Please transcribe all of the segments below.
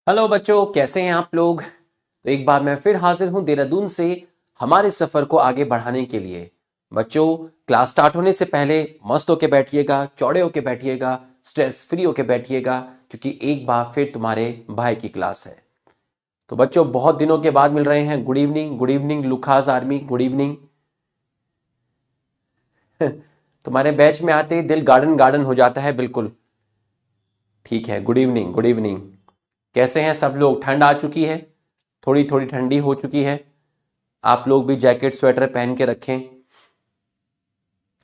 Hello बच्चों, कैसे हैं आप लोग। तो एक बार मैं फिर हाजिर हूं देहरादून से हमारे सफर को आगे बढ़ाने के लिए। बच्चों, क्लास स्टार्ट होने से पहले मस्त होके बैठिएगा, चौड़े होके बैठिएगा, स्ट्रेस फ्री होके बैठिएगा, क्योंकि एक बार फिर तुम्हारे भाई की क्लास है। तो बच्चों, बहुत दिनों के बाद मिल रहे हैं। Good evening Lukhas army, good evening. तुम्हारे बैच में आते ही दिल गार्डन गार्डन हो जाता है, बिल्कुल ठीक है। Good evening, good evening. कैसे हैं सब लोग। ठंड आ चुकी है, थोड़ी थोड़ी ठंडी हो चुकी है। आप लोग भी जैकेट स्वेटर पहन के रखें।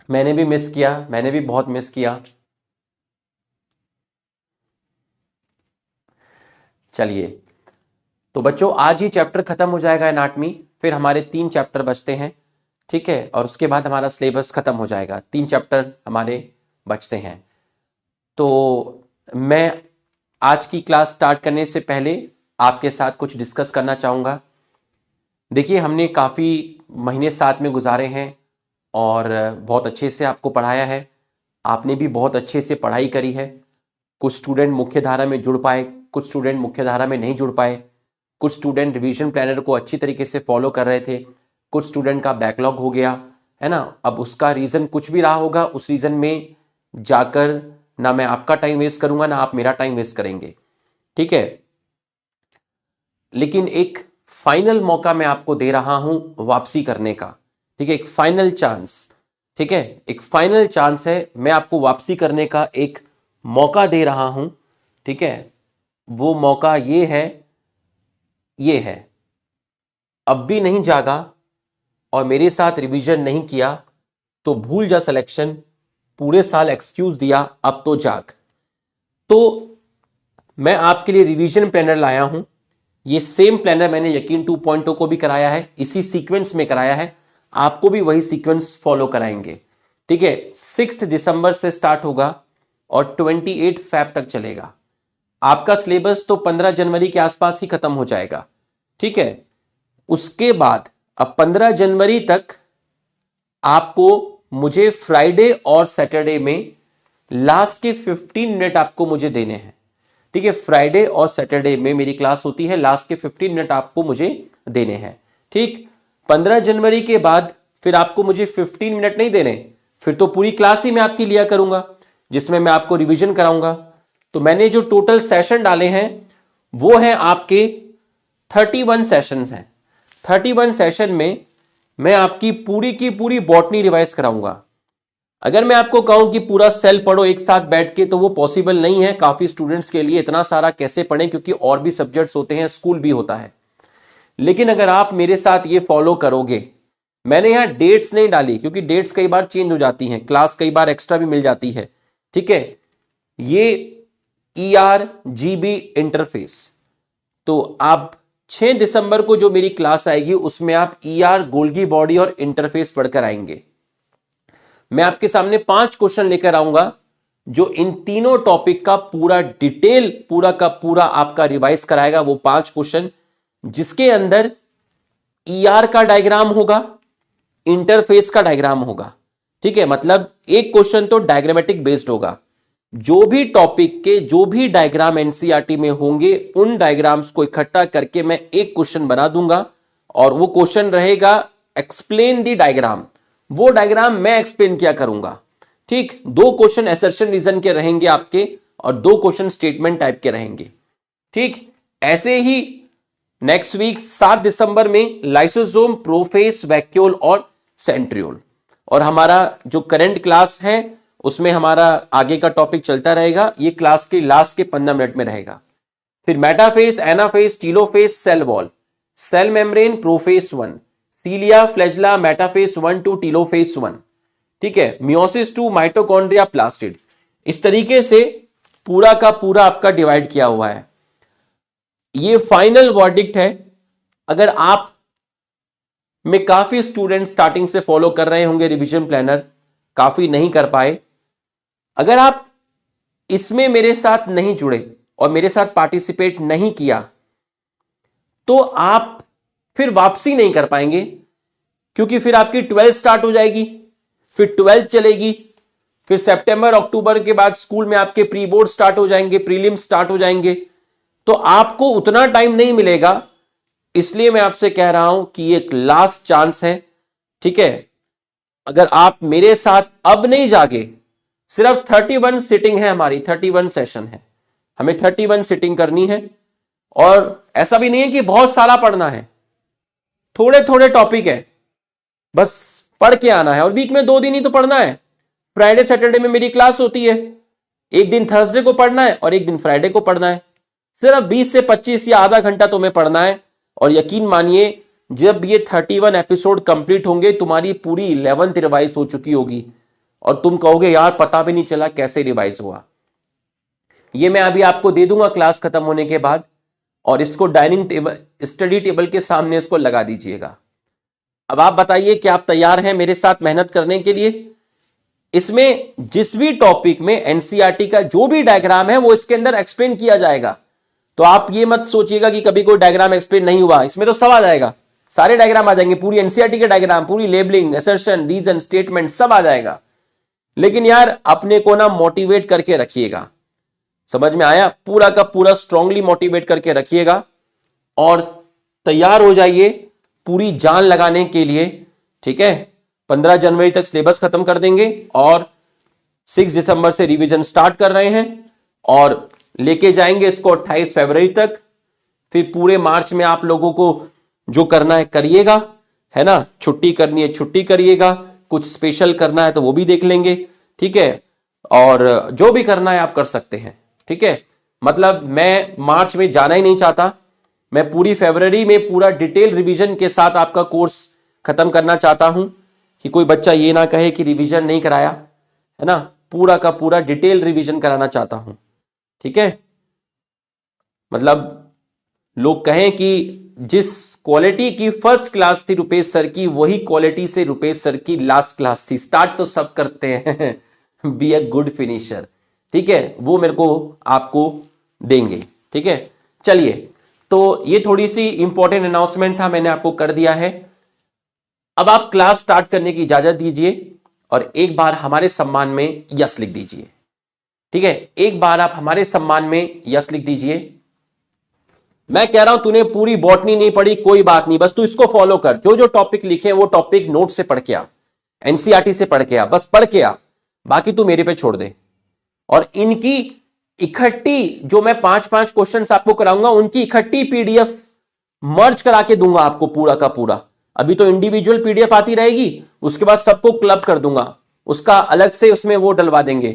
मैंने भी मिस किया, मैंने भी बहुत मिस किया। चलिए, तो बच्चों आज ही चैप्टर खत्म हो जाएगा एनाटमी। फिर हमारे 3 चैप्टर बचते हैं, ठीक है। और उसके बाद हमारा सिलेबस खत्म हो जाएगा। 3 चैप्टर हमारे बचते हैं। तो मैं आज की क्लास स्टार्ट करने से पहले आपके साथ कुछ डिस्कस करना चाहूंगा। देखिए, हमने काफ़ी महीने साथ में गुजारे हैं और बहुत अच्छे से आपको पढ़ाया है। आपने भी बहुत अच्छे से पढ़ाई करी है। कुछ स्टूडेंट मुख्य धारा में जुड़ पाए, कुछ स्टूडेंट मुख्य धारा में नहीं जुड़ पाए। कुछ स्टूडेंट रिवीजन प्लानर को अच्छी तरीके से फॉलो कर रहे थे, कुछ स्टूडेंट का बैकलॉग हो गया है ना। अब उसका रीज़न कुछ भी रहा होगा, उस रीज़न में जाकर ना मैं आपका टाइम वेस्ट करूंगा, ना आप मेरा टाइम वेस्ट करेंगे, ठीक है। लेकिन एक फाइनल मौका मैं आपको दे रहा हूं वापसी करने का, ठीक है। एक फाइनल चांस, ठीक है। एक फाइनल चांस है, मैं आपको वापसी करने का एक मौका दे रहा हूं, ठीक है। वो मौका ये है, अब भी नहीं जागा और मेरे साथ रिवीजन नहीं किया तो भूल जा सिलेक्शन, पूरे साल एक्सक्यूज दिया, अब तो जाग। तो मैं आपके लिए रिवीजन प्लानर लाया हूं। ये सेम प्लानर मैंने यकीन 2.0 को भी कराया है, इसी सीक्वेंस में कराया है। आपको भी वही सीक्वेंस फॉलो कराएंगे, ठीक है। 6 दिसंबर से स्टार्ट होगा और 28 फैब तक चलेगा। आपका सिलेबस तो 15 जनवरी के आसपास ही खत्म हो जाएगा, ठीक है। उसके बाद अब 15 जनवरी तक आपको मुझे फ्राइडे और सैटरडे में लास्ट के 15 मिनट आपको मुझे देने हैं, ठीक है। फ्राइडे और सैटरडे में मेरी क्लास होती है, लास्ट के 15 मिनट आपको मुझे देने हैं, ठीक। 15 जनवरी के बाद फिर आपको मुझे 15 मिनट नहीं देने, फिर तो पूरी क्लास ही मैं आपकी लिया करूंगा, जिसमें मैं आपको रिवीजन कराऊंगा। तो मैंने जो टोटल सेशन डाले हैं वो हैं आपके 31 सेशंस हैं। 31 सेशन में मैं आपकी पूरी की पूरी बॉटनी रिवाइज कराऊंगा। अगर मैं आपको कहूं कि पूरा सेल पढ़ो एक साथ बैठ के, तो वो पॉसिबल नहीं है काफी स्टूडेंट्स के लिए। इतना सारा कैसे पढ़ें, क्योंकि और भी सब्जेक्ट्स होते हैं, स्कूल भी होता है। लेकिन अगर आप मेरे साथ ये फॉलो करोगे, मैंने यहां डेट्स नहीं डाली क्योंकि डेट्स कई बार चेंज हो जाती हैं, क्लास कई बार एक्स्ट्रा भी मिल जाती है, ठीक है। ये ERGB इंटरफेस, तो आप 6 दिसंबर को जो मेरी क्लास आएगी उसमें आप गोल्गी बॉडी और इंटरफेस पढ़कर आएंगे। मैं आपके सामने 5 क्वेश्चन लेकर आऊंगा जो इन तीनों टॉपिक का पूरा डिटेल, पूरा का पूरा आपका रिवाइज कराएगा। वो 5 क्वेश्चन जिसके अंदर का डायग्राम होगा, इंटरफेस का डायग्राम होगा, ठीक है। मतलब एक क्वेश्चन तो डायग्रामेटिक बेस्ड होगा। जो भी टॉपिक के जो भी डायग्राम एनसीईआरटी में होंगे, उन डायग्राम्स को इकट्ठा करके मैं एक क्वेश्चन बना दूंगा और वो क्वेश्चन रहेगा एक्सप्लेन द डायग्राम। वो डायग्राम मैं एक्सप्लेन किया करूंगा, ठीक। 2 क्वेश्चन असर्शन रीजन के रहेंगे आपके और 2 क्वेश्चन स्टेटमेंट टाइप के रहेंगे, ठीक। ऐसे ही नेक्स्ट वीक 7 दिसंबर में लाइसोसोम, प्रोफेस, वैक्यूल और सेंट्रियोल। और हमारा जो करंट क्लास है उसमें हमारा आगे का टॉपिक चलता रहेगा। ये क्लास के लास्ट के 15 मिनट में रहेगा। फिर metaphase, anaphase, telophase, cell wall, cell membrane, prophase 1, cilia, flagella, metaphase 1 to telophase 1, ठीक है। Meiosis 2, mitochondria, plastid. इस तरीके से पूरा का पूरा आपका डिवाइड किया हुआ है। ये फाइनल वर्डिक्ट है। अगर आप में काफी स्टूडेंट स्टार्टिंग से फॉलो कर रहे होंगे रिवीजन प्लानर, काफी नहीं कर पाए, अगर आप इसमें मेरे साथ नहीं जुड़े और मेरे साथ पार्टिसिपेट नहीं किया तो आप फिर वापसी नहीं कर पाएंगे, क्योंकि फिर आपकी 12th स्टार्ट हो जाएगी, फिर 12th चलेगी, फिर सितंबर अक्टूबर के बाद स्कूल में आपके प्री बोर्ड स्टार्ट हो जाएंगे, प्रीलिम स्टार्ट हो जाएंगे, तो आपको उतना टाइम नहीं मिलेगा, इसलिए मैं आपसे कह रहा हूं कि एक लास्ट चांस है, ठीक है। अगर आप मेरे साथ अब नहीं जागे, सिर्फ 31 सिटिंग है हमारी, 31 सेशन है, हमें 31 सिटिंग करनी है। और ऐसा भी नहीं है कि बहुत सारा पढ़ना है, थोड़े थोड़े टॉपिक है, बस पढ़ के आना है। और वीक में 2 दिन ही तो पढ़ना है, फ्राइडे सैटरडे में मेरी क्लास होती है, एक दिन थर्सडे को पढ़ना है और एक दिन फ्राइडे को पढ़ना है। सिर्फ 20 से 25 या आधा घंटा तुम्हें पढ़ना है। और यकीन मानिए, जब ये 31 एपिसोड कंप्लीट होंगे, तुम्हारी पूरी 11th रिवाइज हो चुकी होगी और तुम कहोगे यार पता भी नहीं चला कैसे रिवाइज हुआ। ये मैं अभी आपको दे दूंगा क्लास खत्म होने के बाद, और इसको डाइनिंग टेबल, स्टडी टेबल के सामने इसको लगा दीजिएगा। अब आप बताइए कि आप तैयार हैं मेरे साथ मेहनत करने के लिए? इसमें जिस भी टॉपिक में एनसीईआरटी का जो भी डायग्राम है वो इसके अंदर एक्सप्लेन किया जाएगा। तो आप ये मत सोचिएगा कि कभी कोई डायग्राम एक्सप्लेन नहीं हुआ, इसमें तो सब आ जाएगा, सारे डायग्राम आ जाएंगे, पूरी एनसीईआरटी के डायग्राम, पूरी लेबलिंग, असर्शन, रीजन, स्टेटमेंट सब आ जाएगा। लेकिन यार अपने को ना मोटिवेट करके रखिएगा, समझ में आया? पूरा का पूरा स्ट्रांगली मोटिवेट करके रखिएगा और तैयार हो जाइए पूरी जान लगाने के लिए, ठीक है। 15 जनवरी तक सिलेबस खत्म कर देंगे और 6 दिसंबर से रिवीजन स्टार्ट कर रहे हैं और लेके जाएंगे इसको 28 फरवरी तक। फिर पूरे मार्च में आप लोगों को जो करना है करिएगा, है ना। छुट्टी करनी है छुट्टी करिएगा, कुछ स्पेशल करना है तो वो भी देख लेंगे, ठीक है। और जो भी करना है आप कर सकते हैं, ठीक है। मतलब मैं मार्च में जाना ही नहीं चाहता, मैं पूरी फरवरी में पूरा डिटेल रिवीजन के साथ आपका कोर्स खत्म करना चाहता हूं, कि कोई बच्चा ये ना कहे कि रिवीजन नहीं कराया, है ना। पूरा का पूरा डिटेल रिवीजन कराना चाहता हूं, ठीक है। मतलब लोग कहें कि जिस क्वालिटी की फर्स्ट क्लास थी रुपेश सर की, वही क्वालिटी से रुपेश सर की लास्ट क्लास थी। स्टार्ट तो सब करते हैं बी ए गुड फिनिशर, ठीक है, वो मेरे को आपको देंगे, ठीक है। चलिए, तो ये थोड़ी सी इंपॉर्टेंट अनाउंसमेंट था, मैंने आपको कर दिया है। अब आप क्लास स्टार्ट करने की इजाजत दीजिए और एक बार हमारे सम्मान में यस लिख दीजिए, ठीक है। एक बार आप हमारे सम्मान में यस लिख दीजिए। मैं कह रहा हूं तूने पूरी बॉटनी नहीं पढ़ी, कोई बात नहीं, बस तू इसको फॉलो कर, जो जो टॉपिक लिखे वो टॉपिक नोट से पढ़ के आ, एनसीईआरटी से पढ़ के आ, बस पढ़ के आ, बाकी तू मेरे पे छोड़ दे। और इनकी इकट्ठी जो मैं 5-5 क्वेश्चंस आपको कराऊंगा, उनकी इकट्ठी पीडीएफ मर्ज करा के दूंगा आपको पूरा का पूरा। अभी तो इंडिविजुअल पीडीएफ आती रहेगी, उसके बाद सबको क्लब कर दूंगा, उसका अलग से उसमें वो डलवा देंगे,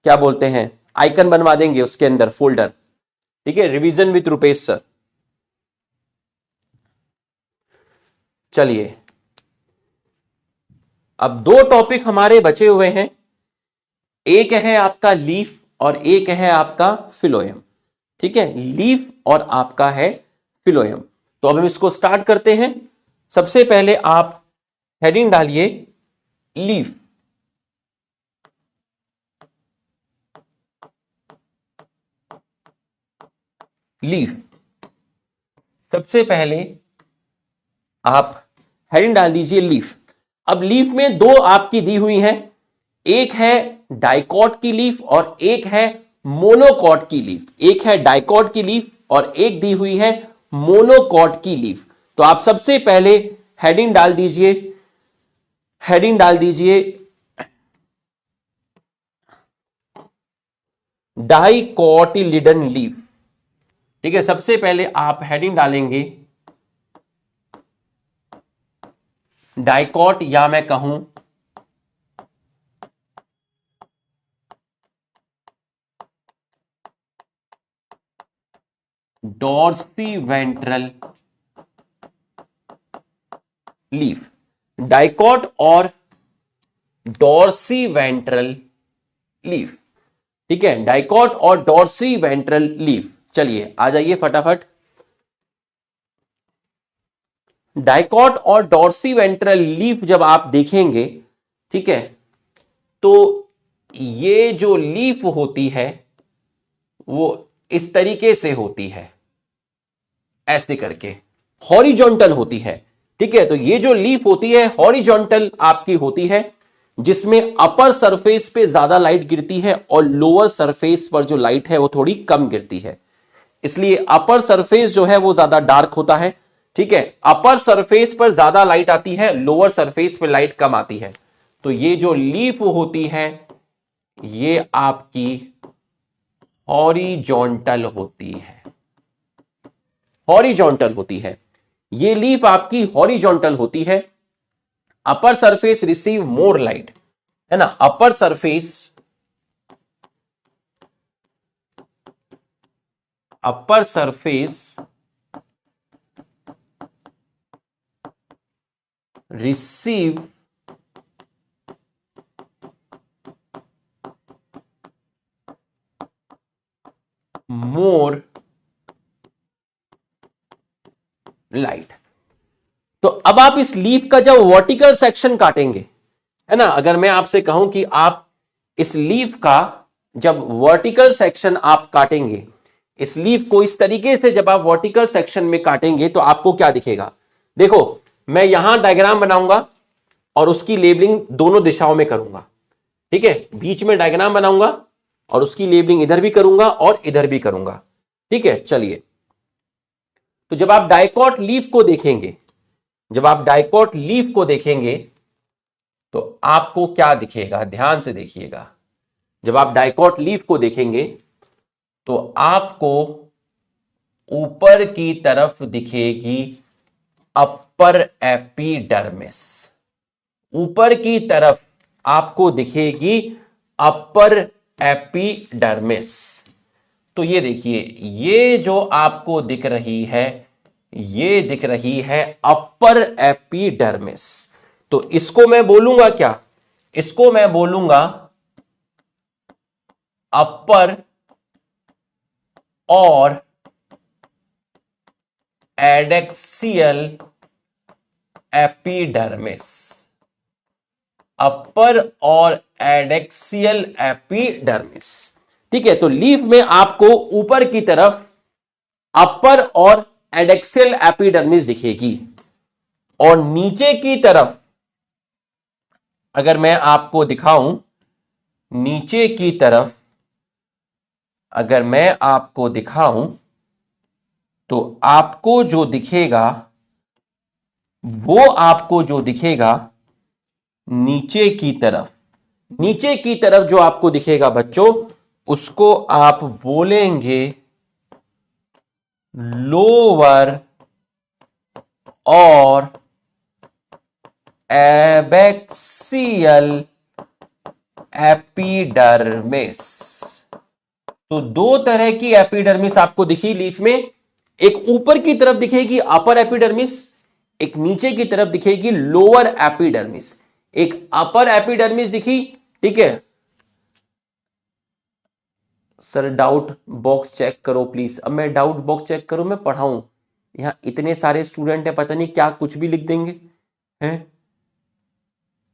क्या बोलते हैं, आइकन बनवा देंगे उसके अंदर फोल्डर, ठीक है, रिवीजन विद रुपेश सर। चलिए, अब 2 टॉपिक हमारे बचे हुए हैं, एक है आपका लीफ और एक है आपका फिलोएम, ठीक है। लीफ और आपका है फिलोएम। तो अब हम इसको स्टार्ट करते हैं। सबसे पहले आप हेडिंग डालिए लीफ। लीफ, सबसे पहले आप हेडिंग डाल दीजिए लीफ। अब लीफ में 2 आपकी दी हुई है, एक है डाइकॉट की लीफ और एक है मोनोकॉट की लीफ। एक है डाइकॉट की लीफ और एक दी हुई है मोनोकॉट की लीफ। तो आप सबसे पहले हेडिंग डाल दीजिए, हेडिंग डाल दीजिए डाइकोटिलिडन लीफ, ठीक है। सबसे पहले आप हेडिंग डालेंगे डाइकॉट, या मैं कहूं डॉर्सीवेंट्रल लीफ। डाइकॉट और डॉर्सीवेंट्रल लीफ, ठीक है, डाइकॉट और डॉर्सीवेंट्रल लीफ। चलिए आ जाइए फटाफट। डाइकॉट और डॉर्सीवेंट्रल लीफ जब आप देखेंगे, ठीक है, तो ये जो लीफ होती है वो इस तरीके से होती है, ऐसे करके हॉरिजॉन्टल होती है, ठीक है। तो ये जो लीफ होती है हॉरिजॉन्टल आपकी होती है, जिसमें अपर सरफेस पे ज्यादा लाइट गिरती है और लोअर सरफेस पर जो लाइट है वो थोड़ी कम गिरती है, इसलिए अपर सरफेस जो है वो ज्यादा डार्क होता है। ठीक है, अपर सरफेस पर ज्यादा लाइट आती है, लोअर सरफेस पर लाइट कम आती है। तो ये जो लीफ होती है ये आपकी हॉरिजॉन्टल होती है, हॉरिजॉन्टल होती है। ये लीफ आपकी हॉरिजॉन्टल होती है। अपर सरफेस रिसीव मोर लाइट, है ना, upper surface, upper surface receive मोर लाइट। तो अब आप इस लीफ का जब वर्टिकल सेक्शन काटेंगे, है ना, अगर मैं आपसे कहूं कि आप इस लीफ का जब वर्टिकल सेक्शन आप काटेंगे, इस लीफ को इस तरीके से जब आप वर्टिकल सेक्शन में काटेंगे तो आपको क्या दिखेगा। देखो, मैं यहां डायग्राम बनाऊंगा और उसकी लेबलिंग दोनों दिशाओं में करूंगा। ठीक है, बीच में डायग्राम बनाऊंगा और उसकी लेबलिंग इधर भी करूंगा और इधर भी करूंगा। ठीक है, चलिए। तो जब आप डाइकॉट लीफ को देखेंगे, जब आप डाइकॉट लीफ को देखेंगे तो आपको क्या दिखेगा, ध्यान से देखिएगा। जब आप डाइकॉट लीफ को देखेंगे तो आपको ऊपर की तरफ दिखेगी अपर एपिडर्मिस, ऊपर की तरफ आपको दिखेगी अपर एपिडर्मिस। तो ये देखिए, ये जो आपको दिख रही है ये दिख रही है अपर एपिडर्मिस। तो इसको मैं बोलूंगा क्या, इसको मैं बोलूंगा अपर और एडेक्सियल एपिडर्मिस, अपर और एडेक्सियल एपिडर्मिस। ठीक है, तो लीफ में आपको ऊपर की तरफ अपर और एडेक्सियल एपिडर्मिस दिखेगी और नीचे की तरफ अगर मैं आपको दिखाऊं, नीचे की तरफ अगर मैं आपको दिखाऊं तो आपको जो दिखेगा वो आपको जो दिखेगा नीचे की तरफ, नीचे की तरफ जो आपको दिखेगा बच्चों, उसको आप बोलेंगे लोअर और एबैक्सियल एपिडर्मिस। तो दो तरह की एपिडर्मिस आपको दिखी लीफ में, एक ऊपर की तरफ दिखेगी अपर एपिडर्मिस, एक नीचे की तरफ दिखेगी लोअर एपिडर्मिस। एक अपर एपिडर्मिस दिखी, ठीक है सर, डाउट बॉक्स चेक करो प्लीज। अब मैं डाउट बॉक्स चेक करूं, मैं पढ़ाऊं, यहां इतने सारे स्टूडेंट हैं, पता नहीं क्या कुछ भी लिख देंगे हैं।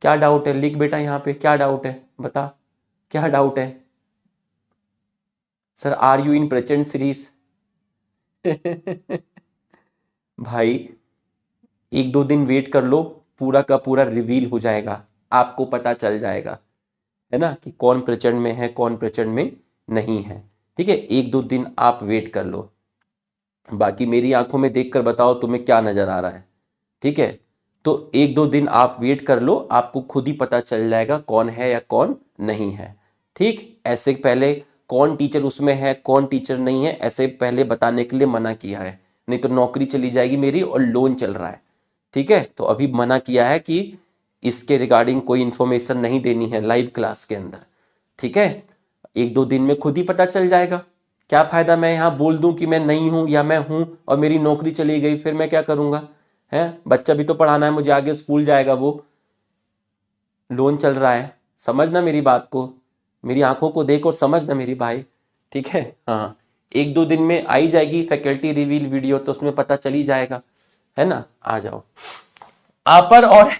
क्या डाउट है, लिख बेटा यहां पे, क्या डाउट है बता, क्या डाउट है। Sir are you in present series भाई एक दो दिन वेट कर लो, पूरा का पूरा रिवील हो जाएगा, आपको पता चल जाएगा, है ना, कि कौन प्रचंड में है कौन प्रचंड में नहीं है। ठीक है, एक दो दिन आप वेट कर लो, बाकी मेरी आंखों में देखकर बताओ तुम्हें क्या नजर आ रहा है। ठीक है, तो एक दो दिन आप वेट कर लो, आपको खुद ही पता चल जाएगा कौन है या कौन नहीं है। ठीक, ऐसे पहले कौन टीचर उसमें है कौन टीचर नहीं है ऐसे पहले बताने के लिए मना किया है, नहीं तो नौकरी चली जाएगी मेरी और लोन चल रहा है। ठीक है, तो अभी मना किया है कि इसके रिगार्डिंग कोई इंफॉर्मेशन नहीं देनी है लाइव क्लास के अंदर। ठीक है, एक दो दिन में खुद ही पता चल जाएगा। क्या फायदा मैं यहां बोल दूं कि मैं नहीं हूं या मैं हूं और मेरी नौकरी चली गई, फिर मैं क्या करूंगा, है, बच्चा भी तो पढ़ाना है मुझे, आगे स्कूल जाएगा, वो लोन चल रहा है। समझना मेरी बात को, मेरी आंखों को देख और समझना मेरी भाई। ठीक है, हाँ, एक दो दिन में आई जाएगी फैकल्टी रिवील वीडियो, तो उसमें पता चल ही जाएगा, है ना। आ जाओ अपर और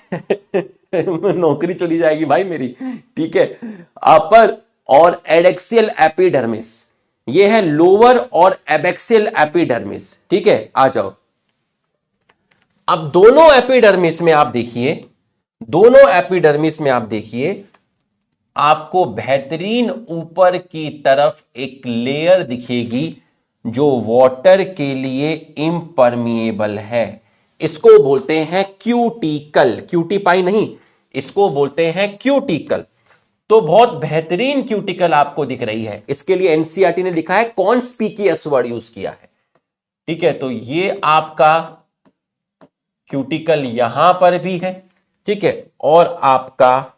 नौकरी चली जाएगी भाई मेरी। ठीक है, अपर और एडेक्सियल एपिडर्मिस, ये है लोअर और एबैक्सियल एपिडर्मिस। ठीक है, आ जाओ। अब दोनों एपिडर्मिस में आप देखिए, दोनों एपिडर्मिस में आप देखिए, आपको बेहतरीन ऊपर की तरफ एक लेयर दिखेगी जो वाटर के लिए इम्परमिएबल है, इसको बोलते हैं क्यूटिकल। क्यूटीपाई नहीं, इसको बोलते हैं क्यूटिकल। तो बहुत बेहतरीन क्यूटिकल आपको दिख रही है। इसके लिए एनसीईआरटी ने लिखा है कॉन्स्पिकियस वर्ड यूज किया है। ठीक है, तो ये आपका क्यूटिकल यहां पर भी है। ठीक है, और आपका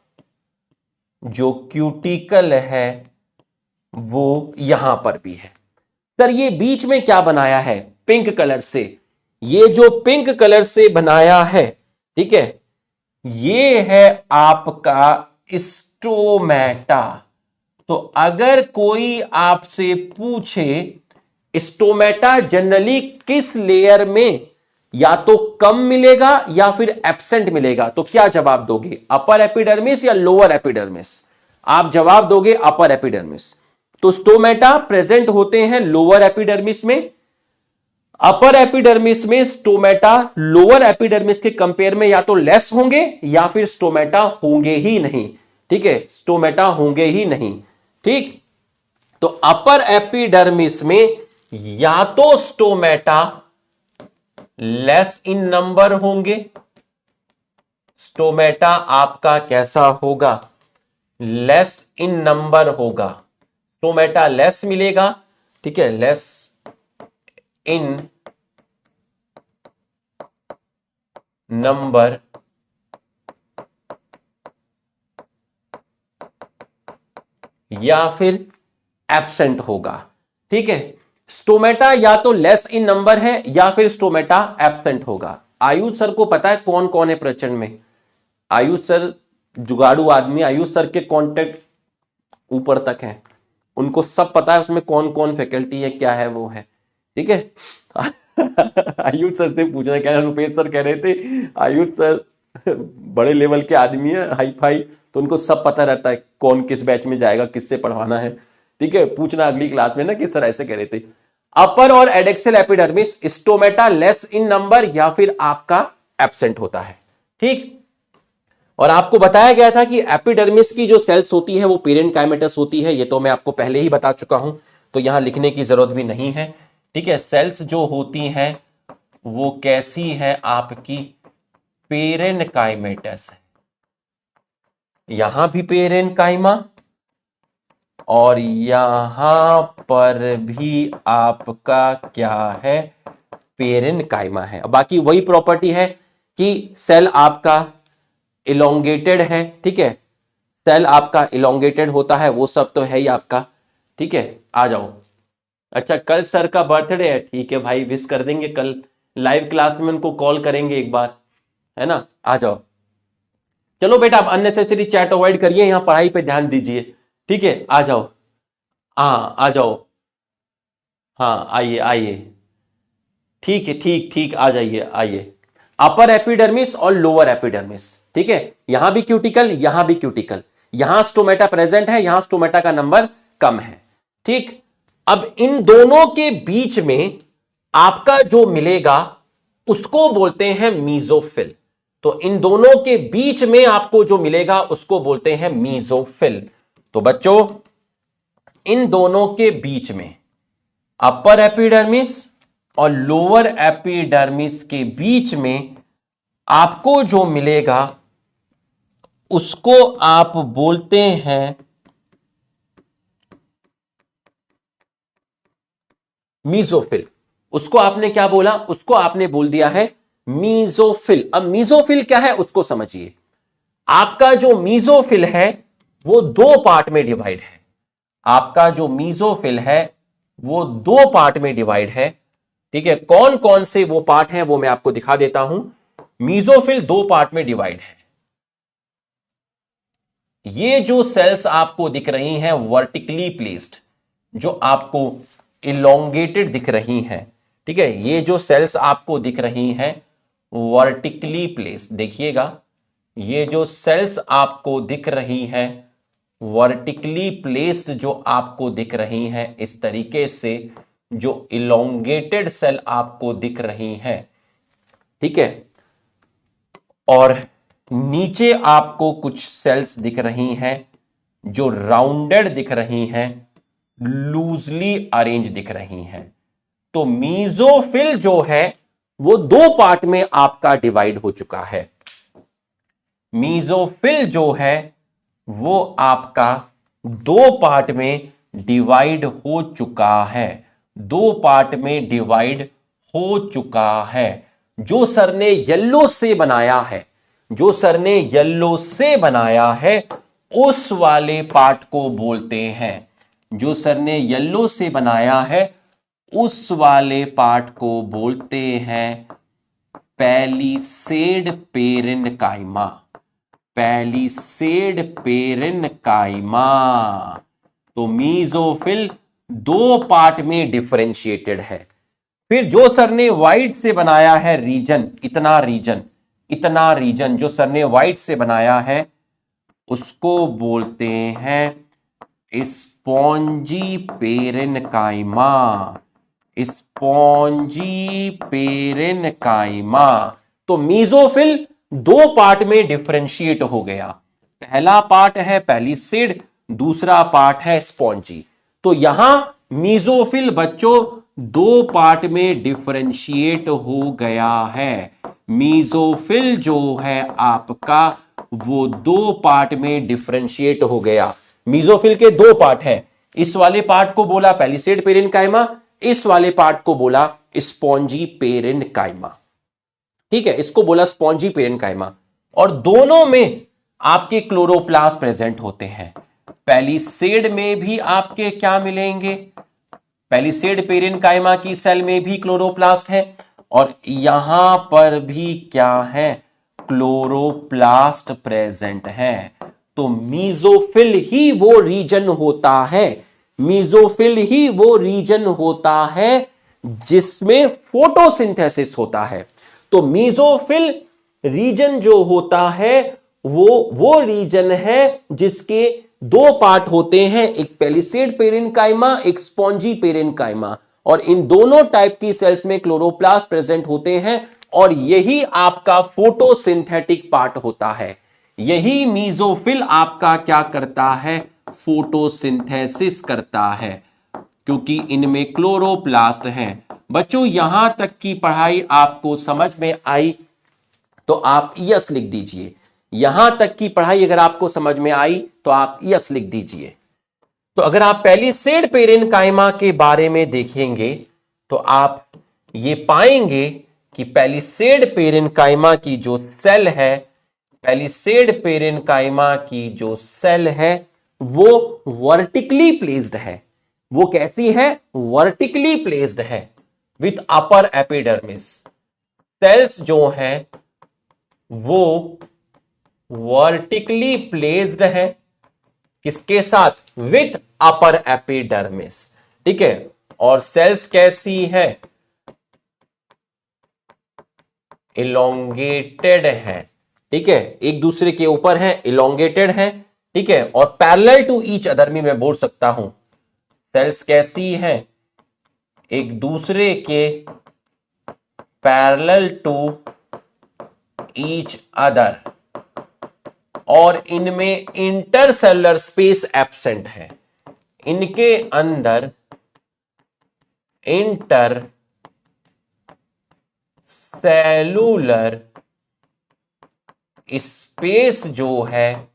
जो क्यूटिकल है वो यहां पर भी है। सर ये बीच में क्या बनाया है पिंक कलर से? ये जो पिंक कलर से बनाया है, ठीक है, ये है आपका स्टोमेटा। तो अगर कोई आपसे पूछे स्टोमेटा जनरली किस लेयर में या तो कम मिलेगा या फिर एब्सेंट मिलेगा, तो क्या जवाब दोगे? अपर एपिडर्मिस या लोअर एपिडर्मिस? आप जवाब दोगे अपर एपिडर्मिस। तो स्टोमेटा प्रेजेंट होते हैं लोअर एपिडर्मिस में। अपर एपिडर्मिस में स्टोमेटा लोअर एपिडर्मिस के कंपेयर में या तो लेस होंगे या फिर स्टोमेटा होंगे ही नहीं। ठीक है, स्टोमेटा होंगे ही नहीं। ठीक, तो अपर एपिडर्मिस में या तो स्टोमेटा लेस इन नंबर होंगे, स्टोमेटा आपका कैसा होगा? लेस इन नंबर होगा, स्टोमेटा लेस मिलेगा। ठीक है, लेस इन नंबर या फिर एब्सेंट होगा। ठीक है, स्टोमेटा या तो लेस इन नंबर है या फिर स्टोमेटा एब्सेंट होगा। आयुष सर को पता है कौन कौन है प्रचंड में? आयुष सर जुगाड़ू आदमी, आयुष सर के कांटेक्ट ऊपर तक हैं, उनको सब पता है उसमें कौन कौन फैकल्टी है, क्या है वो है। ठीक है आयुष सर से पूछना, कह रहे रुपेश सर कह रहे थे आयुष सर बड़े लेवल के आदमी है, हाई फाई, तो उनको सब पता रहता है कौन किस बैच में जाएगा, किससे पढ़वाना है। ठीक है, पूछना अगली क्लास में ना कि सर ऐसे कह रहे थे। अपर और adaxial epidermis stomata less in number या फिर आपका एब्सेंट होता है। ठीक, और आपको बताया गया था कि एपिडर्मिस की जो सेल्स होती है वो पेरेन्काइमेटस होती है, ये तो मैं आपको पहले ही बता चुका हूं, तो यहां लिखने की जरूरत भी नहीं है। ठीक है, सेल्स जो होती हैं वो कैसी है आपकी? पेरेन्काइमेटस है। यहां भी पेरेन्काइमा और यहां पर भी आपका क्या है? पेरेन्काइमा है। बाकी वही प्रॉपर्टी है कि सेल आपका इलोंगेटेड है। ठीक है, सेल आपका इलोंगेटेड होता है, वो सब तो है ही आपका। ठीक है, आ जाओ। अच्छा, कल सर का बर्थडे है, ठीक है भाई, विश कर देंगे कल लाइव क्लास में, उनको कॉल करेंगे एक बार, है ना? आ जाओ। चलो बेटा, आप अननेसेसरी चैट अवॉइड करिए, यहां पढ़ाई पे ध्यान दीजिए। ठीक है, आ जाओ। हाँ आ जाओ, हाँ आइए आइए, ठीक है, ठीक ठीक, आ जाइए आइए। अपर एपिडर्मिस और लोअर एपिडर्मिस, ठीक है, यहां भी क्यूटिकल, यहां भी क्यूटिकल, यहां स्टोमेटा प्रेजेंट है, यहां स्टोमेटा का नंबर कम है। ठीक, अब इन दोनों के बीच में आपका जो मिलेगा उसको बोलते हैं मीजोफिल। तो इन दोनों के बीच में आपको जो मिलेगा उसको बोलते हैं मीजोफिल। तो बच्चों, इन दोनों के बीच में अपर एपिडर्मिस और लोअर एपिडर्मिस के बीच में आपको जो मिलेगा उसको आप बोलते हैं मीजोफिल। उसको आपने क्या बोला? उसको आपने बोल दिया है मीजोफिल। अब मीजोफिल क्या है उसको समझिए। आपका जो मीजोफिल है वो दो पार्ट में डिवाइड है। आपका जो मीजोफिल है वो दो पार्ट में डिवाइड है। ठीक है, कौन कौन से वो पार्ट हैं वो मैं आपको दिखा देता हूं। मीजोफिल दो पार्ट में डिवाइड है। ये जो सेल्स आपको दिख रही हैं वर्टिकली प्लेस्ड, जो आपको इलोंगेटेड दिख रही हैं, ठीक है, ये जो सेल्स आपको दिख रही हैं वर्टिकली प्लेस्ड, देखिएगा, ये जो सेल्स आपको दिख रही हैं वर्टिकली प्लेस्ड जो आपको दिख रही हैं, इस तरीके से जो इलोंगेटेड सेल आपको दिख रही हैं, ठीक है, और नीचे आपको कुछ सेल्स दिख रही हैं जो राउंडेड दिख रही हैं, लूजली अरेंज दिख रही हैं। तो मीजोफिल जो है वो दो पार्ट में आपका डिवाइड हो चुका है। मीजोफिल जो है वो आपका दो पार्ट में डिवाइड हो चुका है, दो पार्ट में डिवाइड हो चुका है। जो सर ने येलो से बनाया है, जो सर ने येलो से बनाया है उस वाले पार्ट को बोलते हैं, जो सर ने येलो से बनाया है उस वाले पार्ट को बोलते हैं पैलिसेड पेरेन्काइमा, पैलिसेड पेरेन्काइमा। तो मीजोफिल दो पार्ट में डिफरेंशिएटेड है। फिर जो सर ने व्हाइट से बनाया है रीजन, इतना रीजन, इतना रीजन जो सर ने व्हाइट से बनाया है उसको बोलते हैं स्पॉन्जी पेरेन्काइमा, स्पॉन्जी पेरेन्काइमा। तो मीजोफिल दो पार्ट में डिफरेंशिएट हो गया। पहला पार्ट है पैलिसेड, दूसरा पार्ट है स्पॉन्जी। तो यहां मीजोफिल बच्चों दो पार्ट में डिफरेंशिएट हो गया है। मीजोफिल जो है आपका वो दो पार्ट में डिफरेंशिएट हो गया। मीजोफिल के दो पार्ट हैं, इस वाले पार्ट को बोला पैलिसेड पेरेन्काइमा, इस वाले पार्ट को बोला स्पॉन्जी पेरेन्काइमा। ठीक है, इसको बोला स्पॉन्जी पेरेन्काइमा। और दोनों में आपके क्लोरोप्लास्ट प्रेजेंट होते हैं। पैलिसेड में भी आपके क्या मिलेंगे, पैलिसेड पेरेन्काइमा की सेल में भी क्लोरोप्लास्ट है और यहां पर भी क्या है, क्लोरोप्लास्ट प्रेजेंट है। तो मीजोफिल ही वो रीजन होता है, मीजोफिल ही वो रीजन होता है जिसमें फोटोसिंथेसिस होता है। तो मीजोफिल रीजन जो होता है वो रीजन है जिसके दो पार्ट होते हैं, एक पैलिसेड पेरेन्काइमा, एक स्पॉन्जी पेरेन्काइमा। और इन दोनों टाइप की सेल्स में क्लोरोप्लास्ट प्रेजेंट होते हैं और यही आपका फोटोसिंथेटिक पार्ट होता है। यही मीजोफिल आपका क्या करता है, फोटोसिंथेसिस करता है, क्योंकि इनमें क्लोरोप्लास्ट हैं। बच्चों यहां तक की पढ़ाई आपको समझ में आई तो आप यस लिख दीजिए। यहां तक की पढ़ाई अगर आपको समझ में आई तो आप यस लिख दीजिए। तो अगर आप पैलिसेड पेरेन्काइमा के बारे में देखेंगे तो आप ये पाएंगे कि पैलिसेड पेरेन्काइमा की जो सेल है, पैलिसेड पेरेन्काइमा की जो सेल है वो वर्टिकली प्लेस्ड है। वो कैसी है, वर्टिकली प्लेस्ड है विथ अपर एपिडर्मिस। सेल्स जो हैं वो वर्टिकली प्लेस्ड है, किसके साथ, विथ अपर एपिडर्मिस। ठीक है, और सेल्स कैसी है, इलोंगेटेड है। ठीक है, एक दूसरे के ऊपर है, इलोंगेटेड है। ठीक है, और पैरेलल टू ईच अदर में मैं बोल सकता हूं सेल्स कैसी है, एक दूसरे के पैरेलल टू ईच अदर, और इनमें इंटरसेलुलर स्पेस एब्सेंट है। इनके अंदर इंटर सेलुलर स्पेस जो है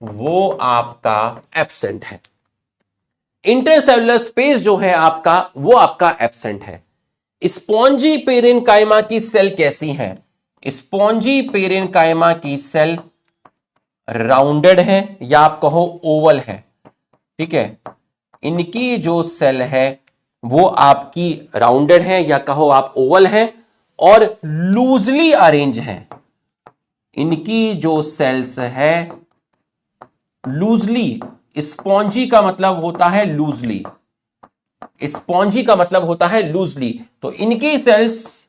वो आपका एब्सेंट है। इंटरसेलुलर स्पेस जो है आपका वो आपका एब्सेंट है। स्पॉन्जी पेरेन्काइमा की सेल कैसी है, स्पॉन्जी पेरेन्काइमा की सेल राउंडेड है या आप कहो ओवल है। ठीक है, इनकी जो सेल है वो आपकी राउंडेड है या कहो आप ओवल है और लूजली अरेंज है। इनकी जो सेल्स है लूजली, स्पॉन्जी का मतलब होता है लूजली, स्पॉन्जी का मतलब होता है लूजली। तो इनकी सेल्स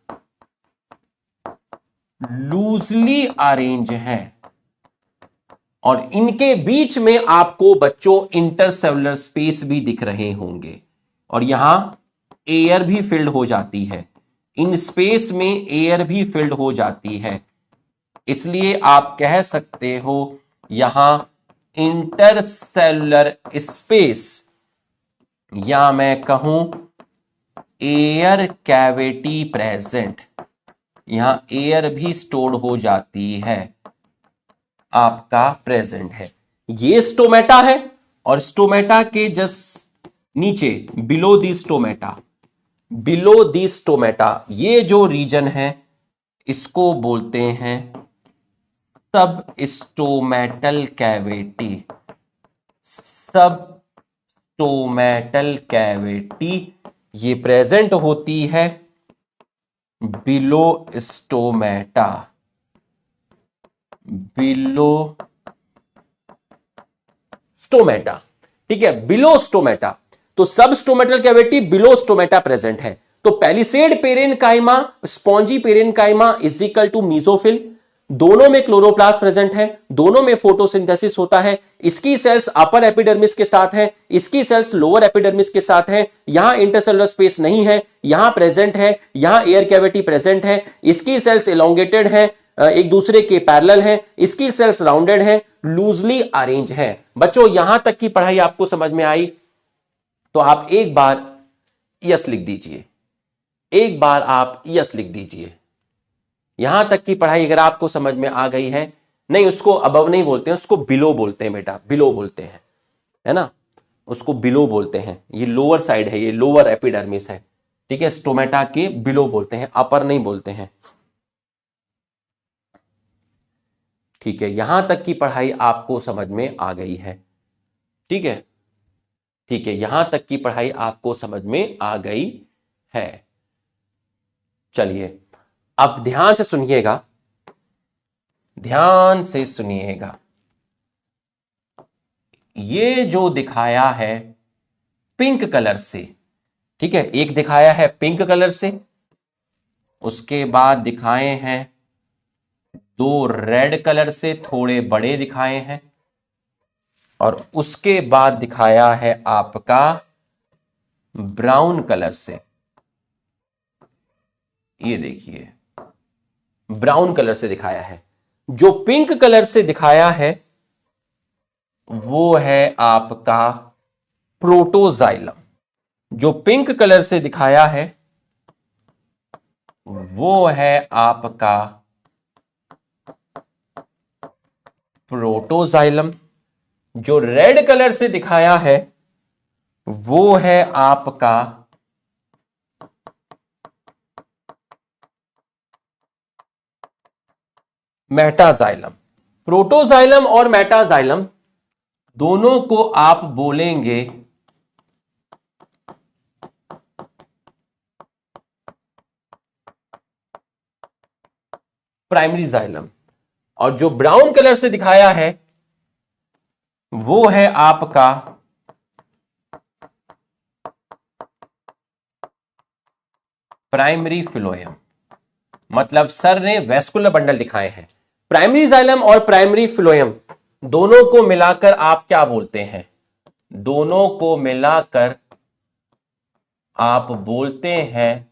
लूजली अरेंज है और इनके बीच में आपको बच्चों इंटरसेलुलर स्पेस भी दिख रहे होंगे और यहां एयर भी फिल्ड हो जाती है, इन स्पेस में एयर भी फिल्ड हो जाती है। इसलिए आप कह सकते हो यहां इंटरसेलुलर स्पेस या मैं कहूं एयर कैविटी प्रेजेंट, यहां एयर भी स्टोर हो जाती है, आपका प्रेजेंट है। ये स्टोमेटा है और स्टोमेटा के जस्ट नीचे below the stomata, below the stomata ये जो रीजन है इसको बोलते हैं सब स्टोमेटल कैविटी। सब स्टोमेटल कैविटी ये प्रेजेंट होती है बिलो स्टोमेटा, बिलो स्टोमेटा, ठीक है, बिलो स्टोमेटा। तो substomatal cavity below stomata present है। तो palisade parenchyma spongy parenchyma is equal to mesophyll, दोनों में क्लोरोप्लास्ट प्रेजेंट है, दोनों में फोटोसिंथेसिस होता है। इसकी सेल्स अपर एपिडर्मिस के साथ है, इसकी सेल्स लोअर एपिडर्मिस के साथ है। यहां इंटरसेलुलर स्पेस नहीं है, यहां प्रेजेंट है, यहां एयर कैविटी प्रेजेंट है। इसकी सेल्स एलोंगेटेड है, एक दूसरे के पैरेलल है, इसकी सेल्स राउंडेड है, लूजली अरेंज है। बच्चों यहां तक की पढ़ाई आपको समझ में आई तो आप एक बार यस लिख दीजिए, एक बार आप यस लिख दीजिए। यहां तक की पढ़ाई अगर आपको समझ में आ गई है, नहीं उसको अबव नहीं बोलते हैं, उसको बिलो बोलते हैं बेटा, बिलो बोलते हैं, है ना, उसको बिलो बोलते हैं। ये लोअर साइड है, ये लोअर एपिडर्मिस है, ठीक है, स्टोमेटा के बिलो बोलते हैं, अपर नहीं बोलते हैं। ठीक है, यहां तक की पढ़ाई आपको समझ में आ गई है, ठीक है, ठीक है, यहां तक की पढ़ाई आपको समझ में आ गई है। चलिए अब ध्यान से सुनिएगा, ध्यान से सुनिएगा। ये जो दिखाया है पिंक कलर से, ठीक है, एक दिखाया है पिंक कलर से, उसके बाद दिखाए हैं दो रेड कलर से, थोड़े बड़े दिखाए हैं, और उसके बाद दिखाया है आपका ब्राउन कलर से। ये देखिए ब्राउन कलर से दिखाया है। जो पिंक कलर से दिखाया है वो है आपका प्रोटोजाइलम। जो पिंक कलर से दिखाया है वो है आपका प्रोटोजाइलम। जो रेड कलर से दिखाया है वो है आपका मेटाजाइलम। प्रोटोजाइलम और मेटाजाइलम दोनों को आप बोलेंगे प्राइमरी जाइलम, और जो ब्राउन कलर से दिखाया है वो है आपका प्राइमरी फिलोयम। मतलब सर ने वेस्कुलर बंडल दिखाए हैं। प्राइमरी जाइलम और प्राइमरी फिलोयम दोनों को मिलाकर आप क्या बोलते हैं? दोनों को मिलाकर आप बोलते हैं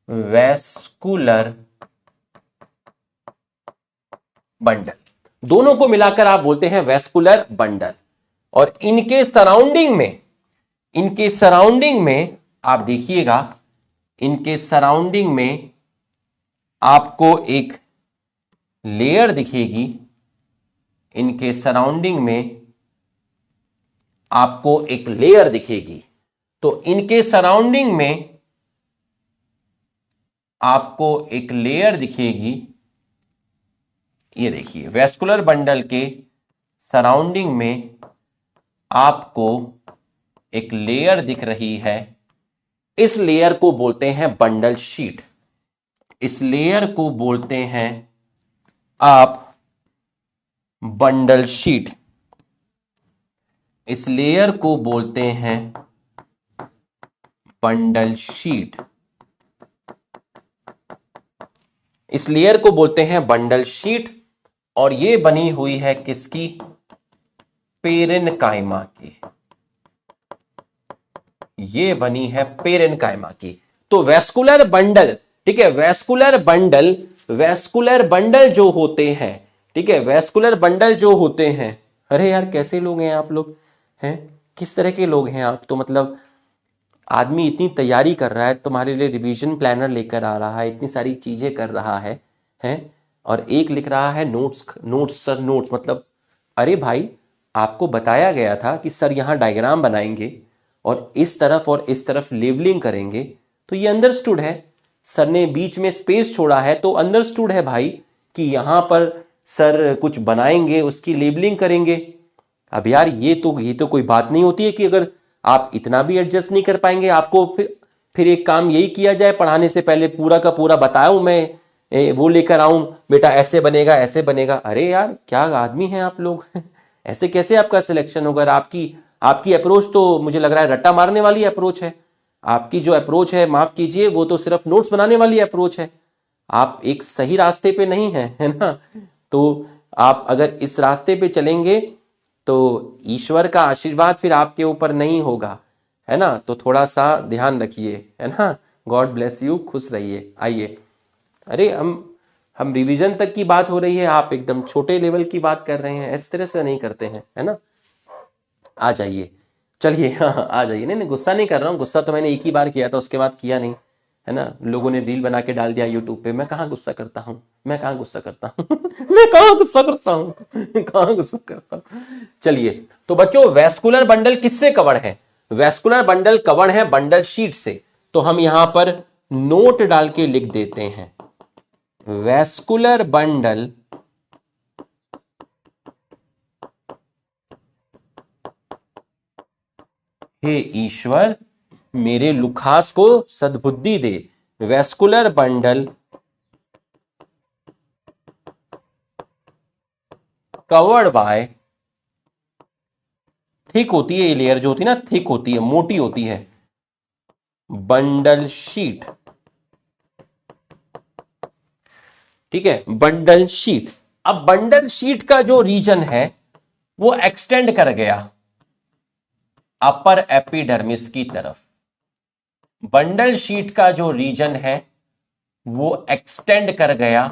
वेस्कुलर बंडल। दोनों को मिलाकर आप बोलते हैं वेस्कुलर बंडल। और इनके सराउंडिंग में आप देखिएगा, इनके सराउंडिंग में आपको एक लेयर दिखेगी। इनके सराउंडिंग में आपको एक लेयर दिखेगी। तो इनके सराउंडिंग में आपको एक लेयर दिखेगी। ये देखिए वेस्कुलर बंडल के सराउंडिंग में आपको एक लेयर दिख रही है। इस लेयर को बोलते हैं बंडल शीट। इस लेयर को बोलते हैं आप बंडल शीट। इस लेयर को बोलते हैं बंडल शीट। इस लेयर को बोलते हैं बंडल शीट। और ये बनी हुई है किसकी? पेरेनकाइमा की। ये बनी है पेरेनकाइमा की। तो वेस्कुलर बंडल, ठीक है, वेस्कुलर बंडल जो होते हैं, ठीक है, वेस्कुलर बंडल जो होते हैं। अरे यार कैसे लोग हैं आप लोग, हैं किस तरह के लोग हैं आप? तो मतलब आदमी इतनी तैयारी कर रहा है, तुम्हारे लिए रिवीजन प्लानर लेकर आ रहा है, इतनी सारी चीजें कर रहा है हैं, और एक लिख रहा है नोट्स, नोट्स सर नोट्स, मतलब अरे भाई आपको बताया गया था कि सर यहाँ डायग्राम बनाएंगे और इस तरफ लेबलिंग करेंगे, तो ये अंडरस्टूड है। सर ने बीच में स्पेस छोड़ा है तो अंडरस्टूड है भाई कि यहां पर सर कुछ बनाएंगे, उसकी लेबलिंग करेंगे। अब यार ये तो कोई बात नहीं होती है कि अगर आप इतना भी एडजस्ट नहीं कर पाएंगे, आपको फिर एक काम यही किया जाए, पढ़ाने से पहले पूरा का पूरा बताऊं मैं, वो लेकर आऊं बेटा ऐसे बनेगा ऐसे बनेगा। अरे यार क्या आदमी हैं आप लोग ऐसे कैसे आपका सिलेक्शन होगा? आपकी आपकी अप्रोच तो मुझे लग रहा है रट्टा मारने वाली अप्रोच है। आपकी जो अप्रोच है, माफ कीजिए, वो तो सिर्फ नोट्स बनाने वाली अप्रोच है। आप एक सही रास्ते पे नहीं हैं, है ना? तो आप अगर इस रास्ते पे चलेंगे तो ईश्वर का आशीर्वाद फिर आपके ऊपर नहीं होगा, है ना? तो थोड़ा सा ध्यान रखिए, है ना? गॉड ब्लेस यू, खुश रहिए। आइए, अरे हम रिवीजन तक की बात हो रही है, आप एकदम छोटे लेवल की बात कर रहे हैं, इस तरह से नहीं करते हैं, है ना? आ जाइए, चलिए, हाँ आ जाइए। नहीं नहीं, गुस्सा नहीं कर रहा हूँ, गुस्सा तो मैंने एक ही बार किया था, उसके बाद किया नहीं, है ना? लोगों ने रील बना के डाल दिया यूट्यूब पे, मैं कहाँ गुस्सा करता हूँ, मैं कहाँ गुस्सा करता हूँ मैं कहाँ गुस्सा करता हूँ कहाँ गुस्सा करता हूँ। चलिए, तो बच्चों वैस्कुलर बंडल किससे कवर है? वैस्कुलर बंडल कवर है बंडल शीट से। तो हम यहां पर नोट डाल के लिख देते हैं, वैस्कुलर बंडल हे ईश्वर मेरे लुखास को सद्बुद्धि दे। Vascular bundle covered by, thick होती है ये लेयर जो होती है ना, थिक होती है, मोटी होती है, बंडल शीट। ठीक है, बंडल शीट। अब बंडल शीट का जो रीजन है वो एक्सटेंड कर गया अपर एपिडर्मिस की तरफ। बंडल शीट का जो रीजन है वो एक्सटेंड कर गया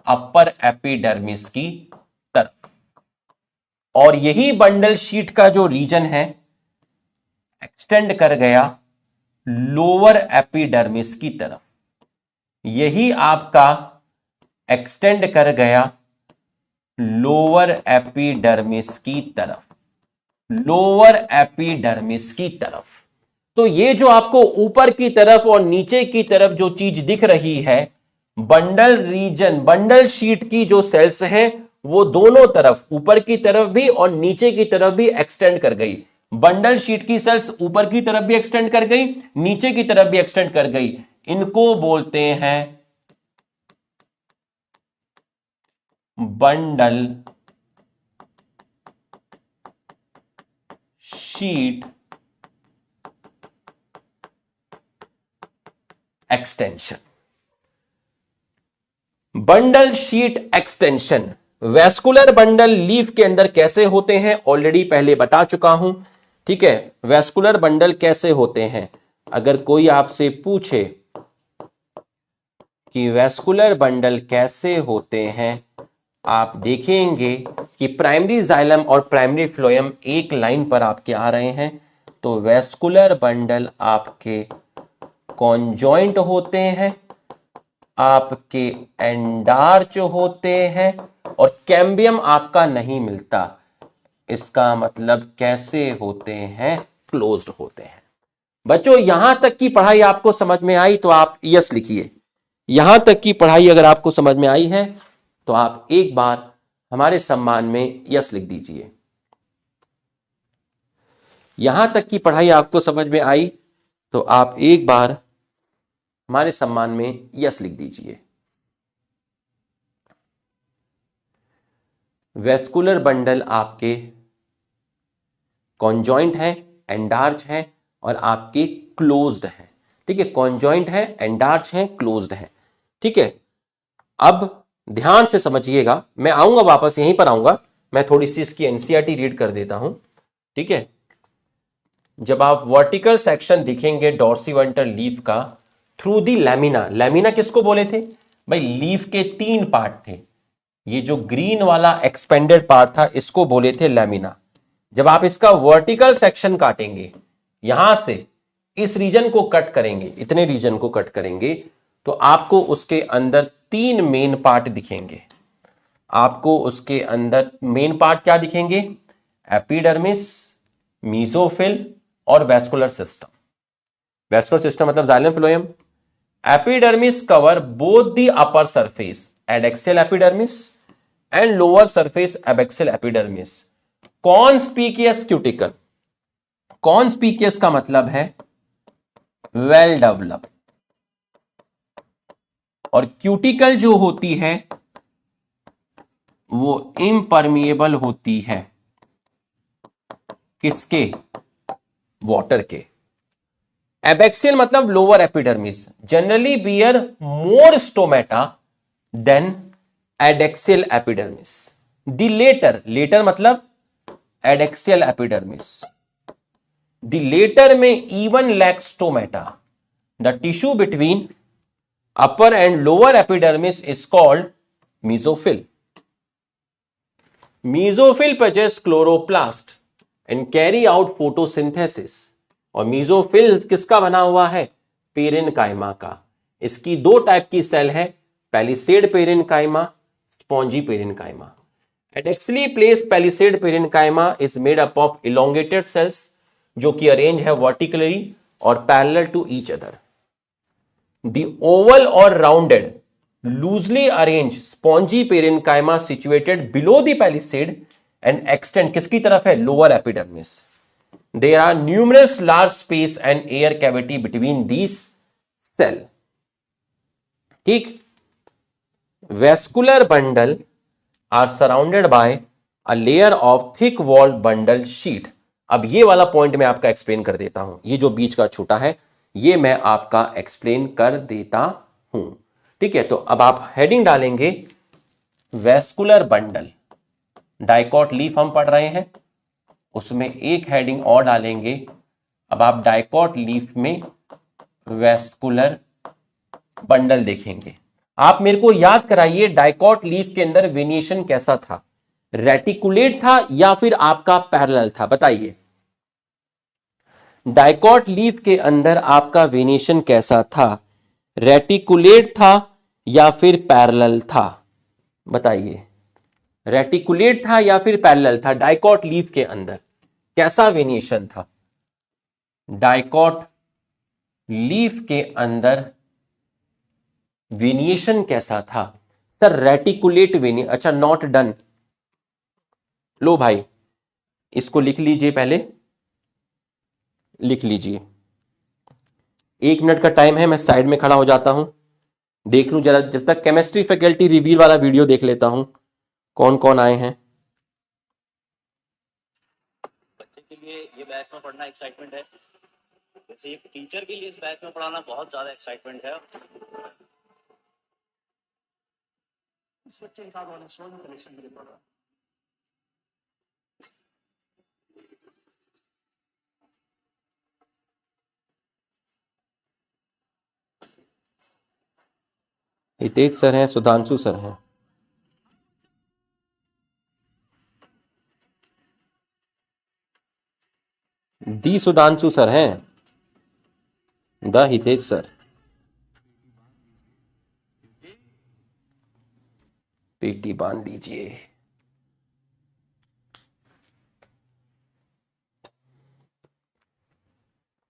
अपर एपिडर्मिस की तरफ, और यही बंडल शीट का जो रीजन है एक्सटेंड कर गया लोअर एपिडर्मिस की तरफ। यही आपका एक्सटेंड कर गया लोअर एपिडर्मिस की तरफ, लोअर एपिडर्मिस की तरफ। तो ये जो आपको ऊपर की तरफ और नीचे की तरफ जो चीज दिख रही है, बंडल रीजन, बंडल शीट की जो सेल्स हैं वो दोनों तरफ, ऊपर की तरफ भी और नीचे की तरफ भी एक्सटेंड कर गई। बंडल शीट की सेल्स ऊपर की तरफ भी एक्सटेंड कर गई, नीचे की तरफ भी एक्सटेंड कर गई। इनको बोलते हैं bundle sheath extension. Bundle sheath extension. Vascular bundle leaf के अंदर कैसे होते हैं ऑलरेडी पहले बता चुका हूं। ठीक है, वैस्कुलर बंडल कैसे होते हैं, अगर कोई आपसे पूछे कि वैस्कुलर बंडल कैसे होते हैं, आप देखेंगे कि प्राइमरी जाइलम और प्राइमरी फ्लोएम एक लाइन पर आपके आ रहे हैं। तो वैस्कुलर बंडल आपके कॉन्जॉइंट होते हैं, आपके एंडार्च होते हैं, और कैम्बियम आपका नहीं मिलता। इसका मतलब कैसे होते हैं? क्लोज्ड होते हैं। बच्चों यहां तक की पढ़ाई आपको समझ में आई तो आप यस लिखिए। यहां तक की पढ़ाई अगर आपको समझ में आई है तो आप एक बार हमारे सम्मान में यस लिख दीजिए। यहां तक की पढ़ाई आपको समझ में आई तो आप एक बार हमारे सम्मान में यस लिख दीजिए। वैस्कुलर बंडल आपके कॉन्जॉइंट है, एंडार्च है और आपके क्लोज्ड है। ठीक है, कॉन्जॉइंट है, एंडार्च है, क्लोज्ड है। ठीक है, अब ध्यान से समझिएगा, मैं आऊंगा वापस यहीं पर आऊंगा, मैं थोड़ी सी इसकी एनसीईआरटी रीड कर देता हूं। ठीक है, जब आप वर्टिकल सेक्शन दिखेंगे डॉर्सीवेंटर लीफ का थ्रू दी लैमिना, लैमिना किसको बोले थे भाई? लीफ के 3 पार्ट थे, ये जो ग्रीन वाला एक्सपेंडेड पार्ट था इसको बोले थे लैमिना। जब आप इसका वर्टिकल सेक्शन काटेंगे यहां से इस रीजन को कट करेंगे, इतने रीजन को कट करेंगे, तो आपको उसके अंदर 3 मेन पार्ट दिखेंगे। आपको उसके अंदर मेन पार्ट क्या दिखेंगे? एपिडर्मिस, मीसोफिल और वैस्कुलर सिस्टम। वैस्कुलर सिस्टम मतलब xylem phloem. Epidermis cover both the upper surface adaxial epidermis and lower surface abaxial epidermis. Conspicuous cuticle, conspicuous का मतलब है वेल डेवलप, और क्यूटिकल जो होती है वो इम्परमिएबल होती है। किसके? वाटर के। एबैक्सियल मतलब lower epidermis, generally bear more stomata than adaxial epidermis. The latter, latter मतलब एडैक्सियल एपिडर्मिस, द लेटर में even lack stomata. The tissue between upper and lower epidermis is called mesophyll. Mesophyll possess chloroplast and carry out photosynthesis. और mesophyll किसका बना हुआ है? Parenchyma का। इसकी 2 type की सेल है, palisade parenchyma, spongy parenchyma. Adaxially placed palisade parenchyma is made up of elongated cells जो कि अरेंज है वर्टिकली और parallel to each other. The oval or rounded, loosely arranged spongy parenchyma situated below the palisade and extend किसकी तरफ है? Lower epidermis. There are numerous large space and air cavity between these cell. ठीक? Vascular bundle are surrounded by a layer of thick walled bundle sheet. अब ये वाला point मैं आपका explain कर देता हूं। ये जो बीच का छोटा है ये मैं आपका एक्सप्लेन कर देता हूं। ठीक है, तो अब आप हेडिंग डालेंगे वैस्कुलर बंडल। डाइकॉट लीफ हम पढ़ रहे हैं, उसमें एक हेडिंग और डालेंगे। अब आप डाइकॉट लीफ में वैस्कुलर बंडल देखेंगे। आप मेरे को याद कराइए डाइकॉट लीफ के अंदर वेनिएशन कैसा था? रेटिकुलेट था या फिर आपका पैरेलल था? बताइए। डाइकॉट लीफ के अंदर आपका वेनिएशन कैसा था? रेटिकुलेट था या फिर पैरेलल था? बताइए। रेटिकुलेट था या फिर पैरेलल था? डाइकॉट लीफ के अंदर कैसा वेनिएशन था? डाइकॉट लीफ के अंदर वेनिएशन कैसा था? Sir reticulate venation. अच्छा, नॉट डन। लो भाई, इसको लिख लीजिए, पहले लिख लीजिए। 1 मिनट का टाइम है, मैं साइड में खड़ा हो जाता हूं, देख लूं जरा, जब तक केमिस्ट्री फैकल्टी रिवील वाला वीडियो देख लेता हूं कौन कौन आए हैं। बच्चे के लिए ये बैच में पढ़ना एक्साइटमेंट है, जैसे एक टीचर के लिए इस बैच में पढ़ाना बहुत ज्यादा एक्साइटमेंट है। इस बच्चे के साथ वाले शो में कलेक्शन के लिए पढ़ रहा। हितेश सर हैं, सुधांशु सर हैं। दी सुधांशु सर हैं, द हितेश सर। पेटी बांध लीजिए।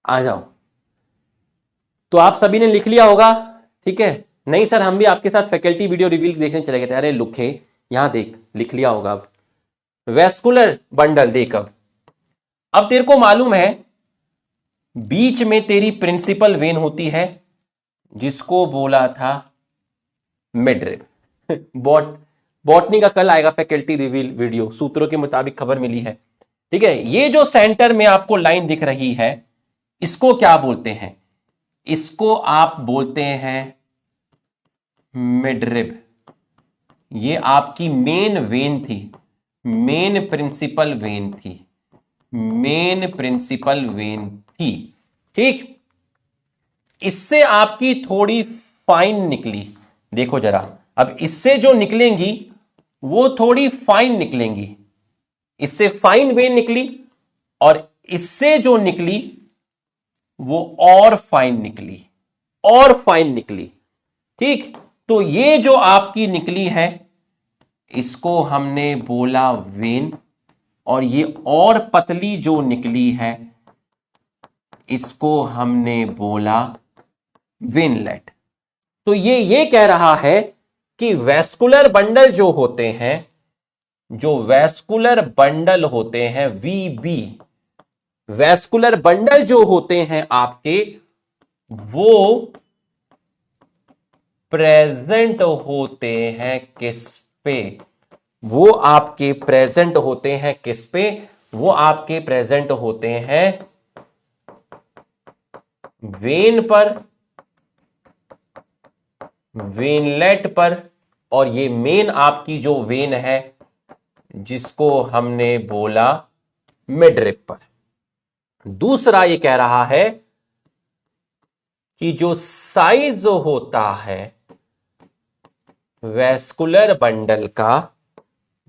आ जाओ। तो आप सभी ने लिख लिया होगा, ठीक है? नहीं सर, हम भी आपके साथ फैकल्टी वीडियो रिवील देखने चले गए थे। अरे लुखे, यहां देख, लिख लिया होगा। अब वैस्कुलर बंडल देख। अब तेरे को मालूम है बीच में तेरी प्रिंसिपल वेन होती है जिसको बोला था मिडरिब। बॉटनी का कल आएगा फैकल्टी रिवील वीडियो, सूत्रों के मुताबिक खबर मिली है। ठीक है, ये जो सेंटर में आपको लाइन दिख रही है इसको क्या बोलते हैं? इसको आप बोलते हैं मिडरिब। ये आपकी मेन वेन थी, मेन प्रिंसिपल वेन थी, मेन प्रिंसिपल वेन थी। ठीक, इससे आपकी थोड़ी फाइन निकली, देखो जरा। अब इससे जो निकलेंगी वो थोड़ी फाइन निकलेंगी, इससे फाइन वेन निकली, और इससे जो निकली वो और फाइन निकली, और फाइन निकली। ठीक, तो ये जो आपकी निकली है इसको हमने बोला वेन, और ये और पतली जो निकली है इसको हमने बोला वेनलेट। तो ये कह रहा है कि वैस्कुलर बंडल जो होते हैं, जो वैस्कुलर बंडल होते हैं वीबी, वैस्कुलर बंडल जो होते हैं आपके, वो प्रेजेंट होते हैं किस पे? वो आपके प्रेजेंट होते हैं किस पे? वो आपके प्रेजेंट होते हैं वेन पर, वेनलेट पर, और ये मेन आपकी जो वेन है जिसको हमने बोला मिडरिप पर। दूसरा ये कह रहा है कि जो साइज होता है वैस्कुलर बंडल का,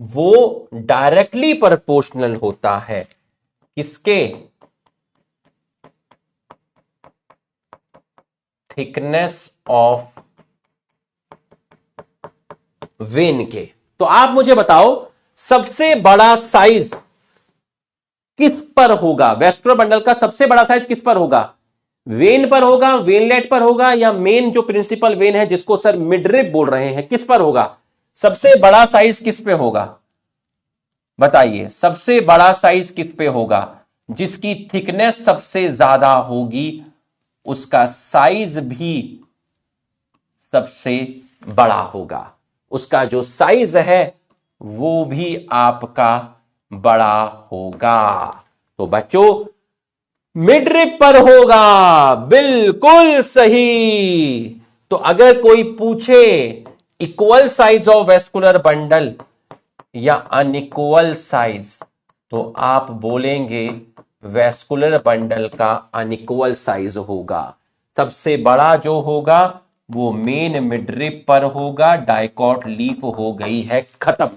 वो डायरेक्टली प्रोपोर्शनल होता है किसके? थिकनेस ऑफ वेन के। तो आप मुझे बताओ सबसे बड़ा साइज किस पर होगा? वैस्कुलर बंडल का सबसे बड़ा साइज किस पर होगा? वेन पर होगा, वेनलेट पर होगा, या मेन जो प्रिंसिपल वेन है जिसको सर मिडरिप बोल रहे हैं, किस पर होगा? सबसे बड़ा साइज किस पे होगा? बताइए, सबसे बड़ा साइज किस पे होगा? जिसकी थिकनेस सबसे ज्यादा होगी उसका साइज भी सबसे बड़ा होगा, उसका जो साइज है वो भी आपका बड़ा होगा। तो बच्चों मिडरिप पर होगा, बिल्कुल सही। तो अगर कोई पूछे equal size of vascular bundle या अनइक्वल साइज, तो आप बोलेंगे वेस्कुलर बंडल का अनइक्वल साइज होगा। सबसे बड़ा जो होगा वो मेन मिडरिप पर होगा। डाइकॉट लीफ हो गई है खत्म,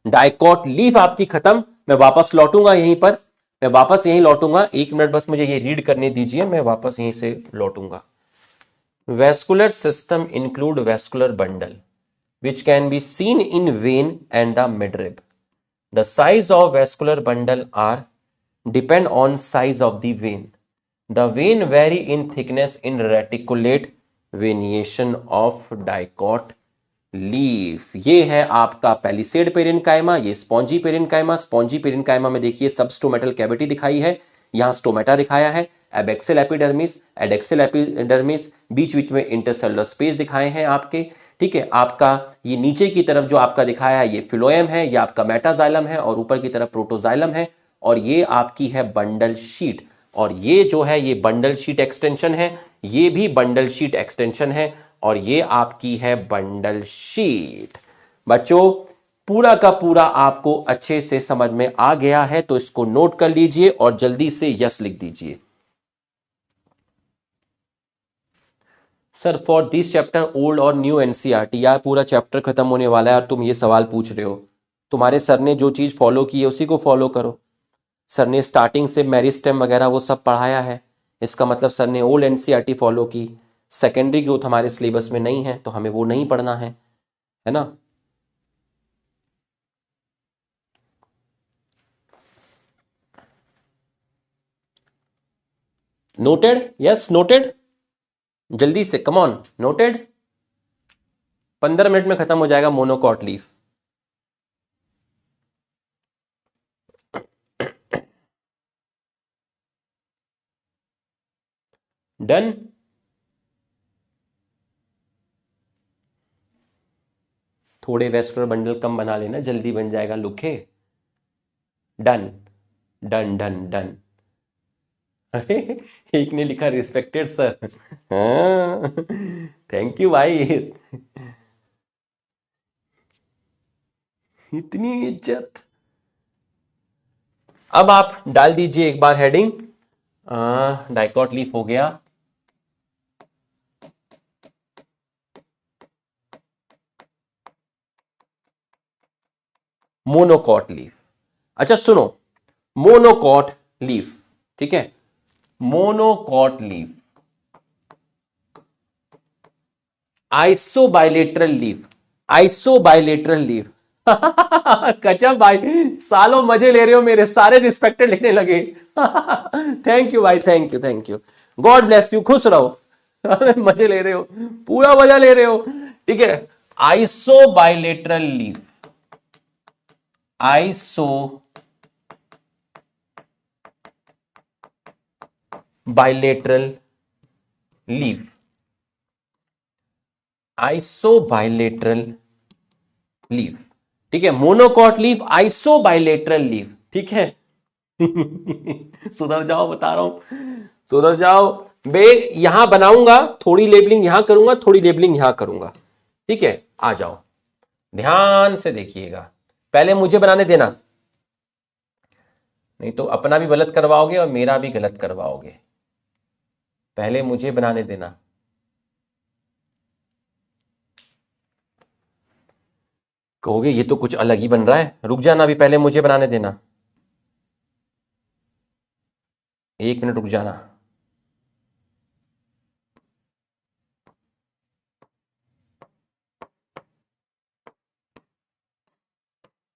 डाइकॉट लीफ आपकी खत्म। मैं वापस लौटूंगा यहीं पर, मैं वापस यहीं लौटूंगा। एक मिनट बस मुझे ये रीड करने दीजिए, मैं वापस यहीं से लौटूंगा। Vascular system include vascular bundle which can be seen in vein and the midrib. The size of vascular bundle are depend on size of the vein. The vein vary in thickness in reticulate venation of dicot leaf. ये है आपका palisade parenchyma, ये spongy parenchyma. Spongy parenchyma में देखिए सब stomatal cavity दिखाई है, यहां स्टोमेटा दिखाया है, एबैक्सियल एपिडर्मिस, एडेक्सियल एपिडर्मिस, बीच बीच में इंटरसेलुलर स्पेस दिखाए हैं आपके। ठीक है, आपका ये नीचे की तरफ जो आपका दिखाया है ये फिलोएम है, ये आपका मेटाजाइलम है, और ऊपर की तरफ प्रोटोजाइलम है, और ये आपकी है बंडल शीट। और ये जो है ये बंडल शीट एक्सटेंशन है, ये भी बंडल शीट एक्सटेंशन है, और ये आपकी है बंडल शीट। बच्चों पूरा का पूरा आपको अच्छे से समझ में आ गया है, तो इसको नोट कर लीजिए और जल्दी से यस लिख दीजिए। Sir for this chapter old और न्यू एनसीईआरटी, यार पूरा चैप्टर खत्म होने वाला है और तुम ये सवाल पूछ रहे हो। तुम्हारे सर ने जो चीज फॉलो की है उसी को फॉलो करो। सर ने स्टार्टिंग से मेरिस्टेम वगैरह वो सब पढ़ाया है, इसका मतलब सर ने ओल्ड एनसीईआरटी फॉलो की। सेकेंडरी ग्रोथ हमारे सिलेबस में नहीं है तो हमें वो नहीं पढ़ना है ना। नोटेड? यस नोटेड, जल्दी से कम ऑन, नोटेड। 15 मिनट में खत्म हो जाएगा मोनोकॉट लीफ। डन? थोड़े वेस्कुलर बंडल कम बना लेना, जल्दी बन जाएगा लुखे। Done done done done. अरे एक ने लिखा रिस्पेक्टेड सर, हाँ थैंक यू भाई, इतनी इज्जत। अब आप डाल दीजिए एक बार हेडिंग, डाइकॉट लीफ हो गया। Monocot leaf. अच्छा सुनो, मोनोकॉट लीफ, ठीक है, monocot leaf, isobilateral leaf, isobilateral leaf. कचब भाई, सालों मजे ले रहे हो मेरे, सारे रिस्पेक्टेड लिखने लगे। थैंक यू भाई, thank you, thank you, God bless you, खुश रहो। मजे ले रहे हो, पूरा मजा ले रहे हो, ठीक है। Isobilateral leaf, isobilateral leaf, isobilateral leaf, ठीक है। मोनोकॉट लीफ, आइसोबाइलेटरल लीफ, ठीक है। सुधर जाओ, बता रहा हूं, सुधर जाओ बे। यहां बनाऊंगा, थोड़ी लेबलिंग यहां करूंगा, थोड़ी लेबलिंग यहां करूंगा, ठीक है। आ जाओ, ध्यान से देखिएगा, पहले मुझे बनाने देना, नहीं तो अपना भी गलत करवाओगे और मेरा भी गलत करवाओगे। पहले मुझे बनाने देना। कहोगे ये तो कुछ अलग ही बन रहा है, रुक जाना, अभी पहले मुझे बनाने देना, 1 मिनट रुक जाना।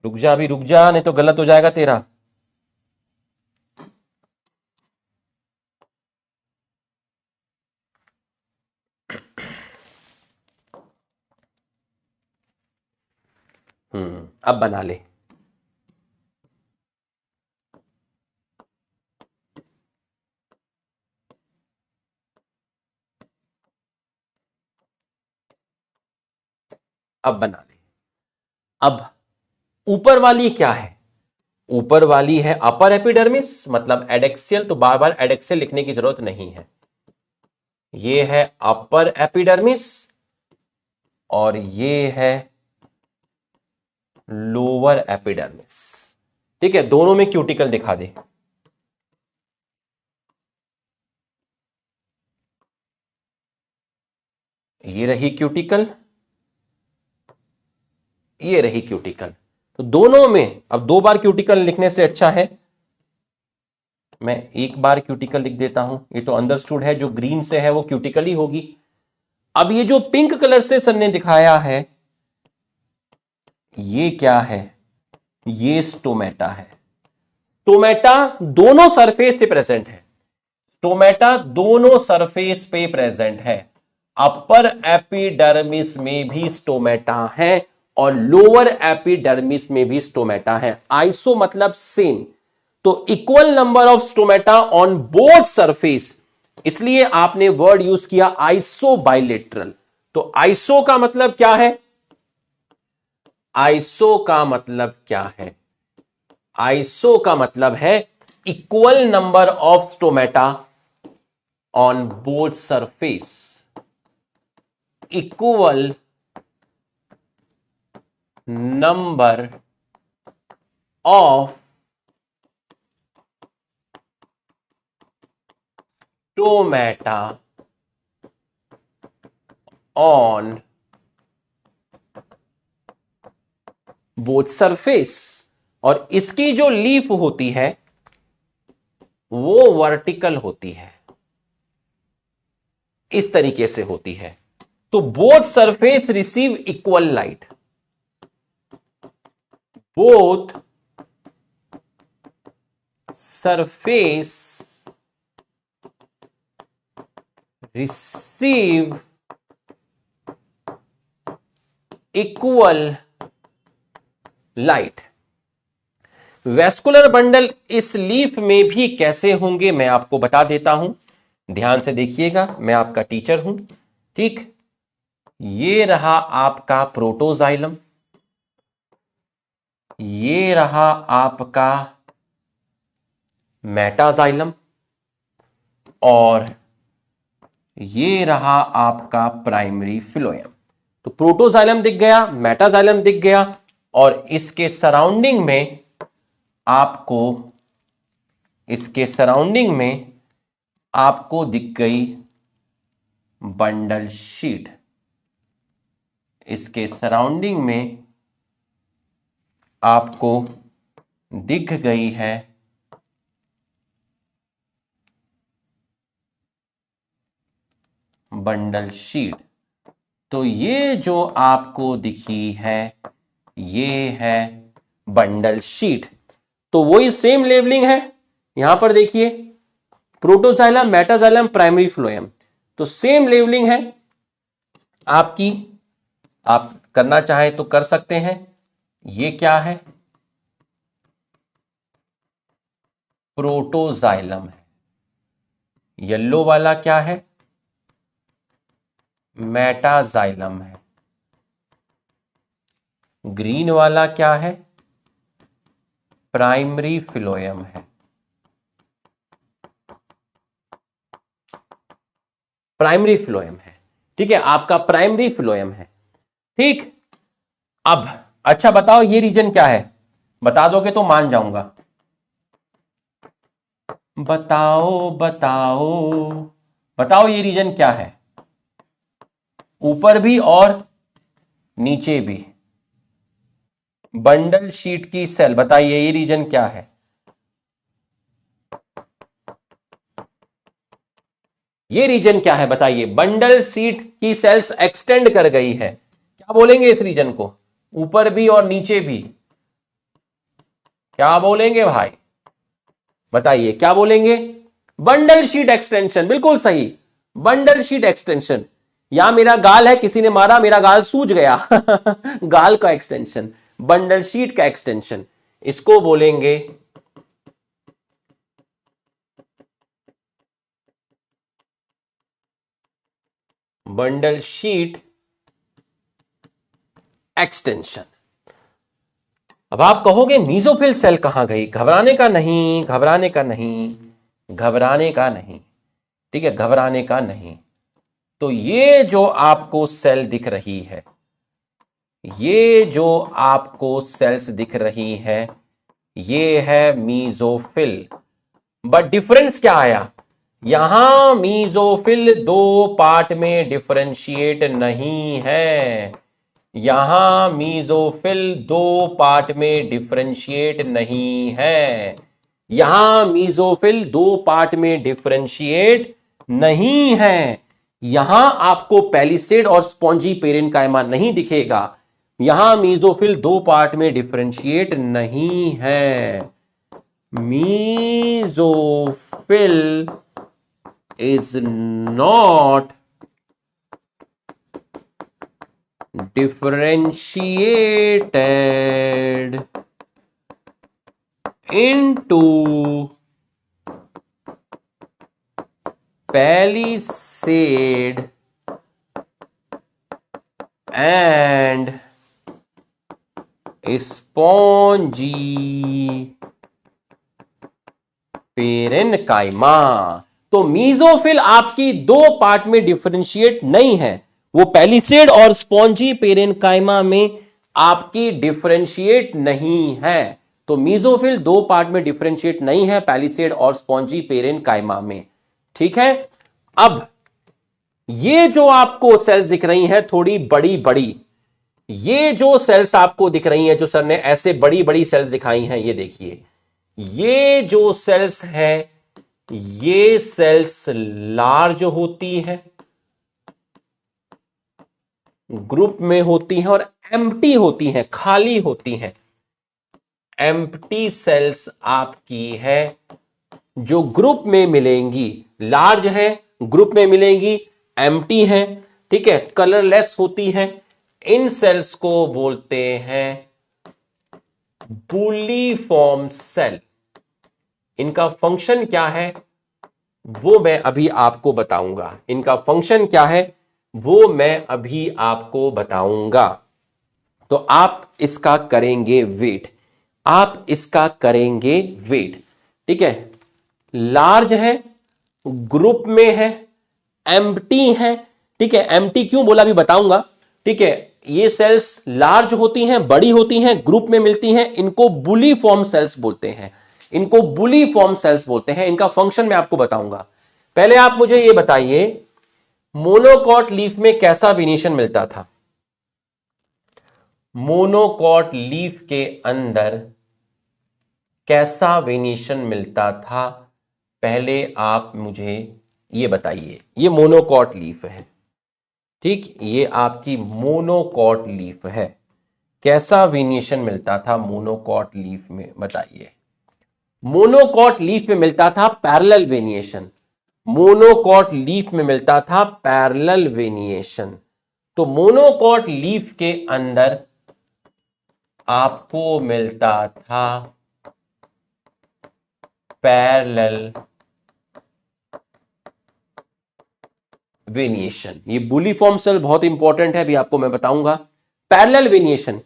रुक जा, अभी रुक जा, नहीं तो गलत हो जाएगा तेरा। अब बना ले। अब बना ले। अब ऊपर वाली क्या है? ऊपर वाली है अपर एपिडर्मिस, मतलब एडेक्सियल, तो बार बार एडेक्सियल लिखने की जरूरत नहीं है। ये है अपर एपिडर्मिस और ये है लोअर एपिडर्मिस, ठीक है। दोनों में क्यूटिकल दिखा दे। ये रही क्यूटिकल, ये रही क्यूटिकल, तो दोनों में अब 2 बार क्यूटिकल लिखने से अच्छा है मैं 1 बार क्यूटिकल लिख देता हूं। ये तो अंडरस्टूड है, जो ग्रीन से है वो क्यूटिकल ही होगी। अब ये जो पिंक कलर से सर ने दिखाया है, ये क्या है? ये स्टोमेटा है। स्टोमेटा दोनों सरफेस पे प्रेजेंट है, स्टोमेटा दोनों सरफेस पे प्रेजेंट है। अपर एपिडर्मिस में भी स्टोमेटा है और लोअर एपिडर्मिस में भी स्टोमेटा है। आइसो मतलब सेम, तो equal number of stomata on both surface, इसलिए आपने वर्ड यूज किया आइसो बाइलेटरल। तो आइसो का मतलब क्या है? आइसो का मतलब क्या है? आइसो का मतलब है equal number of stomata on both surface, equal number of stomata on both surface. और इसकी जो लीफ होती है वो वर्टिकल होती है, इस तरीके से होती है। तो both surface receive equal light, both surface receive equal light. Vascular bundle इस लीफ में भी कैसे होंगे मैं आपको बता देता हूं, ध्यान से देखिएगा, मैं आपका टीचर हूं, ठीक। ये रहा आपका प्रोटोजाइलम, ये रहा आपका मेटाजाइलम और ये रहा आपका प्राइमरी फिलोएम। तो प्रोटोजाइलम दिख गया, मेटाजाइलम दिख गया और इसके सराउंडिंग में आपको, इसके सराउंडिंग में आपको दिख गई बंडल शीट, इसके सराउंडिंग में आपको दिख गई है बंडल शीट। तो ये जो आपको दिखी है ये है बंडल शीट। तो वही सेम लेवलिंग है, यहां पर देखिए प्रोटोजाइलम, मेटाजाइलम, प्राइमरी फ्लोएम, तो सेम लेवलिंग है आपकी। आप करना चाहे तो कर सकते हैं। ये क्या है? प्रोटोजाइलम है। येलो वाला क्या है? मेटाजाइलम है। ग्रीन वाला क्या है? प्राइमरी फ्लोएम है। प्राइमरी फ्लोएम है, ठीक है, आपका प्राइमरी फ्लोएम है। ठीक, अब अच्छा बताओ ये रीजन क्या है? बता दोगे तो मान जाऊंगा। बताओ बताओ बताओ ये रीजन क्या है? ऊपर भी और नीचे भी बंडल शीट की सेल, बताइए ये रीजन क्या है? ये रीजन क्या है बताइए? बंडल शीट की सेल्स एक्सटेंड कर गई है, क्या बोलेंगे इस रीजन को? ऊपर भी और नीचे भी, क्या बोलेंगे भाई? बताइए क्या बोलेंगे? बंडल शीट एक्सटेंशन, बिल्कुल सही, बंडल शीट एक्सटेंशन। यहां मेरा गाल है, किसी ने मारा, मेरा गाल सूज गया गाल का एक्सटेंशन, बंडल शीट का एक्सटेंशन, इसको बोलेंगे बंडल शीट एक्सटेंशन। अब आप कहोगे मीजोफिल सेल कहां गई? घबराने का नहीं, घबराने का नहीं, घबराने का नहीं, ठीक है, घबराने का नहीं। तो ये जो आपको सेल दिख रही है, ये जो आपको सेल्स दिख रही है, ये है मीजोफिल। बट डिफरेंस क्या आया? यहां मीजोफिल दो पार्ट में डिफरेंशिएट नहीं है। यहां मीजोफिल दो पार्ट में डिफरेंशिएट नहीं है। यहां मीजोफिल दो पार्ट में डिफरेंशिएट नहीं है। यहां आपको पैलिसेड और स्पॉन्जी पेरेन्काइमा नहीं दिखेगा। यहां मीजोफिल दो पार्ट में डिफरेंशिएट नहीं है। Mesophyll is not differentiated into palisade and spongy parenchyma. तो मीजोफिल आपकी दो पार्ट में डिफरेंशिएट नहीं है, वो पैलिसेड और स्पॉन्जी पेरेन्काइमा में आपकी डिफरेंशिएट नहीं है। तो मीजोफिल दो पार्ट में डिफरेंशिएट नहीं है पैलिसेड और स्पॉन्जी पेरेन्काइमा में, ठीक है। अब ये जो आपको सेल्स दिख रही हैं थोड़ी बड़ी बड़ी, ये जो सेल्स आपको दिख रही हैं, जो सर ने ऐसे बड़ी बड़ी सेल्स दिखाई हैं, ये देखिए, ये जो सेल्स हैं, ये सेल्स लार्ज होती हैं, ग्रुप में होती हैं और एम्प्टी होती हैं, खाली होती हैं। एम्प्टी सेल्स आपकी है जो ग्रुप में मिलेंगी, लार्ज है, ग्रुप में मिलेंगी, एम्प्टी है, ठीक है, कलरलेस होती हैं। इन सेल्स को बोलते हैं बुलिफॉर्म सेल। इनका फंक्शन क्या है वो मैं अभी आपको बताऊंगा। इनका फंक्शन क्या है वो मैं अभी आपको बताऊंगा। तो आप इसका करेंगे वेट, आप इसका करेंगे वेट, ठीक है। लार्ज है, ग्रुप में है, एम्प्टी है, ठीक है। एम्प्टी क्यों बोला अभी बताऊंगा, ठीक है। ये सेल्स लार्ज होती हैं, बड़ी होती हैं, ग्रुप में मिलती हैं, इनको बुलिफॉर्म सेल्स बोलते हैं, इनको बुलिफॉर्म सेल्स बोलते हैं। इनका फंक्शन मैं आपको बताऊंगा। पहले आप मुझे ये बताइए मोनोकॉट लीफ में कैसा वेनिएशन मिलता था? मोनोकॉट लीफ के अंदर कैसा वेनिएशन मिलता था? पहले आप मुझे ये बताइए, ये मोनोकॉट लीफ है, ठीक, ये आपकी मोनोकॉट लीफ है। कैसा वेरिएशन मिलता था मोनोकॉट लीफ में, बताइए। मोनोकॉट लीफ में मिलता था पैरेलल वेरिएशन, मोनोकॉट लीफ में मिलता था पैरेलल वेरिएशन। तो मोनोकॉट लीफ के अंदर आपको मिलता था पैरेलल वेरिएशन। ये बुलीफॉर्म सेल बहुत इंपॉर्टेंट है, अभी आपको मैं बताऊंगा। पैरेलल वेरिएशन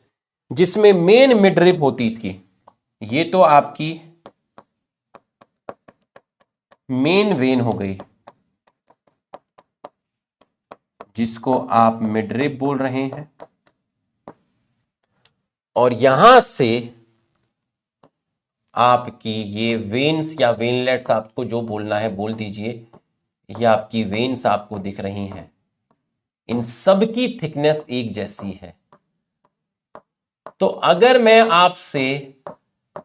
जिसमें मेन मिडरिप होती थी, ये तो आपकी मेन वेन हो गई जिसको आप मिडरिप बोल रहे हैं, और यहां से आपकी ये वेन्स या वेनलेट्स, आपको जो बोलना है बोल दीजिए, ये आपकी वेन्स आपको दिख रही हैं, इन सब की थिकनेस एक जैसी है। तो अगर मैं आपसे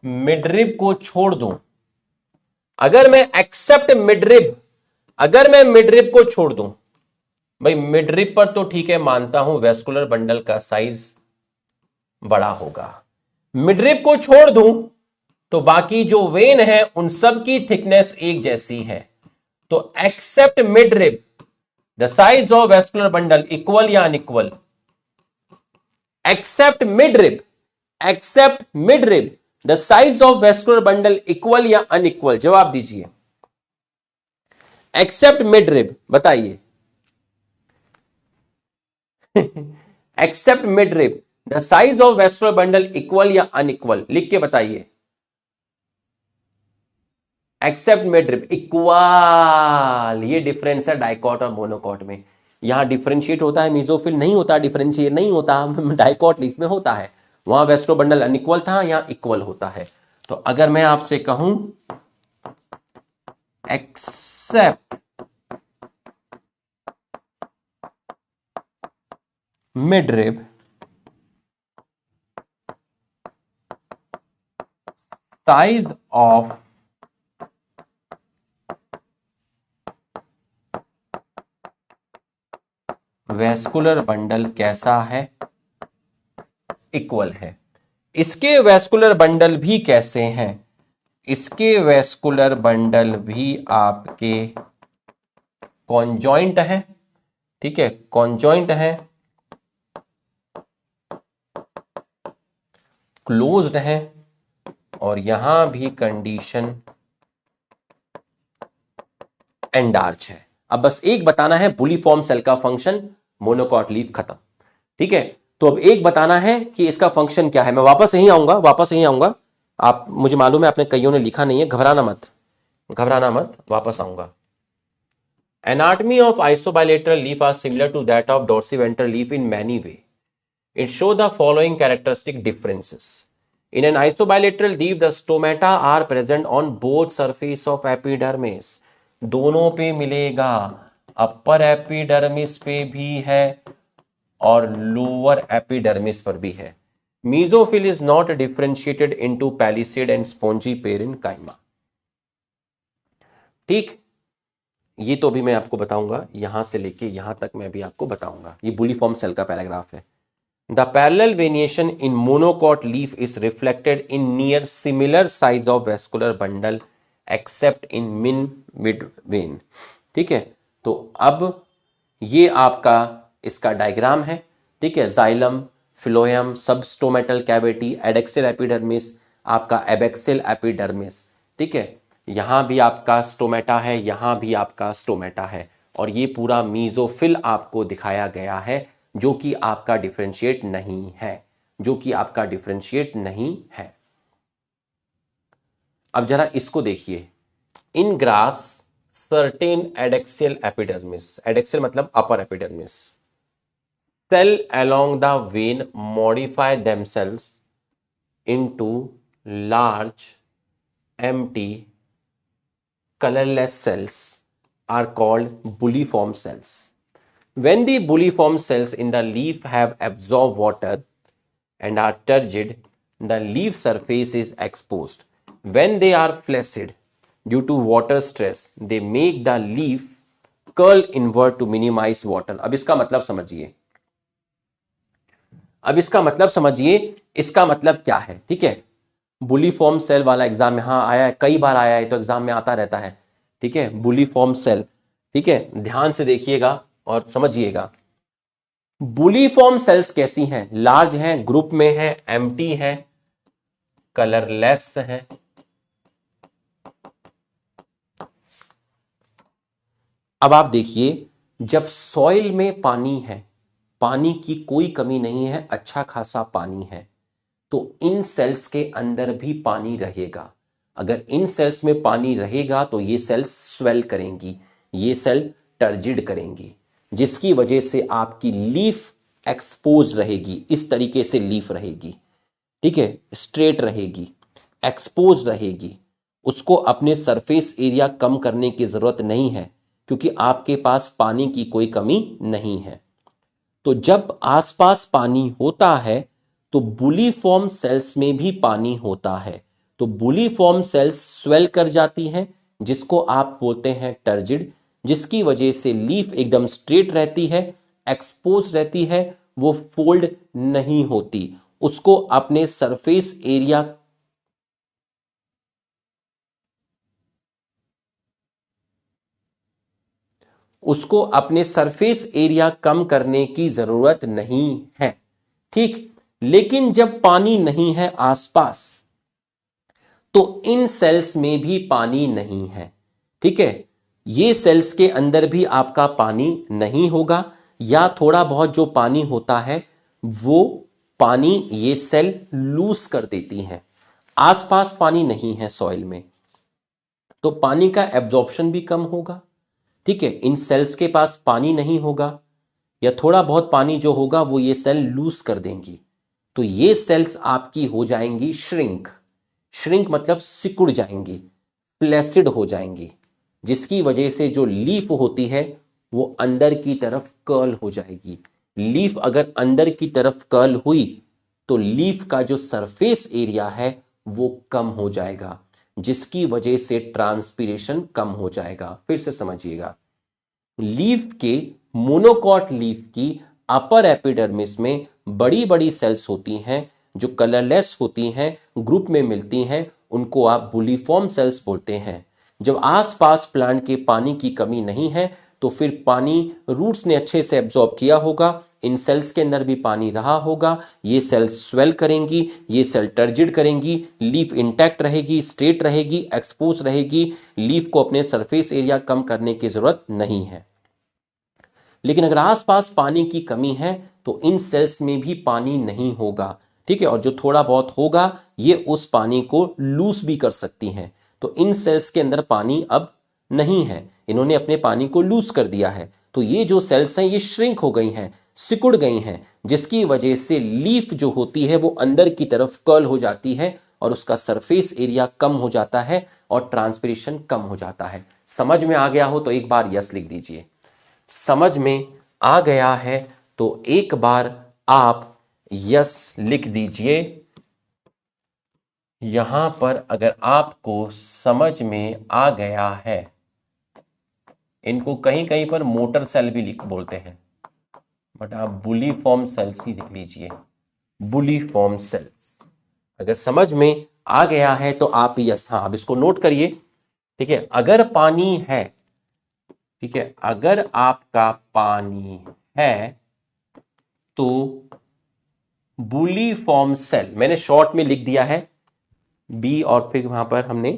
मिडरिब को छोड़ दूं, अगर मैं एक्सेप्ट मिडरिब, अगर मैं मिडरिब को छोड़ दूं, भाई मिडरिब पर तो ठीक है मानता हूं वेस्कुलर बंडल का साइज बड़ा होगा, मिडरिब को छोड़ दूं तो बाकी जो वेन है उन सब की थिकनेस एक जैसी है। तो except midrib the size of vascular bundle equal या unequal, except midrib, except midrib the size of vascular bundle equal या अनइक्वल, जवाब दीजिए। एक्सेप्ट मिडरिब बताइए। Except midrib the size of vascular bundle equal या अनइक्वल, लिख के बताइए। Except midrib equal, ये डिफरेंस है डाइकॉट और मोनोकॉट में। यहां डिफरेंशिएट होता है, मीजोफिल नहीं होता, डिफरेंशिएट नहीं होता, डाइकॉट लीफ में होता है। वहां वेस्कुलर बंडल अनइक्वल था, यहां इक्वल होता है। तो अगर मैं आपसे कहूं except midrib size of vascular bundle कैसा है, इक्वल है। इसके वेस्कुलर बंडल भी कैसे हैं, इसके वेस्कुलर बंडल भी आपके कॉन्जॉइंट है, ठीक है, कॉन्जॉइंट है, क्लोज्ड है, और यहां भी कंडीशन एंडार्च है। अब बस एक बताना है बुलीफॉर्म सेल का फंक्शन, मोनोकॉट लीफ खत्म, ठीक है। तो अब एक बताना है कि इसका फंक्शन क्या है। मैं वापस यहीं आऊंगा, वापस यहीं आऊंगा। आप, मुझे मालूम है आपने कईयों ने लिखा नहीं है, घबराना मत, घबराना मत, वापस आऊंगा। Anatomy of isobilateral leaf are similar to that of dorsiventral leaf in many ways. It shows the following characteristic differences. In an isobilateral leaf, the stomata are present on both surface of epidermis. दोनों पे मिलेगा, upper epidermis पे भी है और lower epidermis पर भी है। Mesophyll is not differentiated into palisade and spongy parenchyma. ठीक, ये तो भी मैं आपको बताऊंगा, यहां से लेके यहां तक मैं भी आपको बताऊंगा। ये बुलीफॉर्म सेल का पैराग्राफ है। The parallel variation in monocot leaf is reflected in near similar size of vascular bundle accept in mid when, ठीक है। तो अब ये आपका इसका डायग्राम है, ठीक है। जाइलम, फिलोयम, सबस्टोमेटल कैविटी, एडेक्सियल एपिडर्मिस, आपका एबेक्सियल एपिडर्मिस, ठीक है। यहां भी आपका स्टोमेटा है, यहां भी आपका स्टोमेटा है, और ये पूरा मीजोफिल आपको दिखाया गया है, जो कि आपका डिफरेंशिएट नहीं है, जो कि आपका डिफरेंशिएट नहीं है। अब जरा इसको देखिए। In grass certain adaxial epidermis, adaxial मतलब upper epidermis, cell along the vein modify themselves into large empty colorless cells are called bulliform cells. When the bulliform cells in the leaf have absorbed water and are turgid, the leaf surface is exposed. When they are flaccid due to water stress, they make the leaf curl invert to minimize water. अब इसका मतलब समझिए, इसका मतलब क्या है, ठीक है। बुली फॉर्म सेल वाला एग्जाम में हाँ आया है, कई बार आया है, तो एग्जाम में आता रहता है, ठीक है। बुली फॉर्म सेल, ठीक है, ध्यान से देखिएगा और समझिएगा। बुली फॉर्म सेल्स कैसी हैं? लार्ज हैं, ग्रुप में हैं, एम्प्टी हैं, कलरलेस हैं। अब आप देखिए, जब सॉइल में पानी है, पानी की कोई कमी नहीं है, अच्छा खासा पानी है, तो इन सेल्स के अंदर भी पानी रहेगा। अगर इन सेल्स में पानी रहेगा तो ये सेल्स स्वेल करेंगी, ये सेल टर्जिड करेंगी, जिसकी वजह से आपकी लीफ एक्सपोज रहेगी। इस तरीके से लीफ रहेगी, ठीक है, स्ट्रेट रहेगी, एक्सपोज रहेगी। उसको अपने सरफेस एरिया कम करने की जरूरत नहीं है, क्योंकि आपके पास पानी की कोई कमी नहीं है। तो जब आसपास पानी होता है तो बुलीफॉर्म सेल्स में भी पानी होता है, तो बुलीफॉर्म सेल्स स्वेल कर जाती हैं, जिसको आप बोलते हैं टर्जिड, जिसकी वजह से लीफ एकदम स्ट्रेट रहती है, एक्सपोज रहती है, वो फोल्ड नहीं होती। उसको अपने सरफेस एरिया उसको अपने सरफेस एरिया कम करने की जरूरत नहीं है, ठीक। लेकिन जब पानी नहीं है आसपास, तो इन सेल्स में भी पानी नहीं है, ठीक है। ये सेल्स के अंदर भी आपका पानी नहीं होगा, या थोड़ा बहुत जो पानी होता है वो पानी ये सेल लूज कर देती हैं। आसपास पानी नहीं है सॉइल में, तो पानी का एब्जॉर्प्शन भी कम होगा, ठीक है। इन सेल्स के पास पानी नहीं होगा, या थोड़ा बहुत पानी जो होगा वो ये सेल लूज कर देंगी, तो ये सेल्स आपकी हो जाएंगी श्रिंक। श्रिंक मतलब सिकुड़ जाएंगी, फ्लैसिड हो जाएंगी, जिसकी वजह से जो लीफ होती है वो अंदर की तरफ कर्ल हो जाएगी। लीफ अगर अंदर की तरफ कर्ल हुई तो लीफ का जो सरफेस एरिया है वो कम हो जाएगा, जिसकी वजह से ट्रांसपीरेशन कम हो जाएगा। फिर से समझिएगा, लीफ के मोनोकॉट लीफ की अपर एपिडर्मिस में बड़ी बड़ी सेल्स होती हैं जो कलरलेस होती हैं, ग्रुप में मिलती हैं, उनको आप बुलीफॉर्म सेल्स बोलते हैं। जब आसपास प्लांट के पानी की कमी नहीं है तो फिर पानी रूट्स ने अच्छे से एब्जॉर्ब किया होगा, इन सेल्स के अंदर भी पानी रहा होगा, ये सेल्स स्वेल करेंगी, ये सेल टर्जिड करेंगी, लीफ इंटैक्ट रहेगी, स्ट्रेट रहेगी, एक्सपोज रहेगी, लीफ को अपने सरफेस एरिया कम करने की जरूरत नहीं है। लेकिन अगर आसपास पानी की कमी है तो इन सेल्स में भी पानी नहीं होगा, ठीक है। और जो थोड़ा बहुत होगा ये उस पानी को लूज भी कर सकती हैं, तो इन सेल्स के अंदर पानी अब नहीं है, इन्होंने अपने पानी को लूज कर दिया है, तो ये जो सेल्स हैं ये श्रिंक हो गई हैं, सिकुड़ गई हैं, जिसकी वजह से लीफ जो होती है वो अंदर की तरफ कर्ल हो जाती है और उसका सरफेस एरिया कम हो जाता है और ट्रांसपिरेशन कम हो जाता है। समझ में आ गया हो तो एक बार यस लिख दीजिए। समझ में आ गया है तो एक बार आप यस लिख दीजिए। यहां पर अगर आपको समझ में आ गया है, इनको कहीं कहीं पर मोटर सेल भी लिख बोलते हैं, बट आप बुलीफॉर्म सेल्स ही लिख लीजिए, बुलीफॉर्म सेल्स। अगर समझ में आ गया है तो आप यस, हाँ अब इसको नोट करिए, ठीक है। अगर पानी है, ठीक है, अगर आपका पानी है तो बुलीफॉर्म सेल, मैंने शॉर्ट में लिख दिया है बी और फिर वहां पर हमने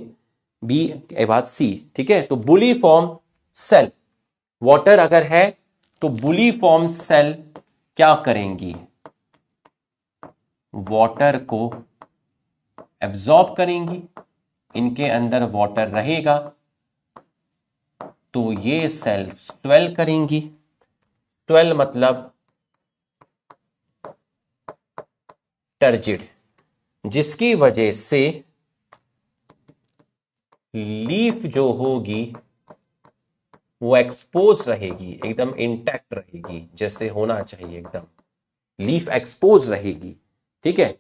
बी के बाद सी, ठीक है। तो बुलीफॉर्म सेल, वाटर अगर है तो बुलीफॉर्म सेल क्या करेंगी, वाटर को एब्जॉर्ब करेंगी, इनके अंदर वाटर रहेगा तो ये सेल स्वेल करेंगी। स्वेल मतलब टर्जिड, जिसकी वजह से लीफ जो होगी वो एक्सपोज रहेगी, एकदम इंटैक्ट रहेगी, जैसे होना चाहिए, एकदम लीफ एक्सपोज रहेगी, ठीक है।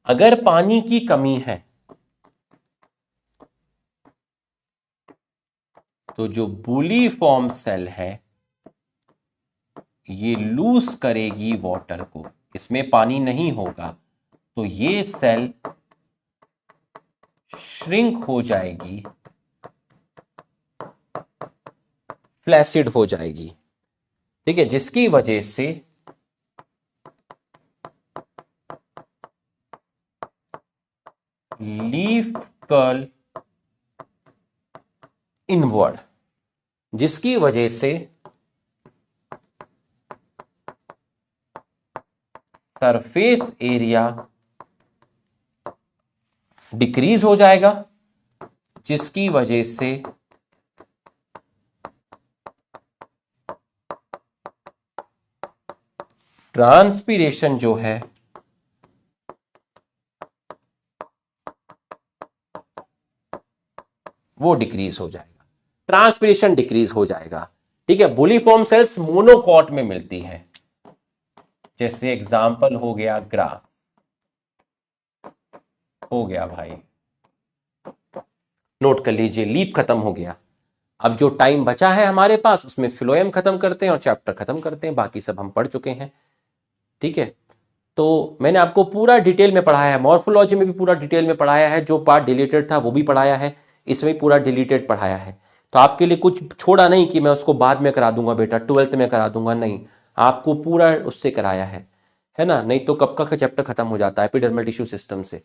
अगर पानी की कमी है तो जो बुली फॉर्म सेल है ये लूज करेगी वाटर को, इसमें पानी नहीं होगा, तो ये सेल श्रिंक हो जाएगी, फ्लैसिड हो जाएगी। ठीक है, जिसकी वजह से लीफ कर्ल इनवर्ड, जिसकी वजह से सरफेस एरिया डिक्रीज हो जाएगा, जिसकी वजह से ट्रांसपीरेशन जो है वो डिक्रीज हो जाएगा, ट्रांसपीरेशन डिक्रीज हो जाएगा। ठीक है, बुलीफॉर्म सेल्स मोनोकॉट में मिलती है, जैसे एग्जाम्पल हो गया ग्रास, हो गया भाई, नोट कर लीजिए, लीफ खत्म हो गया। अब जो टाइम बचा है हमारे पास उसमें फिलोएम खत्म करते हैं और चैप्टर खत्म करते हैं, बाकी सब हम पढ़ चुके हैं। ठीक है, तो मैंने आपको पूरा डिटेल में पढ़ाया है, मॉर्फोलॉजी में भी पूरा डिटेल में पढ़ाया है, जो पार्ट डिलीटेड था वो भी पढ़ाया है, इसमें पूरा डिलीटेड पढ़ाया है। तो आपके लिए कुछ छोड़ा नहीं कि मैं उसको बाद में करा दूंगा बेटा, 12th में करा दूंगा, नहीं, आपको पूरा उससे कराया है ना। नहीं तो कब का चैप्टर खत्म हो जाता है एपिडर्मल टिश्यू सिस्टम से।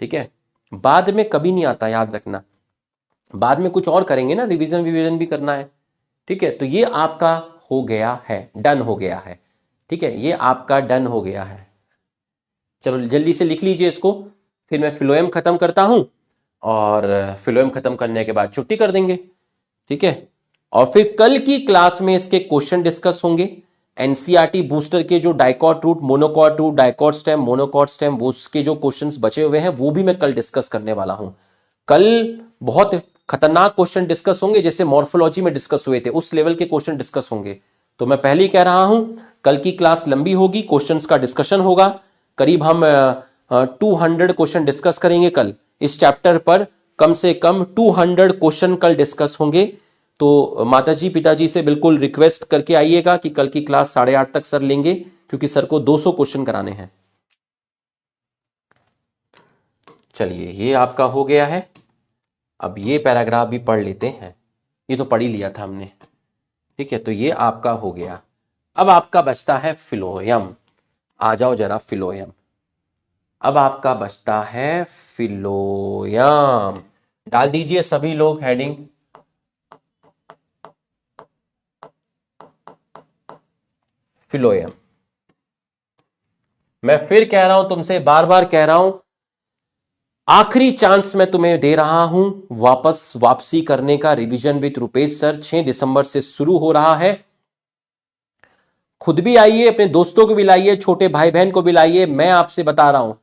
ठीक है, बाद में कभी नहीं आता, याद रखना, बाद में कुछ और करेंगे ना, रिवीजन विवीजन भी करना है। ठीक है, तो ये आपका हो गया है, डन हो गया है। ठीक है, ये आपका डन हो गया है। चलो जल्दी से लिख लीजिए इसको, फिर मैं फिलोएम खत्म करता हूं और फिलोएम खत्म करने के बाद छुट्टी कर देंगे। ठीक है, और फिर कल की क्लास में इसके क्वेश्चन डिस्कस होंगे। एनसीईआरटी बूस्टर के जो dicot root, monocot root, dicot stem, monocot stem, वो उसके जो क्वेश्चंस बचे हुए हैं वो भी मैं कल डिस्कस करने वाला हूं। कल बहुत खतरनाक क्वेश्चन डिस्कस होंगे, जैसे मॉर्फोलॉजी में डिस्कस हुए थे, उस लेवल के क्वेश्चन डिस्कस होंगे। तो मैं पहले ही कह रहा हूं, कल की क्लास लंबी होगी, क्वेश्चंस का डिस्कशन होगा, करीब हम 200 क्वेश्चन डिस्कस करेंगे कल इस चैप्टर पर। कम से कम 200 क्वेश्चन कल डिस्कस होंगे। तो माताजी पिताजी से बिल्कुल रिक्वेस्ट करके आइएगा कि कल की क्लास 8:30 तक सर लेंगे, क्योंकि सर को 200 क्वेश्चन कराने हैं। चलिए, ये आपका हो गया है। अब ये पैराग्राफ भी पढ़ लेते हैं, ये तो पढ़ ही लिया था हमने। ठीक है, तो ये आपका हो गया। अब आपका बचता है फिलोयम। आ जाओ जरा फिलोयम। अब आपका बचता है फिलोयम। डाल दीजिए सभी लोग हेडिंग। फिलोयम। मैं फिर कह रहा हूं तुमसे, बार बार कह रहा हूं, आखिरी चांस मैं तुम्हें दे रहा हूं वापसी करने का। रिवीजन विद रुपेश सर 6 दिसंबर से शुरू हो रहा है। खुद भी आइए, अपने दोस्तों को भी लाइए, छोटे भाई बहन को भी लाइए। मैं आपसे बता रहा हूं,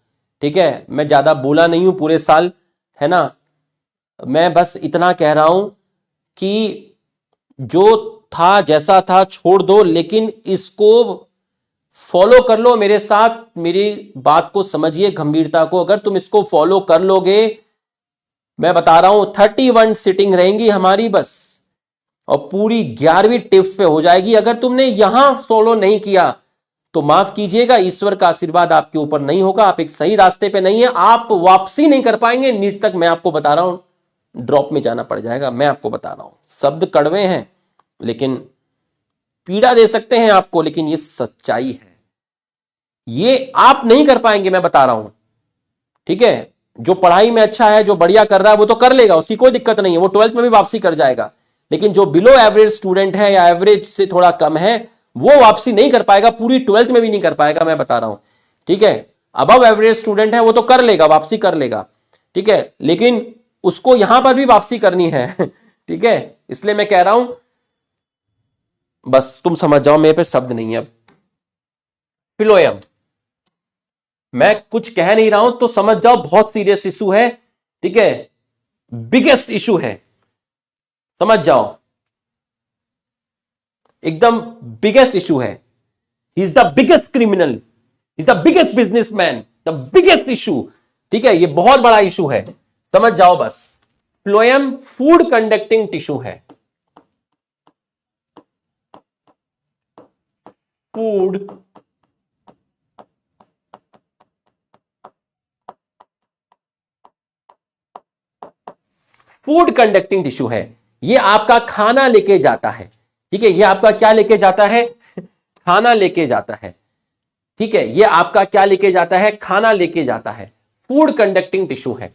ठीक है, मैं ज्यादा बोला नहीं हूं पूरे साल, है ना। मैं बस इतना कह रहा हूं कि जो था जैसा था छोड़ दो, लेकिन इसको फॉलो कर लो मेरे साथ। मेरी बात को समझिए, गंभीरता को। अगर तुम इसको फॉलो कर लोगे, मैं बता रहा हूं 31 सिटिंग रहेंगी हमारी बस, और पूरी 11वीं टिप्स पे हो जाएगी। अगर तुमने यहां फॉलो नहीं किया तो माफ कीजिएगा, ईश्वर का आशीर्वाद आपके ऊपर नहीं होगा, आप एक सही रास्ते पे नहीं है, आप वापसी नहीं कर पाएंगे नीट तक। मैं आपको बता रहा हूं, ड्रॉप में जाना पड़ जाएगा। मैं आपको बता रहा हूं, शब्द कड़वे हैं, लेकिन पीड़ा दे सकते हैं आपको, लेकिन ये सच्चाई है। ये आप नहीं कर पाएंगे, मैं बता रहा हूं। ठीक है, जो पढ़ाई में अच्छा है, जो बढ़िया कर रहा है, वो तो कर लेगा, उसकी कोई दिक्कत नहीं है, वो 12th में भी वापसी कर जाएगा। लेकिन जो बिलो एवरेज स्टूडेंट है या एवरेज से थोड़ा कम है, वो वापसी नहीं कर पाएगा, पूरी 12th में भी नहीं कर पाएगा, मैं बता रहा हूं। ठीक है, अबव एवरेज स्टूडेंट है वो तो कर लेगा, वापसी कर लेगा। ठीक है, लेकिन उसको यहां पर भी वापसी करनी है। ठीक है, इसलिए मैं कह रहा हूं, बस तुम समझ जाओ, मेरे पे शब्द नहीं है अब। फिलोयम, मैं कुछ कह नहीं रहा हूं तो समझ जाओ, बहुत सीरियस इशू है। ठीक है, बिगेस्ट इशू है, समझ जाओ, एकदम बिगेस्ट इशू है। He is the biggest criminal, is the biggest businessman, the biggest issue. ठीक है, ये बहुत बड़ा इशू है, समझ जाओ बस। फ्लोएम फूड कंडक्टिंग टिश्यू है, फूड फूड कंडक्टिंग टिश्यू है। ये आपका खाना लेके जाता है, ठीक है, ये आपका क्या लेके जाता है, खाना लेके जाता है, ठीक है, ये आपका क्या लेके जाता है, खाना लेके जाता है, फूड कंडक्टिंग टिश्यू है।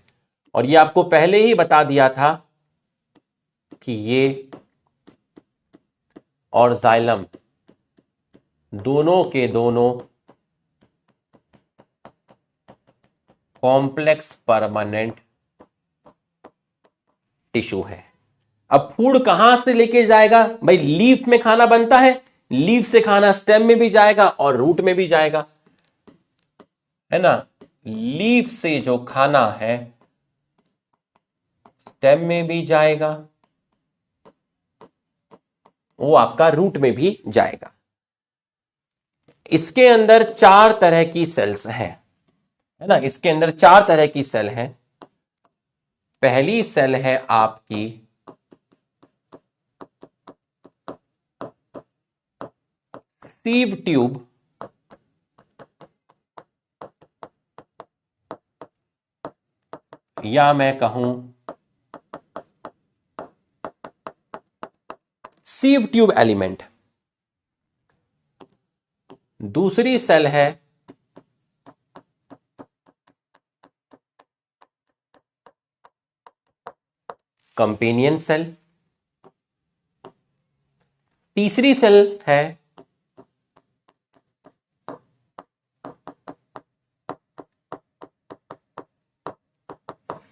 और ये आपको पहले ही बता दिया था कि ये और जाइलम दोनों के दोनों कॉम्प्लेक्स परमानेंट टिश्यू है। अब फूड कहां से लेके जाएगा भाई, लीफ में खाना बनता है, लीफ से खाना स्टेम में भी जाएगा और रूट में भी जाएगा, है ना, लीफ से जो खाना है स्टेम में भी जाएगा, वो आपका रूट में भी जाएगा। इसके अंदर 4 तरह की सेल्स हैं, है ना, इसके अंदर 4 तरह की सेल है। पहली सेल है आपकी सीव ट्यूब, या मैं कहूं सीव ट्यूब एलिमेंट। दूसरी सेल है कंपेनियन सेल। तीसरी सेल है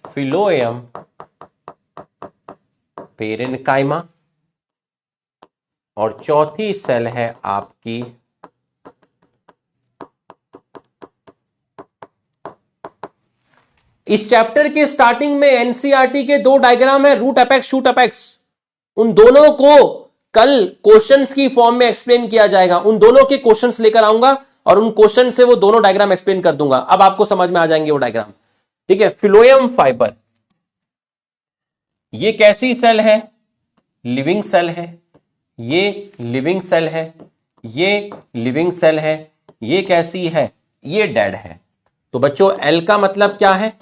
फिलोएम पेरेन्काइमा। और चौथी सेल है आपकी इस चैप्टर के स्टार्टिंग में एनसीईआरटी के 2 डायग्राम है, रूट अपेक्स शूट अपेक्स। उन दोनों को कल क्वेश्चंस की फॉर्म में एक्सप्लेन किया जाएगा, उन दोनों के क्वेश्चंस लेकर आऊंगा और उन क्वेश्चन से वो दोनों डायग्राम एक्सप्लेन कर दूंगा। अब आपको समझ में आ जाएंगे वो डायग्राम, ठीक है। फिलोएम फाइबर, ये कैसी सेल है, लिविंग सेल है, ये लिविंग सेल है, ये लिविंग सेल है, ये कैसी है, ये डेड है। तो बच्चों एल का मतलब क्या है,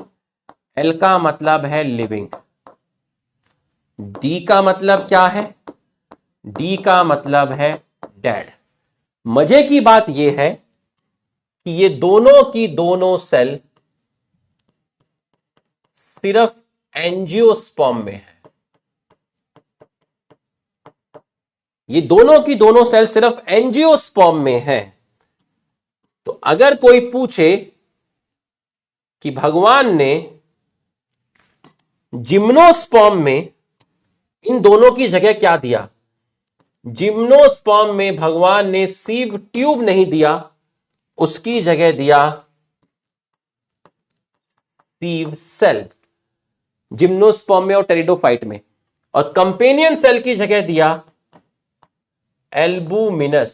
एल का मतलब है लिविंग, डी का मतलब क्या है, डी का मतलब है डेड। मजे की बात यह है कि ये दोनों की दोनों सेल सिर्फ एंजियोस्पर्म में है, ये दोनों की दोनों सेल सिर्फ एंजियोस्पर्म में है। तो अगर कोई पूछे कि भगवान ने जिम्नोस्पर्म में इन दोनों की जगह क्या दिया, जिम्नोस्पर्म में भगवान ने सीव ट्यूब नहीं दिया, उसकी जगह दिया सीव सेल, जिम्नोस्पर्म में और टेरिडोफाइट में। और कंपेनियन सेल की जगह दिया एल्बुमिनस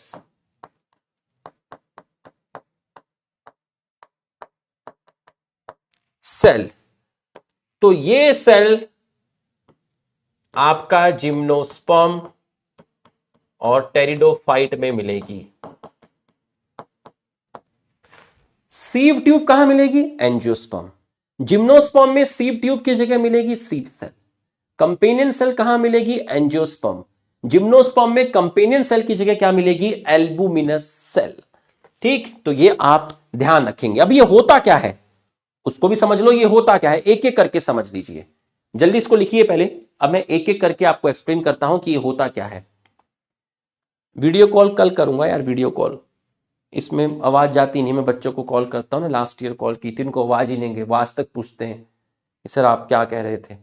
सेल। तो ये सेल आपका जिम्नोस्पर्म और टेरिडोफाइट में मिलेगी। सीव ट्यूब कहां मिलेगी, एंजियोस्पर्म। जिम्नोस्पर्म में सीव ट्यूब की जगह मिलेगी सीव सेल। कंपेनियन सेल कहां मिलेगी, एंजियोस्पर्म। जिम्नोस्पर्म में कंपेनियन सेल की जगह क्या मिलेगी, एल्बुमिनस सेल। ठीक, तो ये आप ध्यान रखेंगे। अब ये होता क्या है उसको भी समझ लो, ये होता क्या है एक एक करके समझ लीजिए। जल्दी इसको लिखिए पहले, अब मैं एक एक करके आपको एक्सप्लेन करता हूं कि ये होता क्या है। वीडियो कॉल कल करूंगा यार, वीडियो कॉल, इसमें आवाज जाती नहीं, मैं बच्चों को कॉल करता हूं ना, लास्ट ईयर कॉल की थी, इनको आवाज ही लेंगे, वो आज तक पूछते हैं सर आप क्या कह रहे थे,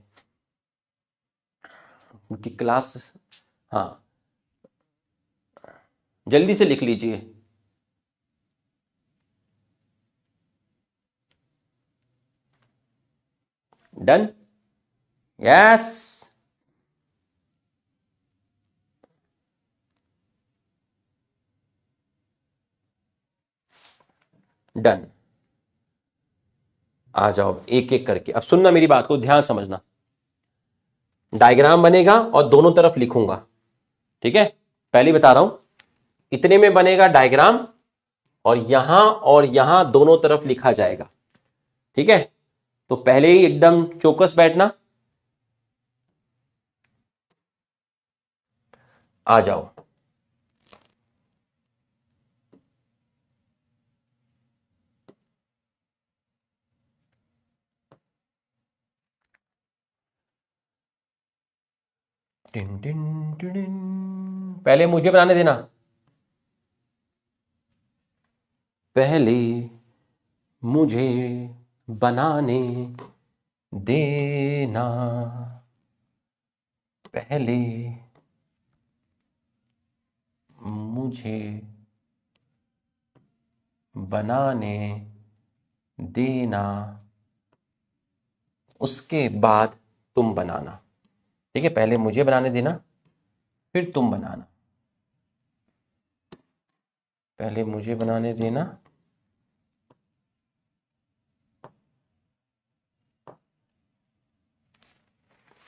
उनकी क्लास। हाँ जल्दी से लिख लीजिए। Done, yes, done. आ जाओ एक एक करके, अब सुनना मेरी बात को, ध्यान समझना। डायग्राम बनेगा और दोनों तरफ लिखूंगा, ठीक है, पहले बता रहा हूं। इतने में बनेगा डायग्राम और यहां दोनों तरफ लिखा जाएगा। ठीक है, तो पहले ही एकदम चौकस बैठना। आ जाओ। Tin tin tin. पहले मुझे बनाने देना, पहले मुझे बनाने देना, पहले मुझे बनाने देना, उसके बाद तुम बनाना। ठीक है, पहले मुझे बनाने देना फिर तुम बनाना। पहले मुझे बनाने देना,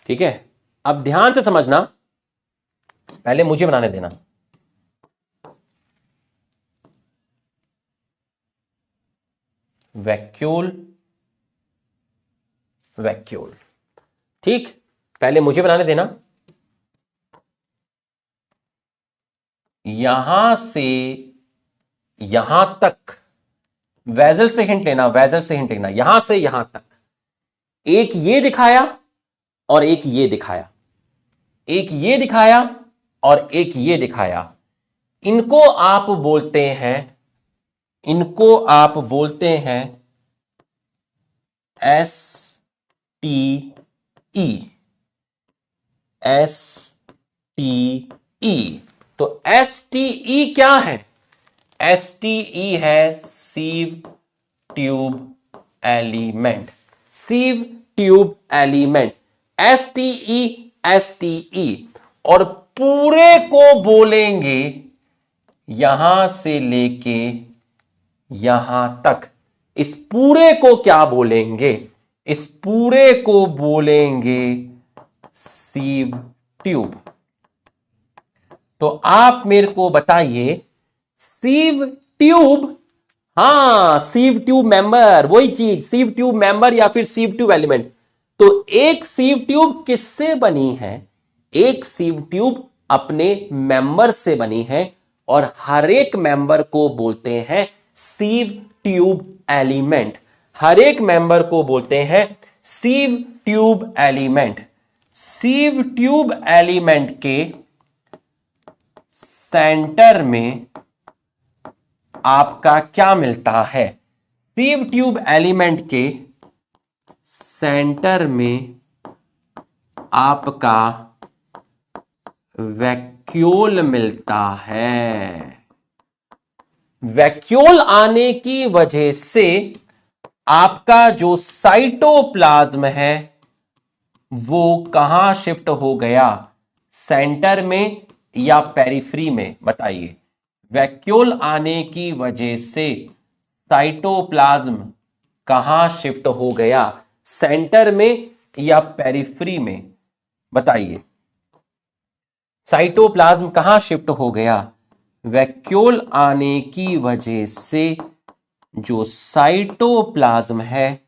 ठीक है। अब ध्यान से समझना, पहले मुझे बनाने देना, वैक्यूल वैक्यूल। ठीक, पहले मुझे बनाने देना। यहां से यहां तक वेजल से हिंट लेना, वेजल से हिंट लेना, यहां से यहां तक एक ये दिखाया और एक ये दिखाया, एक ये दिखाया और एक ये दिखाया। इनको आप बोलते हैं, इनको आप बोलते हैं S T E, S T E. तो एस टी ई क्या है? एस टी ई है सीव tube element, सीव tube element, S T E, S T E. और पूरे को बोलेंगे यहां से लेके यहां तक। इस पूरे को क्या बोलेंगे? इस पूरे को बोलेंगे सीव ट्यूब। तो आप मेरे को बताइए, सीव ट्यूब, हां सीव ट्यूब मेंबर, वही चीज, सीव ट्यूब मेंबर या फिर सीव ट्यूब एलिमेंट। तो एक सीव ट्यूब किससे बनी है? एक सीव ट्यूब अपने मेंबर से बनी है और हर एक मेंबर को बोलते हैं सीव ट्यूब एलिमेंट। हर एक मेंबर को बोलते हैं सीव ट्यूब एलिमेंट। सीव ट्यूब एलिमेंट के सेंटर में आपका क्या मिलता है? सीव ट्यूब एलिमेंट के सेंटर में आपका वैक्यूल मिलता है। वैक्यूल आने की वजह से आपका जो साइटोप्लाज्म है वो कहां शिफ्ट हो गया? सेंटर में या पेरिफ्री में? बताइए। वैक्यूल आने की वजह से साइटोप्लाज्म कहां शिफ्ट हो गया? सेंटर में या पेरिफ्री में? बताइए, साइटोप्लाज्म कहां शिफ्ट हो गया? वैक्यूल आने की वजह से जो साइटोप्लाज्म है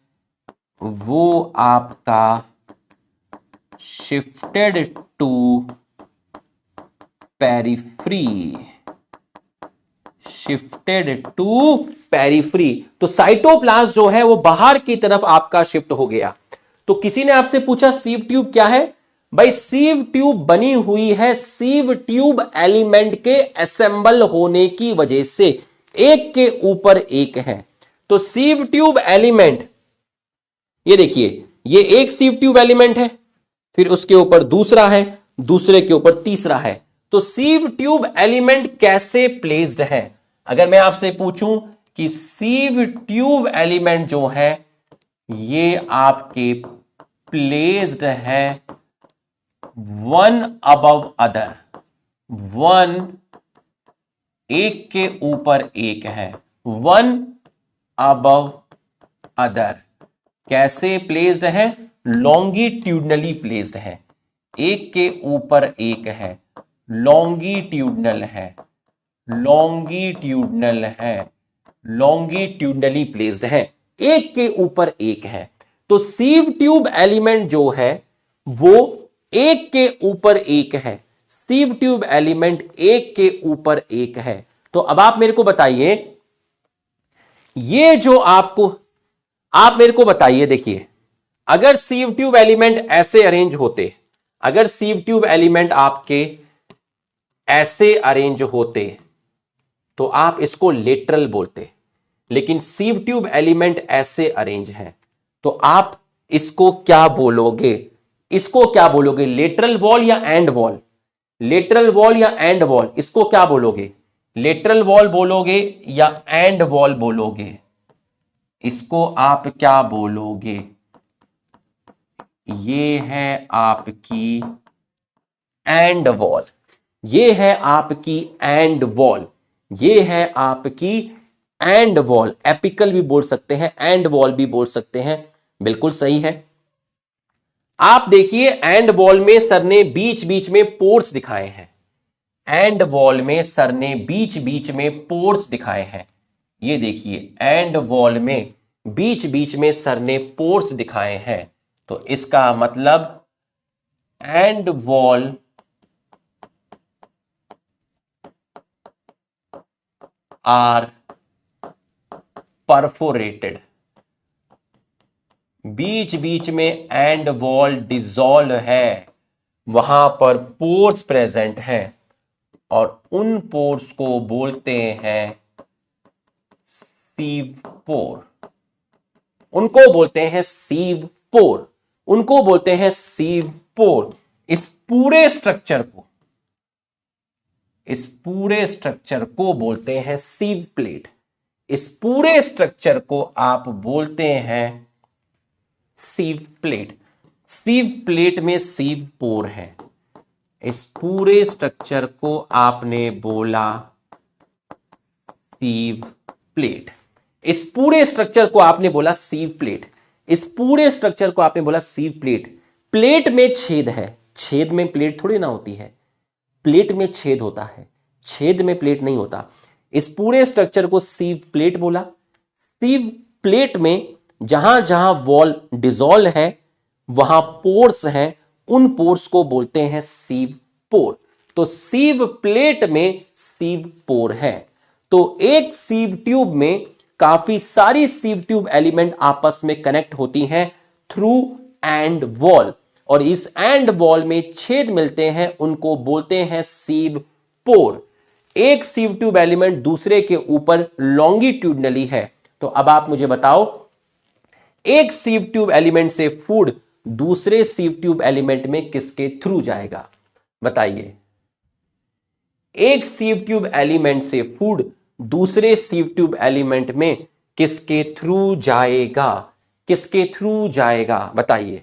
वो आपका shifted to periphery, shifted to periphery. तो साइटोप्लाज्म जो है वो बाहर की तरफ आपका शिफ्ट हो गया। तो किसी ने आपसे पूछा सीव ट्यूब क्या है? भाई सीव ट्यूब बनी हुई है सीव ट्यूब एलिमेंट के असेंबल होने की वजह से, एक के ऊपर एक है। तो सीव ट्यूब एलिमेंट, ये देखिए, ये एक सीव ट्यूब एलिमेंट है, फिर उसके ऊपर दूसरा है, दूसरे के ऊपर तीसरा है। तो सीव ट्यूब एलिमेंट कैसे प्लेस्ड है? अगर मैं आपसे पूछूं कि सीव ट्यूब एलिमेंट जो है ये आपके प्लेस्ड है वन अबव अदर, वन एक के ऊपर एक है, वन अबव अदर। कैसे प्लेस्ड है? लॉन्गिट्यूडनली प्लेस्ड है, एक के ऊपर एक है, लॉन्गिट्यूडनल है। लॉन्गिट्यूडनल है, लॉन्गिट्यूडनली प्लेस्ड है, एक के ऊपर एक है। तो सीव ट्यूब एलिमेंट जो है वो एक के ऊपर एक है, सीव ट्यूब एलिमेंट एक के ऊपर एक है। तो अब आप मेरे को बताइए, ये जो आप मेरे को बताइए, देखिए अगर सीव ट्यूब एलिमेंट ऐसे अरेंज होते, अगर सीव ट्यूब एलिमेंट आपके ऐसे अरेंज होते तो आप इसको लेटरल बोलते, लेकिन सीव ट्यूब एलिमेंट ऐसे अरेंज है तो आप इसको क्या बोलोगे, इसको क्या बोलोगे, लेटरल वॉल या एंड वॉल, लेटरल वॉल या एंड वॉल, इसको क्या बोलोगे, लेटरल वॉल बोलोगे या एंड वॉल बोलोगे, इसको आप क्या बोलोगे। ये है आपकी एंड वॉल, ये है आपकी एंड वॉल, ये है आपकी एंड वॉल, एपिकल भी बोल सकते हैं, एंड वॉल भी बोल सकते हैं, बिल्कुल सही है। आप देखिए एंड वॉल में सर ने बीच बीच में पोर्स दिखाए हैं, एंड वॉल में सर ने बीच बीच में पोर्स दिखाए हैं, ये देखिए एंड वॉल में बीच बीच में सर ने पोर्स दिखाए हैं, तो इसका मतलब एंड वॉल आर परफोरेटेड, बीच बीच में एंड वॉल डिसॉल्व है, वहां पर पोर्स प्रेजेंट है और उन पोर्स को बोलते हैं सीव पोर, उनको बोलते हैं सीव पोर, उनको बोलते हैं सीव पोर। इस पूरे स्ट्रक्चर को, इस पूरे स्ट्रक्चर को बोलते हैं सीव प्लेट, इस पूरे स्ट्रक्चर को आप बोलते हैं सीव प्लेट। सीव प्लेट में सीव पोर है, इस पूरे स्ट्रक्चर को आपने बोला सीव प्लेट, इस पूरे स्ट्रक्चर को आपने बोला सीव प्लेट, इस पूरे स्ट्रक्चर को आपने बोला सीव प्लेट। प्लेट में छेद है, छेद में प्लेट थोड़ी ना होती है, प्लेट में छेद होता है, छेद में प्लेट नहीं होता। इस पूरे स्ट्रक्चर को सीव प्लेट बोला। सीव प्लेट में जहां जहां वॉल डिसॉल्व है वहां पोर्स हैं, उन पोर्स को बोलते हैं सीव पोर। तो सीव प्लेट में सीव पोर है। तो एक सीव ट्यूब में काफी सारी सीव ट्यूब एलिमेंट आपस में कनेक्ट होती हैं थ्रू एंड वॉल, और इस एंड वॉल में छेद मिलते हैं, उनको बोलते हैं सीव पोर। एक सीव ट्यूब एलिमेंट दूसरे के ऊपर लॉन्गिट्यूडनली है। तो अब आप मुझे बताओ, एक सीव ट्यूब एलिमेंट से फूड दूसरे सीव ट्यूब एलिमेंट में किसके थ्रू जाएगा, बताइए। एक सीव ट्यूब एलिमेंट से फूड दूसरे सीव ट्यूब एलिमेंट में किसके थ्रू जाएगा, किसके थ्रू जाएगा, बताइए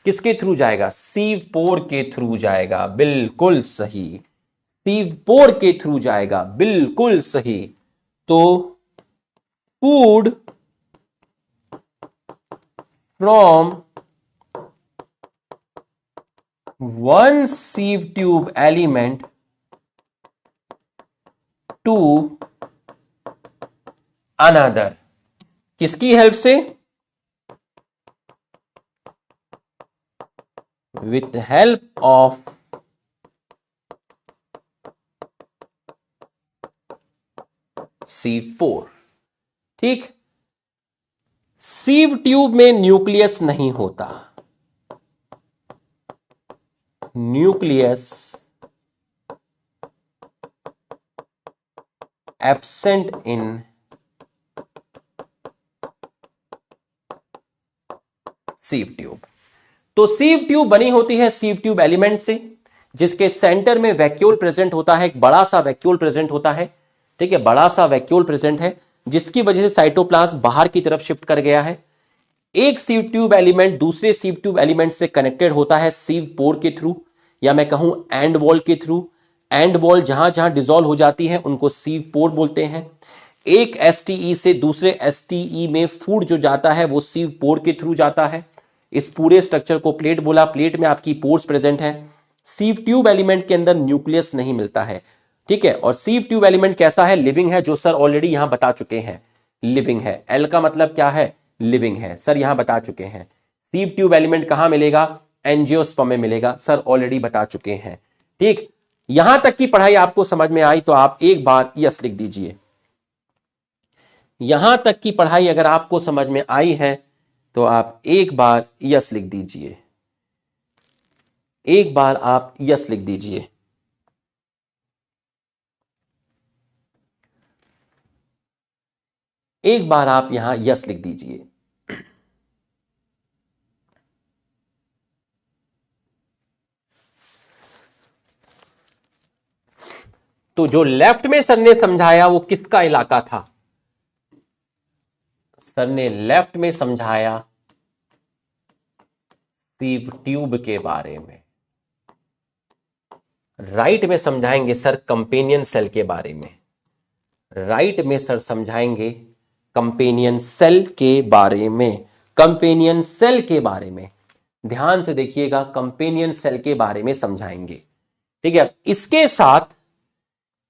किसके थ्रू जाएगा, सीव पोर के थ्रू जाएगा, बिल्कुल सही, सीव पोर के थ्रू जाएगा, बिल्कुल सही। तो food from one sieve tube element to another, किसकी हेल्प से, with help of sieve pore. ठीक, सीव ट्यूब में न्यूक्लियस नहीं होता, nucleus absent in sieve tube. तो सीव ट्यूब बनी होती है सीव ट्यूब एलिमेंट से, जिसके सेंटर में वैक्यूल प्रेजेंट होता है, एक बड़ा सा वैक्यूल प्रेजेंट होता है, ठीक है, बड़ा सा वैक्यूल प्रेजेंट है, जिसकी वजह से साइटोप्लाज्म बाहर की तरफ शिफ्ट कर गया है। एक सीव ट्यूब एलिमेंट दूसरे सीव ट्यूब एलिमेंट से कनेक्टेड होता है सीव पोर के थ्रू, या मैं कहूं एंड वॉल के थ्रू। एंड वॉल जहां जहां डिसॉल्व हो जाती है उनको सीव पोर बोलते हैं। एक एसटीई से दूसरे एसटीई में फूड जो जाता है वो सीव पोर के थ्रू जाता है। इस पूरे स्ट्रक्चर को प्लेट बोला, प्लेट में आपकी पोर्स प्रेजेंट है। सीव ट्यूब एलिमेंट के अंदर न्यूक्लियस नहीं मिलता है, ठीक है। और सीव ट्यूब एलिमेंट कैसा है? लिविंग है, जो सर ऑलरेडी यहां बता चुके हैं, लिविंग है। एल का मतलब क्या है? लिविंग है, सर यहां बता चुके हैं। सीव ट्यूब एलिमेंट कहां मिलेगा? एंजियोस्पर्म में मिलेगा, सर ऑलरेडी बता चुके हैं, ठीक। यहां तक की पढ़ाई आपको समझ में आई तो आप एक बार यस लिख दीजिए। यहां तक की पढ़ाई अगर आपको समझ में आई है तो आप एक बार यस लिख दीजिए, एक बार आप यस लिख दीजिए। एक बार आप यहां यस लिख दीजिए। तो जो लेफ्ट में सर ने समझाया वो किसका इलाका था? सर ने लेफ्ट में समझाया सीव ट्यूब के बारे में, राइट में समझाएंगे सर कंपेनियन सेल के बारे में, राइट में सर समझाएंगे कंपेनियन सेल के बारे में, कंपेनियन सेल के बारे में ध्यान से देखिएगा, कंपेनियन सेल के बारे में समझाएंगे, ठीक है। इसके साथ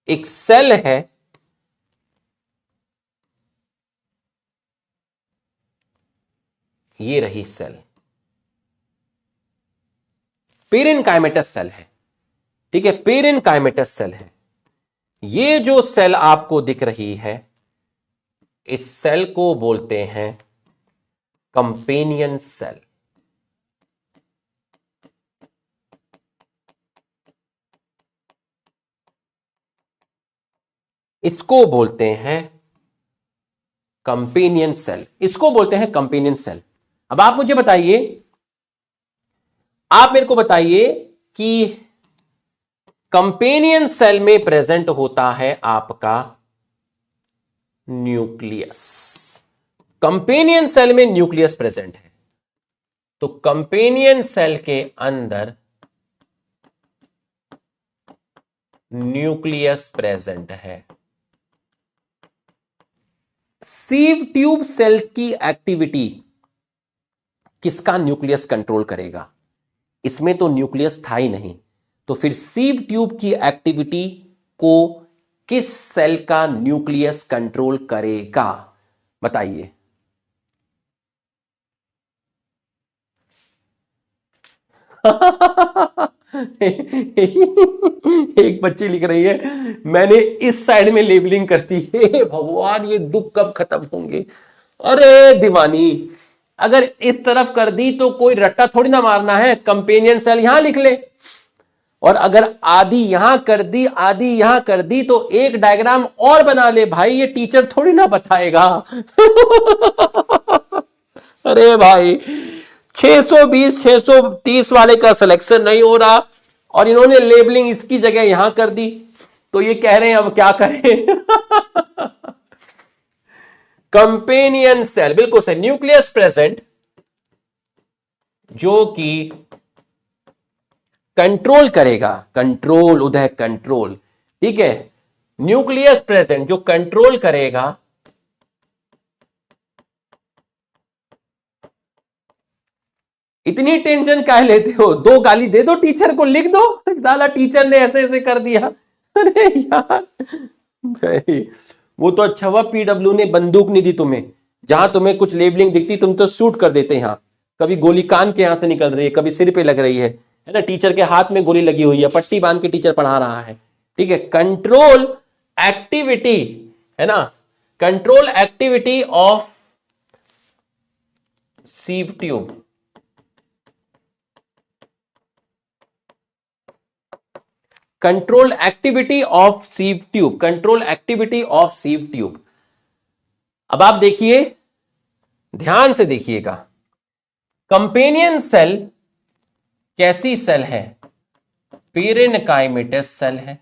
एक सेल है, ये रही सेल, पेरेन्काइमेटस सेल है, ठीक है, पेरेन्काइमेटस सेल है। ये जो सेल आपको दिख रही है इस सेल को बोलते हैं कंपेनियन सेल। इसको बोलते हैं कंपेनियन सेल, इसको बोलते हैं कंपेनियन सेल। अब आप मुझे बताइए, आप मेरे को बताइए कि कंपेनियन सेल में प्रेजेंट होता है आपका न्यूक्लियस, कंपेनियन सेल में न्यूक्लियस प्रेजेंट है, तो कंपेनियन सेल के अंदर न्यूक्लियस प्रेजेंट है। सीव ट्यूब सेल की एक्टिविटी किसका न्यूक्लियस कंट्रोल करेगा? इसमें तो न्यूक्लियस था ही नहीं, तो फिर सीव ट्यूब की एक्टिविटी को किस सेल का न्यूक्लियस कंट्रोल करेगा? बताइए। एक बच्ची लिख रही है मैंने इस साइड में लेबलिंग कर दी है, भगवान ये दुख कब खत्म होंगे। अरे दीवानी, अगर इस तरफ कर दी तो कोई रट्टा थोड़ी ना मारना है, कंपेनियन सेल यहां लिख ले, और अगर आधी यहां कर दी आधी यहां कर दी तो एक डायग्राम और बना ले भाई, ये टीचर थोड़ी ना बताएगा। अरे भाई 620 630 वाले का सिलेक्शन नहीं हो रहा और इन्होंने लेबलिंग इसकी जगह यहां कर दी, तो ये कह रहे हैं अब क्या करें। कंपेनियन सेल बिल्कुल सही, न्यूक्लियस प्रेजेंट जो कि कंट्रोल करेगा, कंट्रोल उदय कंट्रोल, ठीक है, न्यूक्लियस प्रेजेंट जो कंट्रोल करेगा इतनी टेंशन काहे लेते हो? दो गाली दे दो टीचर को, लिख दो साला टीचर ने ऐसे ऐसे कर दिया। अरे यार भाई, वो तो अच्छा हुआ पीडब्ल्यू ने बंदूक नहीं दी तुम्हें, जहां तुम्हें कुछ लेबलिंग दिखती तुम तो शूट कर देते। यहां कभी गोली कान के यहां से निकल रही है, कभी सिर पे लग रही है ना, टीचर के हाथ में गोली लगी हुई है, पट्टी बांध के टीचर पढ़ा रहा है, ठीक है। कंट्रोल एक्टिविटी है ना, control activity of sieve tube, control activity of sieve tube, control activity of sieve tube. अब आप देखिए, ध्यान से देखिएगा, कंपेनियन सेल कैसी सेल है? पेरेन्काइमेटस सेल है,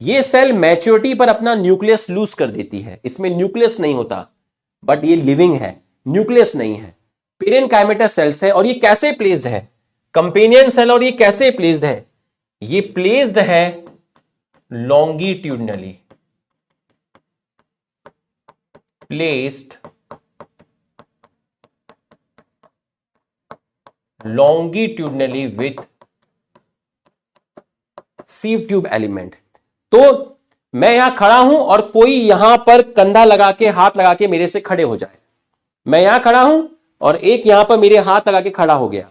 ये सेल मैच्योरिटी पर अपना न्यूक्लियस लूज कर देती है, इसमें न्यूक्लियस नहीं होता, बट ये लिविंग है, न्यूक्लियस नहीं है, पेरेन्काइमेटस सेल्स है। और ये कैसे प्लेस्ड है? कंपेनियन सेल, और ये कैसे प्लेस्ड है? ये प्लेस्ड है longitudinally, placed longitudinally with sieve tube element। तो मैं यहां खड़ा हूं और कोई यहां पर कंधा लगा के हाथ लगा के मेरे से खड़े हो जाए। मैं यहां खड़ा हूं और एक यहां पर मेरे हाथ लगा के खड़ा हो गया,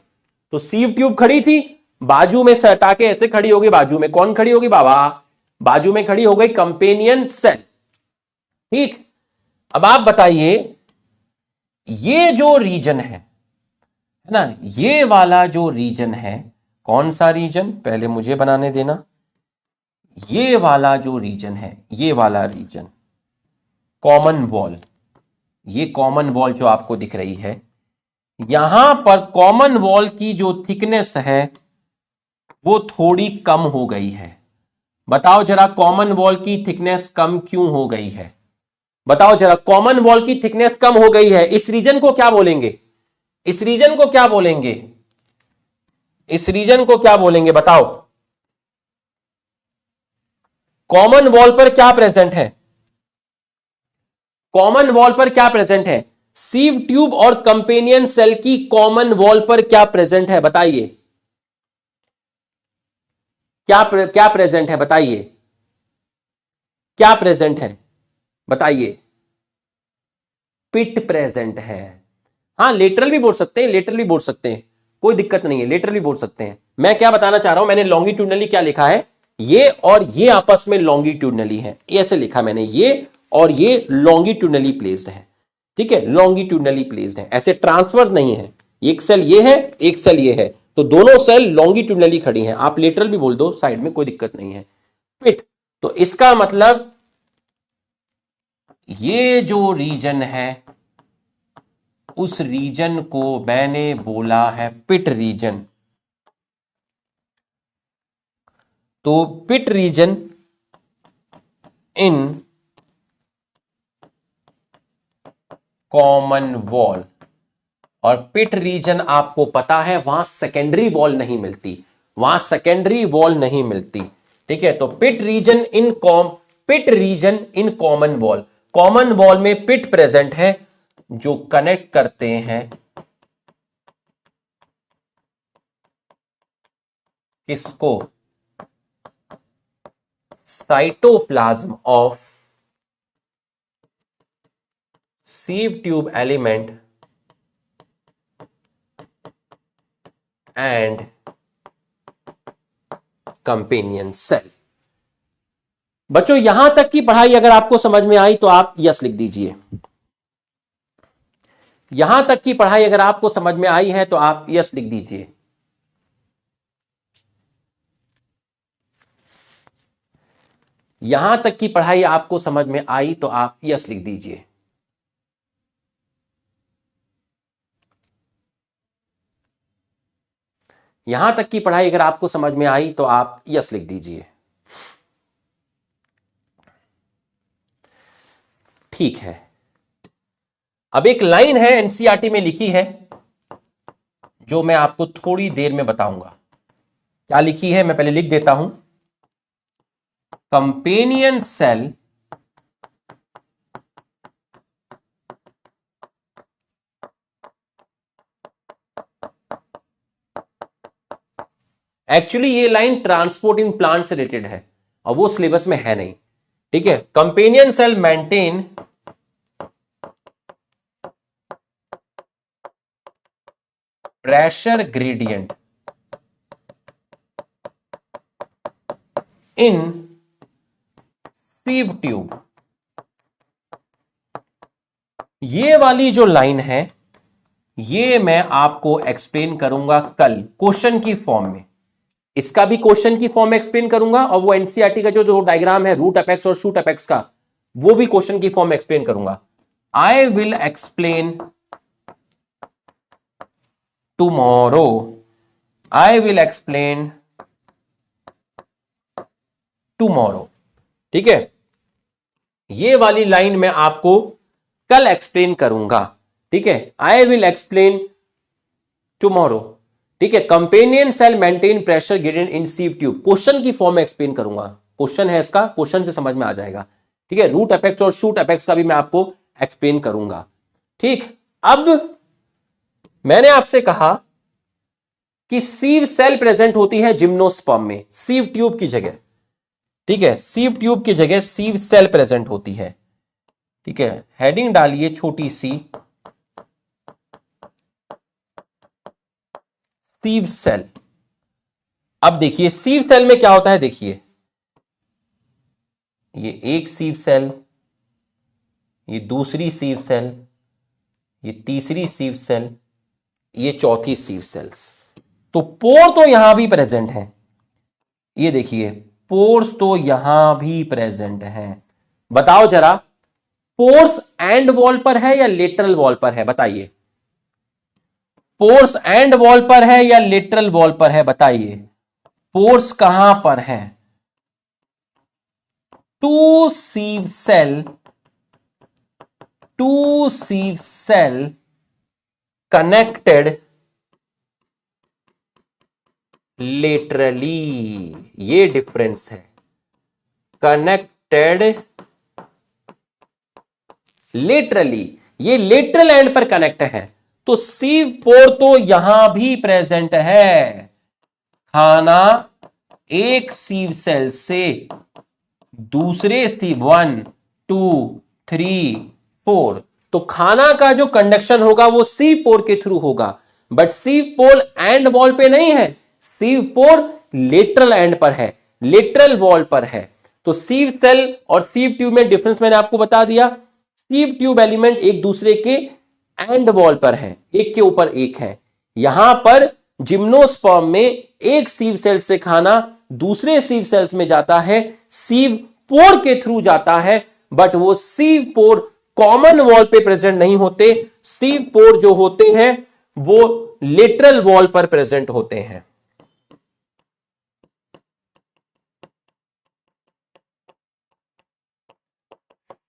तो सीव ट्यूब खड़ी थी, बाजू में सटा के ऐसे खड़ी होगी। बाजू में कौन खड़ी होगी बाबा? बाजू में खड़ी हो गई कंपेनियन सेल। ठीक, अब आप बताइए ये जो रीजन है ना, ये वाला जो रीजन है, कौन सा रीजन पहले मुझे बनाने देना। ये वाला जो रीजन है, ये वाला रीजन कॉमन वॉल, ये कॉमन वॉल जो आपको दिख रही है, यहां पर कॉमन वॉल की जो थिकनेस है वो थोड़ी कम हो गई है। बताओ जरा कॉमन वॉल की थिकनेस कम क्यों हो गई है? बताओ जरा, कॉमन वॉल की थिकनेस कम हो गई है, इस रीजन को क्या बोलेंगे? इस रीजन को क्या बोलेंगे? इस रीजन को क्या बोलेंगे बताओ? कॉमन वॉल पर क्या प्रेजेंट है? कॉमन वॉल पर क्या प्रेजेंट है? सीव ट्यूब और कंपेनियन सेल की कॉमन वॉल पर क्या प्रेजेंट है बताइए? क्या प्रेजेंट है बताइए? क्या प्रेजेंट है बताइए? पिट प्रेजेंट है। हाँ, लेटरल भी बोल सकते हैं, लेटरल भी बोल सकते हैं, कोई दिक्कत नहीं है, लेटरल भी बोल सकते हैं। मैं क्या बताना चाह रहा हूं, मैंने लॉन्गिट्यूडनली क्या लिखा है, ये और ये आपस में लॉन्गिट्यूडनली है, ऐसे लिखा मैंने, ये और ये लॉन्गिट्यूडनली प्लेस्ड है। ठीक है, लॉन्गिट्यूडनली प्लेस्ड है, ऐसे ट्रांसफर नहीं है। एक सेल ये है, एक सेल ये है, तो दोनों सेल लॉन्गिट्यूडनली खड़ी हैं। आप लेटरल भी बोल दो साइड में, कोई दिक्कत नहीं है। पिट, तो इसका मतलब ये जो रीजन है उस रीजन को मैंने बोला है पिट रीजन। तो pit region in common wall, और पिट रीजन आपको पता है वहां सेकेंडरी वॉल नहीं मिलती, वहां सेकेंडरी वॉल नहीं मिलती। ठीक है, तो pit region in common wall, common wall में पिट प्रेजेंट है जो कनेक्ट करते हैं किसको? Cytoplasm of sieve tube element and companion cell. बच्चों यहां तक की पढ़ाई अगर आपको समझ में आई तो आप यस लिख दीजिए। यहां तक की पढ़ाई अगर आपको समझ में आई है तो आप यस लिख दीजिए। यहां तक की पढ़ाई आपको समझ में आई तो आप यस लिख दीजिए। यहां तक की पढ़ाई अगर आपको समझ में आई तो आप यस लिख दीजिए। ठीक है, अब एक लाइन है एनसीईआरटी में लिखी है जो मैं आपको थोड़ी देर में बताऊंगा। क्या लिखी है मैं पहले लिख देता हूं। कंपेनियन सेल एक्चुअली ये लाइन ट्रांसपोर्ट इन प्लांट से रिलेटेड है और वो सिलेबस में है नहीं। ठीक है, companion cell maintain pressure gradient in sieve tube. ये वाली जो लाइन है ये मैं आपको एक्सप्लेन करूंगा कल क्वेश्चन की फॉर्म में। इसका भी क्वेश्चन की फॉर्म में एक्सप्लेन करूंगा और वो एनसीईआरटी का जो डायग्राम है रूट अपेक्स और शूट अपेक्स का, वो भी क्वेश्चन की फॉर्म में एक्सप्लेन करूंगा। I will explain tomorrow, I will explain tomorrow. ठीक है, ये वाली लाइन मैं आपको कल एक्सप्लेन करूंगा। ठीक है, आई विल एक्सप्लेन टुमारो। ठीक है, companion cell maintain pressure gradient in sieve tube, question की फॉर्म में एक्सप्लेन करूंगा। क्वेश्चन है इसका, क्वेश्चन से समझ में आ जाएगा। ठीक है, रूट अपेक्स और शूट अपेक्स का भी मैं आपको एक्सप्लेन करूंगा। ठीक, अब मैंने आपसे कहा कि सीव सेल प्रेजेंट होती है जिम्नोस्पर्म में, सीव ट्यूब की जगह। ठीक है, सीव ट्यूब की जगह सीव सेल प्रेजेंट होती है। ठीक है, हेडिंग डालिए छोटी सी, सीव सेल। अब देखिए सीव सेल में क्या होता है, देखिए ये एक सीव सेल, ये दूसरी सीव सेल, ये तीसरी सीव सेल, ये चौथी सीव सेल्स। तो पोर तो यहां भी प्रेजेंट है, ये देखिए पोर्स तो यहां भी प्रेजेंट है। बताओ जरा, पोर्स एंड वॉल पर है या लेटरल वॉल पर है, बताइए। पोर्स एंड वॉल पर है या लेटरल वॉल पर है, बताइए। पोर्स कहां पर है? Two sieve cell, two sieve cell connected laterally, ये डिफरेंस है, कनेक्टेड लेटरली, ये लेटरल एंड पर कनेक्ट है। तो सीव पोर तो यहां भी प्रेजेंट है, खाना एक सीव सेल से दूसरे सीव 1 2 3 4, तो खाना का जो कंडक्शन होगा वो सीव पोर के थ्रू होगा, बट सीव पोल एंड वॉल पे नहीं है, सीव पोर लेटरल एंड पर है, लेटरल वॉल पर है। तो सीव सेल और सीव ट्यूब में डिफरेंस मैंने आपको बता दिया। सीव ट्यूब एलिमेंट एक दूसरे के एंड वॉल पर है, एक के ऊपर एक है। यहां पर जिम्नोस्पर्म में एक सीव सेल से खाना दूसरे सीव सेल्स में जाता है, सीव पोर के थ्रू जाता है, बट वो सीव पोर कॉमन वॉल पे प्रेजेंट नहीं होते। सीव पोर जो होते हैं वो लेटरल वॉल पर प्रेजेंट होते हैं।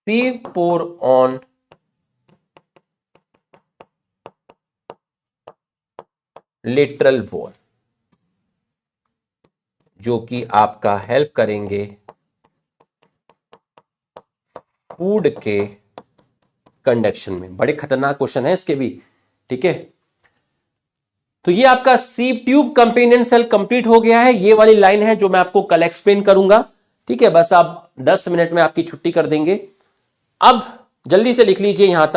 सीव पोर ऑन लेटरल वॉल, जो कि आपका हेल्प करेंगे फूड के कंडक्शन में। बड़े खतरनाक क्वेश्चन है इसके भी। ठीक है, तो ये आपका sieve tube companion cell complete हो गया है। ये वाली लाइन है जो मैं आपको कल एक्सप्लेन करूंगा। ठीक है, बस आप 10 मिनट में आपकी छुट्टी कर देंगे। अब जल्दी से लिख लीजिए, यहां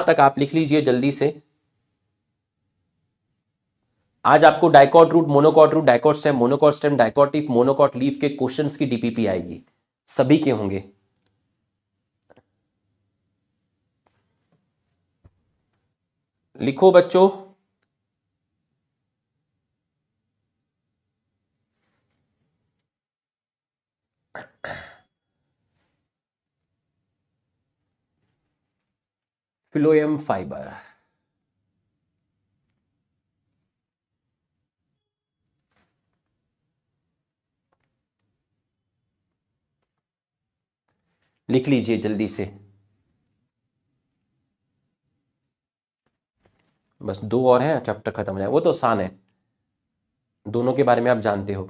तक आप लिख लीजिए जल्दी से। आज आपको dicot root, monocot root, dicot stem, monocot stem, dicot leaf, monocot leaf के क्वेश्चंस की डीपीपी आएगी, सभी के होंगे। लिखो बच्चों। फिलोएम फाइबर, लिख लीजिए जल्दी से। बस 2 और हैं, चैप्टर खत्म हो जाए। वो तो आसान है, दोनों के बारे में आप जानते हो।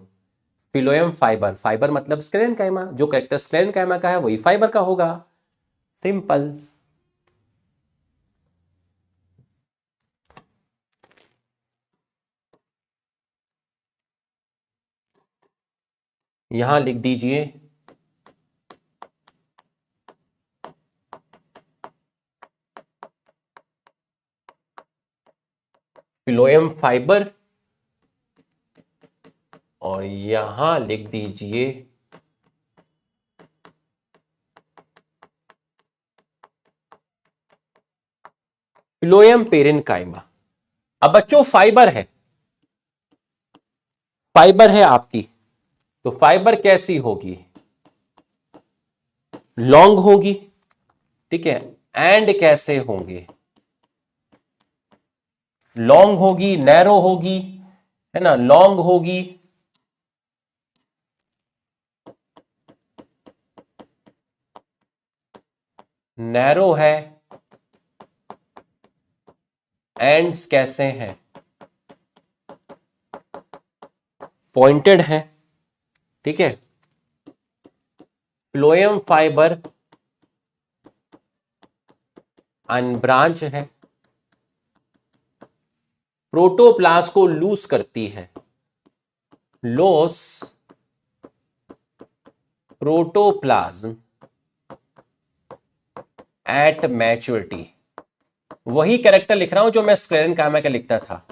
फिलोएम फाइबर, फाइबर मतलब स्क्लेरेनकाइमा, जो कैरेक्टर स्क्लेरेनकाइमा का है वही फाइबर का होगा, सिंपल। यहां लिख दीजिए फिलोएम फाइबर, और यहां लिख दीजिए फिलोएम पेरेन्काइमा। अब बच्चों फाइबर है, फाइबर है आपकी, तो फाइबर कैसी होगी? लॉन्ग होगी। ठीक है, एंड कैसे होंगे? लॉन्ग होगी, नैरो होगी, है ना, लॉन्ग होगी, नैरो है, एंड्स कैसे हैं? पॉइंटेड है। ठीक है, फ्लोएम फाइबर अनब्रांच है, प्रोटोप्लास्ट को लूज करती है, लॉस प्रोटोप्लाज्म एट मैच्योरिटी। वही कैरेक्टर लिख रहा हूं जो मैं स्क्लेरेनकाइमा का लिखता था,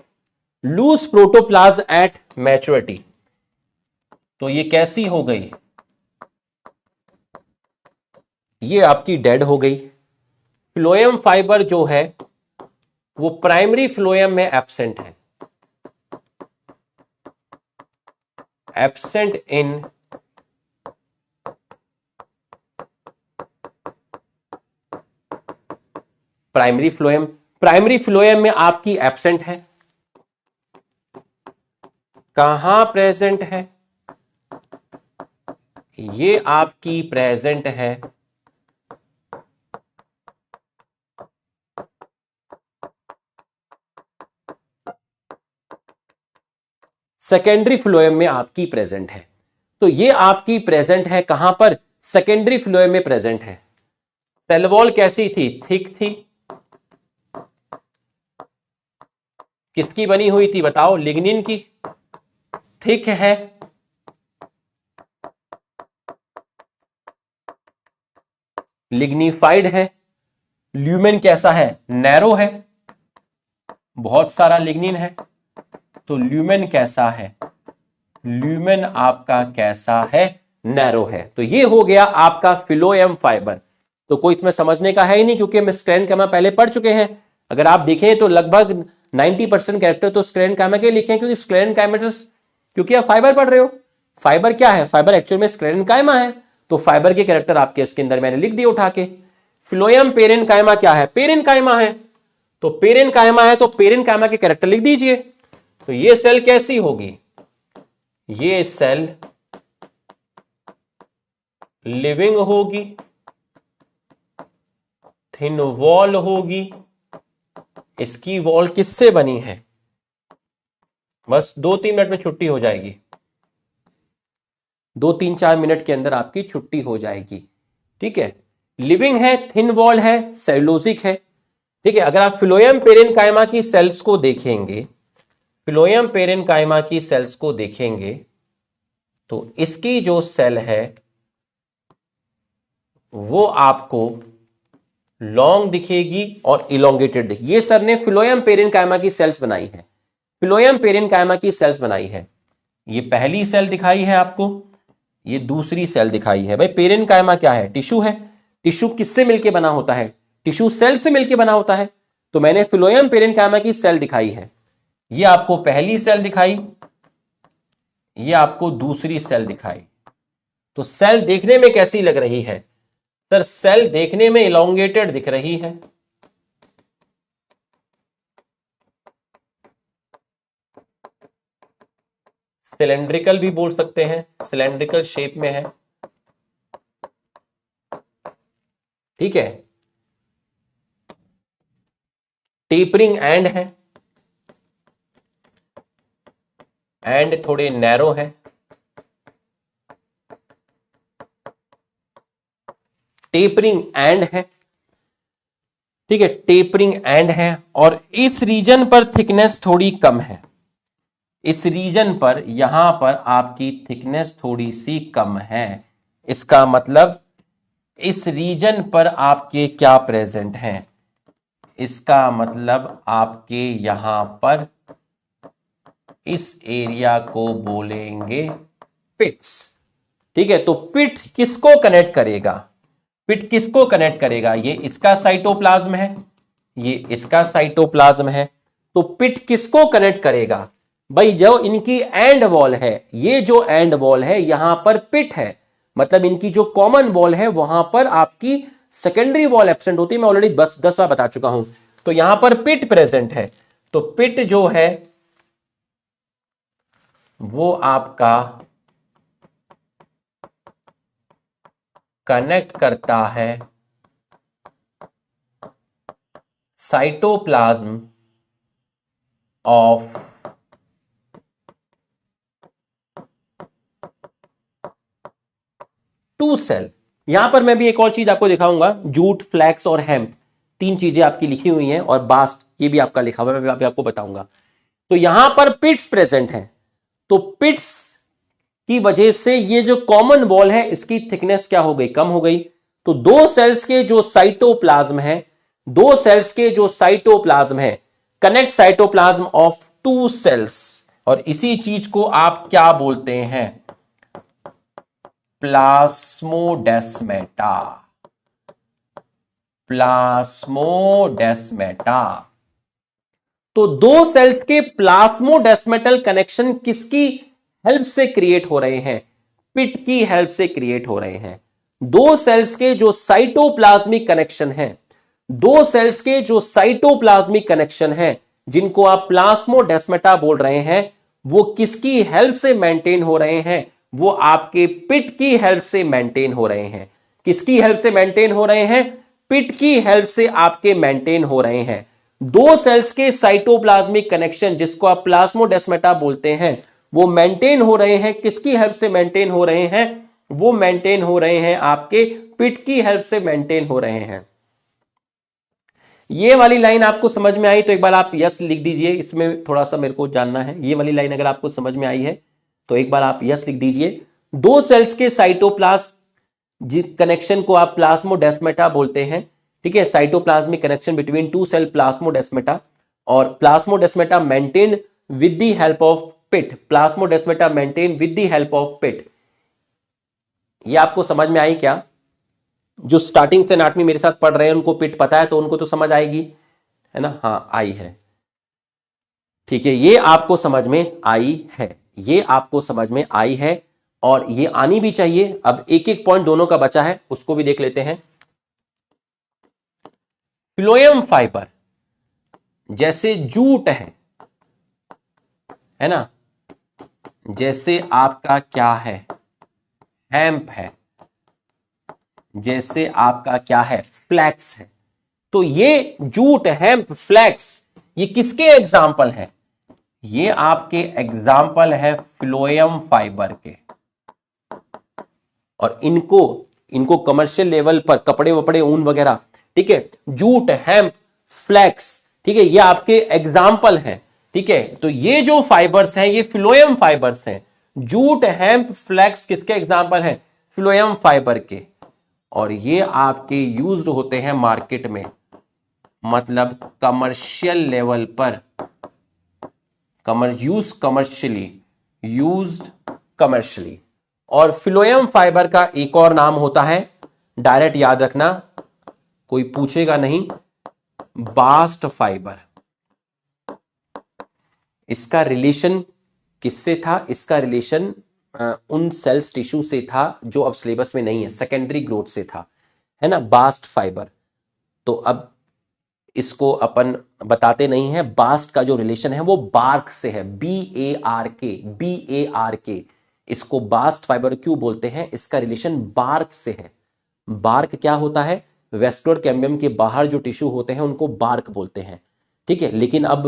लूज प्रोटोप्लाज्म एट मैच्योरिटी। तो ये कैसी हो गई, ये आपकी डेड हो गई। फ्लोएम फाइबर जो है वो प्राइमरी फ्लोएम में एब्सेंट है, absent in primary phloem. Primary phloem में आपकी एब्सेंट है, कहां प्रेजेंट है, ये आपकी प्रेजेंट है सेकेंडरी फ्लोएम में आपकी प्रेजेंट है। तो ये आपकी प्रेजेंट है कहां पर, सेकेंडरी फ्लोएम में प्रेजेंट है। सेल वॉल कैसी थी, थिक थी, किसकी बनी हुई थी बताओ, लिग्निन की, थिक है, लिग्निफाइड है। ल्यूमेन कैसा है, नैरो है, बहुत सारा लिग्निन है। तो ल्यूमेन कैसा है, ल्यूमेन आपका कैसा है, नैरो है। तो ये हो गया आपका फिलोएम फाइबर। तो कोई इसमें समझने का है ही नहीं, क्योंकि हम स्क्लेरेनकाइमा पहले पढ़ चुके हैं। अगर आप देखें तो लगभग 90% कैरेक्टर तो स्क्लेरेनकाइमा के लिखे हैं, क्योंकि स्क्लेरेनकाइमेटस, क्योंकि आप फाइबर पढ़ रहे हो। फाइबर क्या है, फाइबर एक्चुअल में स्क्लेरेनकाइमा है। तो फाइबर के कैरेक्टर आपके इसके अंदर मैंने लिख दिए उठा के। फ्लोएम पेरेनकाइमा क्या है, पेरेनकाइमा है। तो पेरेनकाइमा है तो पेरेनकाइमा के कैरेक्टर लिख दीजिए। तो ये सेल कैसी होगी, ये सेल लिविंग होगी, थिन वॉल होगी। इसकी वॉल किससे बनी है, बस 2-3 मिनट में छुट्टी हो जाएगी, 2-3-4 मिनट के अंदर आपकी छुट्टी हो जाएगी। ठीक है, लिविंग है, थिन वॉल है, सेलुलोजिक है। ठीक है, अगर आप फ्लोएम पेरेनकाइमा की सेल्स को देखेंगे, फ्लोएम पेरेनकाइमा की सेल्स को देखेंगे तो इसकी जो सेल है वो आपको लॉन्ग दिखेगी और इलोंगेटेड दिखेगी। ये सर ने फ्लोएम पेरेनकाइमा की सेल्स बनाई है, फ्लोएम पेरेनकाइमा की सेल्स बनाई है। ये पहली सेल दिखाई है आपको, ये दूसरी सेल दिखाई है। भाई पेरेनकाइमा क्या है, टिश्यू है। टिश्यू किससे मिलके बना होता है, टिश्यू सेल से मिलके बना होता है। तो मैंने फ्लोएम पेरेनकाइमा की सेल दिखाई है, ये आपको पहली सेल दिखाई, ये आपको दूसरी सेल दिखाई। तो सेल देखने में कैसी लग रही है सर, सेल देखने में इलोंगेटेड दिख रही है। सिलेंड्रिकल भी बोल सकते हैं, सिलेंड्रिकल शेप में है। ठीक है, टेपरिंग एंड है, एंड थोड़े नैरो है। टेपरिंग एंड है, ठीक है, टेपरिंग एंड है। और इस रीजन पर थिकनेस थोड़ी कम है, इस रीजन पर यहां पर आपकी थिकनेस थोड़ी सी कम है। इसका मतलब इस रीजन पर आपके क्या प्रेजेंट है, इसका मतलब आपके यहां पर इस एरिया को बोलेंगे पिट्स। ठीक है, तो पिट किसको कनेक्ट करेगा, पिट किसको कनेक्ट करेगा, ये इसका साइटोप्लाज्म है, ये इसका साइटोप्लाज्म है। तो पिट किसको कनेक्ट करेगा, भाई जो इनकी एंड वॉल है, ये जो एंड वॉल है यहां पर पिट है, मतलब इनकी जो कॉमन वॉल है वहां पर आपकी सेकेंडरी वॉल एब्सेंट होती है। मैं ऑलरेडी 10 बार बता चुका हूं। तो यहां पर पिट प्रेजेंट है, तो पिट जो है वो आपका कनेक्ट करता है साइटोप्लाज्म ऑफ टू सेल। यहां पर मैं भी एक और चीज आपको दिखाऊंगा, जूट, फ्लैक्स और हेम्प, तीन चीजें आपकी लिखी हुई हैं और बास्ट ये भी आपका लिखा हुआ है, मैं अभी आपको बताऊंगा। तो यहां पर पिट्स प्रेजेंट है, तो पिट्स की वजह से ये जो कॉमन वॉल है इसकी थिकनेस क्या हो गई, कम हो गई। तो दो सेल्स के जो साइटोप्लाज्म है, दो सेल्स के जो साइटोप्लाज्म है, connect cytoplasm of two cells, और इसी चीज को आप क्या बोलते हैं, प्लास्मोडेस्मेटा। प्लास्मोडेस्मेटा। तो दो सेल्स के प्लास्मोडेस्मेटल कनेक्शन किसकी हेल्प से क्रिएट हो रहे हैं, पिट की हेल्प से क्रिएट हो रहे हैं। दो सेल्स के जो साइटोप्लाज्मिक कनेक्शन है, दो सेल्स के जो साइटोप्लाज्मिक कनेक्शन है जिनको आप प्लास्मोडेस्मेटा बोल रहे हैं, वो किसकी हेल्प से मेंटेन हो रहे हैं, वो आपके पिट की हेल्प से मेंटेन हो रहे हैं। किसकी हेल्प से मेंटेन हो रहे हैं, पिट की हेल्प से आपके मेंटेन हो रहे हैं। दो सेल्स के साइटोप्लाज्मिक कनेक्शन जिसको आप प्लास्मोडेस्मेटा बोलते हैं, वो मेंटेन हो रहे हैं, किसकी हेल्प से मेंटेन हो रहे हैं, वो मेंटेन हो रहे हैं आपके पिट की हेल्प से मेंटेन हो रहे हैं। ये वाली लाइन आपको समझ में आई तो एक बार आप यस लिख दीजिए, इसमें थोड़ा सा मेरे को जानना है। ये वाली लाइन अगर आपको समझ में आई है तो एक बार आप यस लिख दीजिए। दो सेल्स के साइटोप्लाज्म कनेक्शन को आप प्लास्मोडेस्मेटा बोलते हैं, ठीक है, cytoplasmic connection between two cell plasmodesmata, और plasmodesmata maintain with the help of pit, plasmodesmata maintain with the help of pit. ये आपको समझ में आई क्या? जो स्टार्टिंग से एनाटॉमी मेरे साथ पढ़ रहे हैं उनको पिट पता है तो उनको तो समझ आएगी, है ना? हाँ आई है, ठीक है, ये आपको समझ में आई है, ये आपको समझ में आई है और ये आनी भी चाहिए। अब एक एक पॉइंट दोनों का बचा है, उसको भी देख लेते हैं। फ्लोएम फाइबर जैसे जूट है ना, जैसे आपका क्या है, हेम्प है, जैसे आपका क्या है, फ्लैक्स है। तो ये जूट, हेम्प, फ्लैक्स ये किसके एग्जाम्पल है? ये आपके एग्जाम्पल है फ्लोएम फाइबर के। और इनको कमर्शियल लेवल पर कपड़े वपड़े, ऊन वगैरह, ठीक है, जूट, हेम्प, फ्लैक्स, ठीक है, ये आपके एग्जाम्पल हैं, ठीक है। तो ये जो फाइबर्स हैं ये फ्लोएम फाइबर्स हैं। जूट, हेम्प, फ्लैक्स किसके एग्जाम्पल हैं? फ्लोएम फाइबर के। और ये आपके यूज्ड होते हैं मार्केट में, मतलब कमर्शियल लेवल पर, यूज्ड कमर्शियली। और फ्लोएम फाइबर का एक और नाम होता है, डायरेक्ट याद रखना, कोई पूछेगा नहीं, बास्ट फाइबर। इसका रिलेशन किससे था? इसका रिलेशन उन सेल्स टिश्यू से था जो अब सिलेबस में नहीं है, सेकेंडरी ग्रोथ से था, है ना, बास्ट फाइबर। तो अब इसको अपन बताते नहीं है। बास्ट का जो रिलेशन है वो बार्क से है, BARK। इसको बास्ट फाइबर क्यों बोलते हैं? इसका रिलेशन बार्क से है। बार्क क्या होता है? वेस्कुलर कैम्बियम के बाहर जो टिश्यू होते हैं उनको बार्क बोलते हैं, ठीक है। लेकिन अब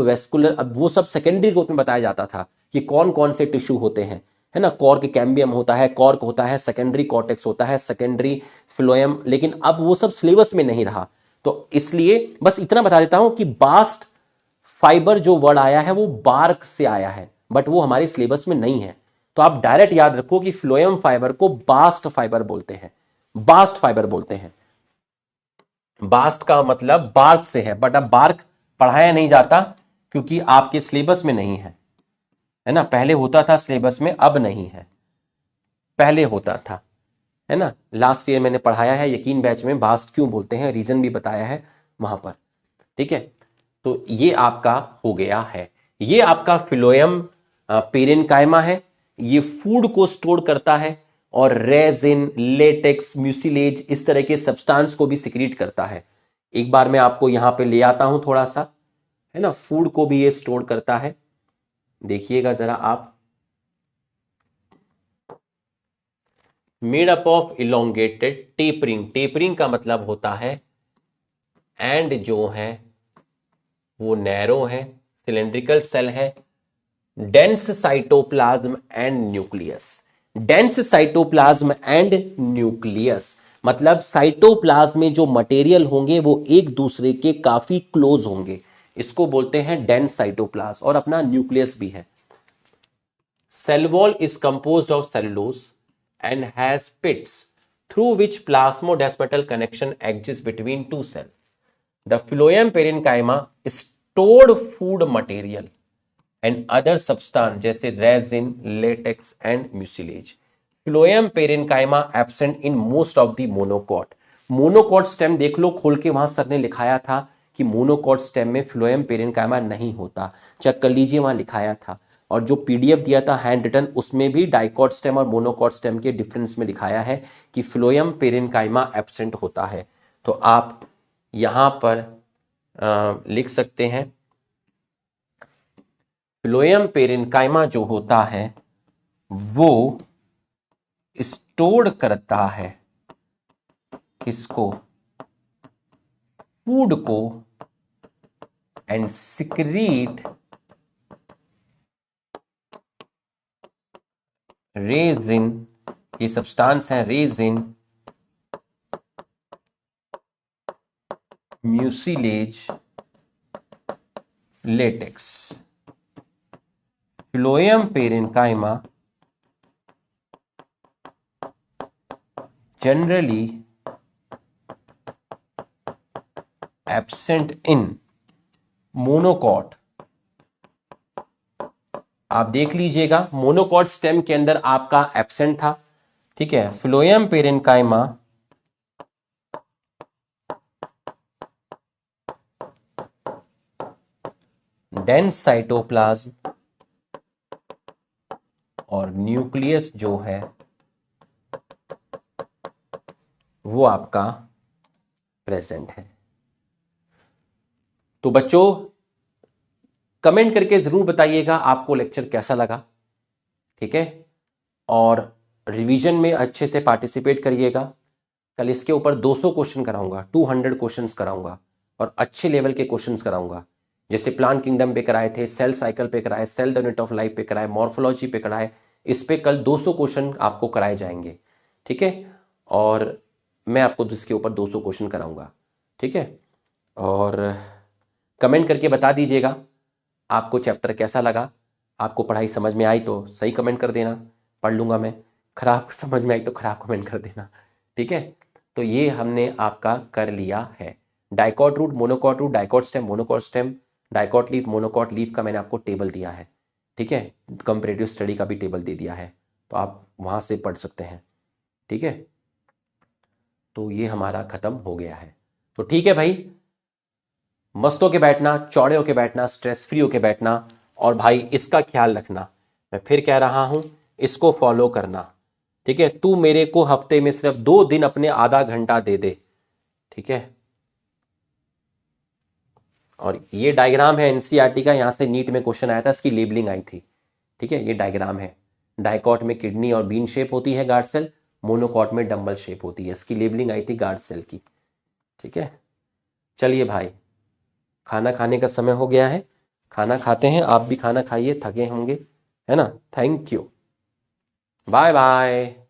वो सब सेकेंडरी ग्रोथ में बताया जाता था कि कौन कौन से टिश्यू होते हैं, है ना। कॉर्क कैम्बियम होता है, कॉर्क होता है, सेकेंडरी कॉर्टेक्स होता है, सेकेंडरी फ्लोएम, लेकिन अब वो सब सिलेबस में नहीं रहा। तो इसलिए बस इतना बता देता हूं कि बास्ट फाइबर जो वर्ड आया है वो बार्क से आया है, बट वो हमारे सिलेबस में नहीं है। तो आप डायरेक्ट याद रखो कि फ्लोएम फाइबर को बास्ट फाइबर बोलते हैं, बास्ट फाइबर बोलते हैं। बास्ट का मतलब बार्क से है, बट अब बार्क पढ़ाया नहीं जाता क्योंकि आपके सिलेबस में नहीं है ना। पहले होता था सिलेबस में, अब नहीं है, पहले होता था, है ना। लास्ट ईयर मैंने पढ़ाया है यकीन बैच में, बास्ट क्यों बोलते हैं, रीजन भी बताया है वहां पर, ठीक है। तो ये आपका हो गया है, ये आपका फ्लोएम पेरेन्काइमा है। ये फूड को स्टोर करता है और रेजिन, लेटेक्स, म्यूसिलेज इस तरह के सब्सटेंस को भी सिक्रीट करता है। एक बार मैं आपको यहां पे ले आता हूं थोड़ा सा, है ना। फूड को भी ये स्टोर करता है, देखिएगा जरा आप। Made up of elongated tapering, tapering का मतलब होता है एंड जो है वो नैरो है, सिलेंड्रिकल सेल है, dense cytoplasm and nucleus, dense cytoplasm and nucleus. मतलब साइटोप्लाज्म में जो मटेरियल होंगे वो एक दूसरे के काफी क्लोज होंगे, इसको बोलते हैं डेंस साइटोप्लाज्म, और अपना न्यूक्लियस भी है। Cell wall is composed of cellulose and has pits through which plasmodesmatal connection exists between two cells. The phloem parenchyma stored food material and other substance जैसे resin, latex and mucilage. Phloem parenchyma absent in most of the monocot. Monocot stem देख लो खोल के, वहां sir ने लिखाया था कि monocot stem में फ्लोएम पेरेनकाइमा नहीं होता, चेक कर लीजिए वहां लिखाया था। और जो पीडीएफ दिया था हैंड रिटन, उसमें भी डाइकॉट स्टेम और मोनोकॉट स्टेम के डिफरेंस में दिखाया है कि फ्लोएम पेरेनकाइमा एब्सेंट होता है। तो आप यहां पर लिख सकते हैं फ्लोएम पेरेनकाइमा जो होता है वो स्टोर करता है किसको, फूड को, एंड सिक्रीट रेजिन, ये सब्सटेंस है resin, mucilage, latex. Phloem parenchyma generally absent in monocot। आप देख लीजिएगा मोनोकॉट स्टेम के अंदर आपका एब्सेंट था, ठीक है। फ्लोएम पेरेनकाइमा डेंस साइटोप्लाज्म और न्यूक्लियस जो है वो आपका प्रेजेंट है। तो बच्चों कमेंट करके जरूर बताइएगा आपको लेक्चर कैसा लगा, ठीक है। और रिवीजन में अच्छे से पार्टिसिपेट करिएगा। कल इसके ऊपर 200 क्वेश्चन कराऊंगा, 200 क्वेश्चंस कराऊंगा, और अच्छे लेवल के क्वेश्चंस कराऊंगा। जैसे प्लांट किंगडम पे कराए थे, सेल साइकिल पे कराए, cell the unit of life पे कराए, मॉर्फोलॉजी पे कराए, इस पे कल 200 क्वेश्चन आपको कराए जाएंगे, ठीक है। और मैं आपको इसके ऊपर 200 क्वेश्चन कराऊंगा, ठीक है। और कमेंट करके बता दीजिएगा आपको चैप्टर कैसा लगा, आपको पढ़ाई समझ में आई तो सही कमेंट कर देना, पढ़ लूंगा मैं। खराब समझ में आई तो खराब कमेंट कर देना, ठीक है। तो ये हमने आपका कर लिया है। Dicot root, monocot root, dicot stem, monocot stem, dicot leaf, monocot leaf का मैंने आपको टेबल दिया है, ठीक है। कंपैरेटिव स्टडी का भी टेबल दे दिया है, तो आप वहां से पढ़ सकते हैं, ठीक है। तो ये हमारा खत्म हो गया है। तो ठीक है भाई, मस्त होके बैठना, चौड़े होके बैठना, स्ट्रेस फ्री होके बैठना, और भाई इसका ख्याल रखना, मैं फिर कह रहा हूं इसको फॉलो करना, ठीक है। तू मेरे को हफ्ते में सिर्फ 2 दिन अपने आधा घंटा दे दे, ठीक है। और ये डायग्राम है एनसीईआरटी का, यहां से नीट में क्वेश्चन आया था, इसकी लेबलिंग आई थी, ठीक है। ये डायग्राम है, डाइकॉट में किडनी और बीन शेप होती है गार्ड सेल, मोनोकॉट में डंबल शेप होती है, इसकी लेबलिंग आई थी गार्ड सेल की, ठीक है। चलिए भाई, खाना खाने का समय हो गया है, खाना खाते हैं, आप भी खाना खाइए, थके होंगे, है ना। Thank you, bye bye.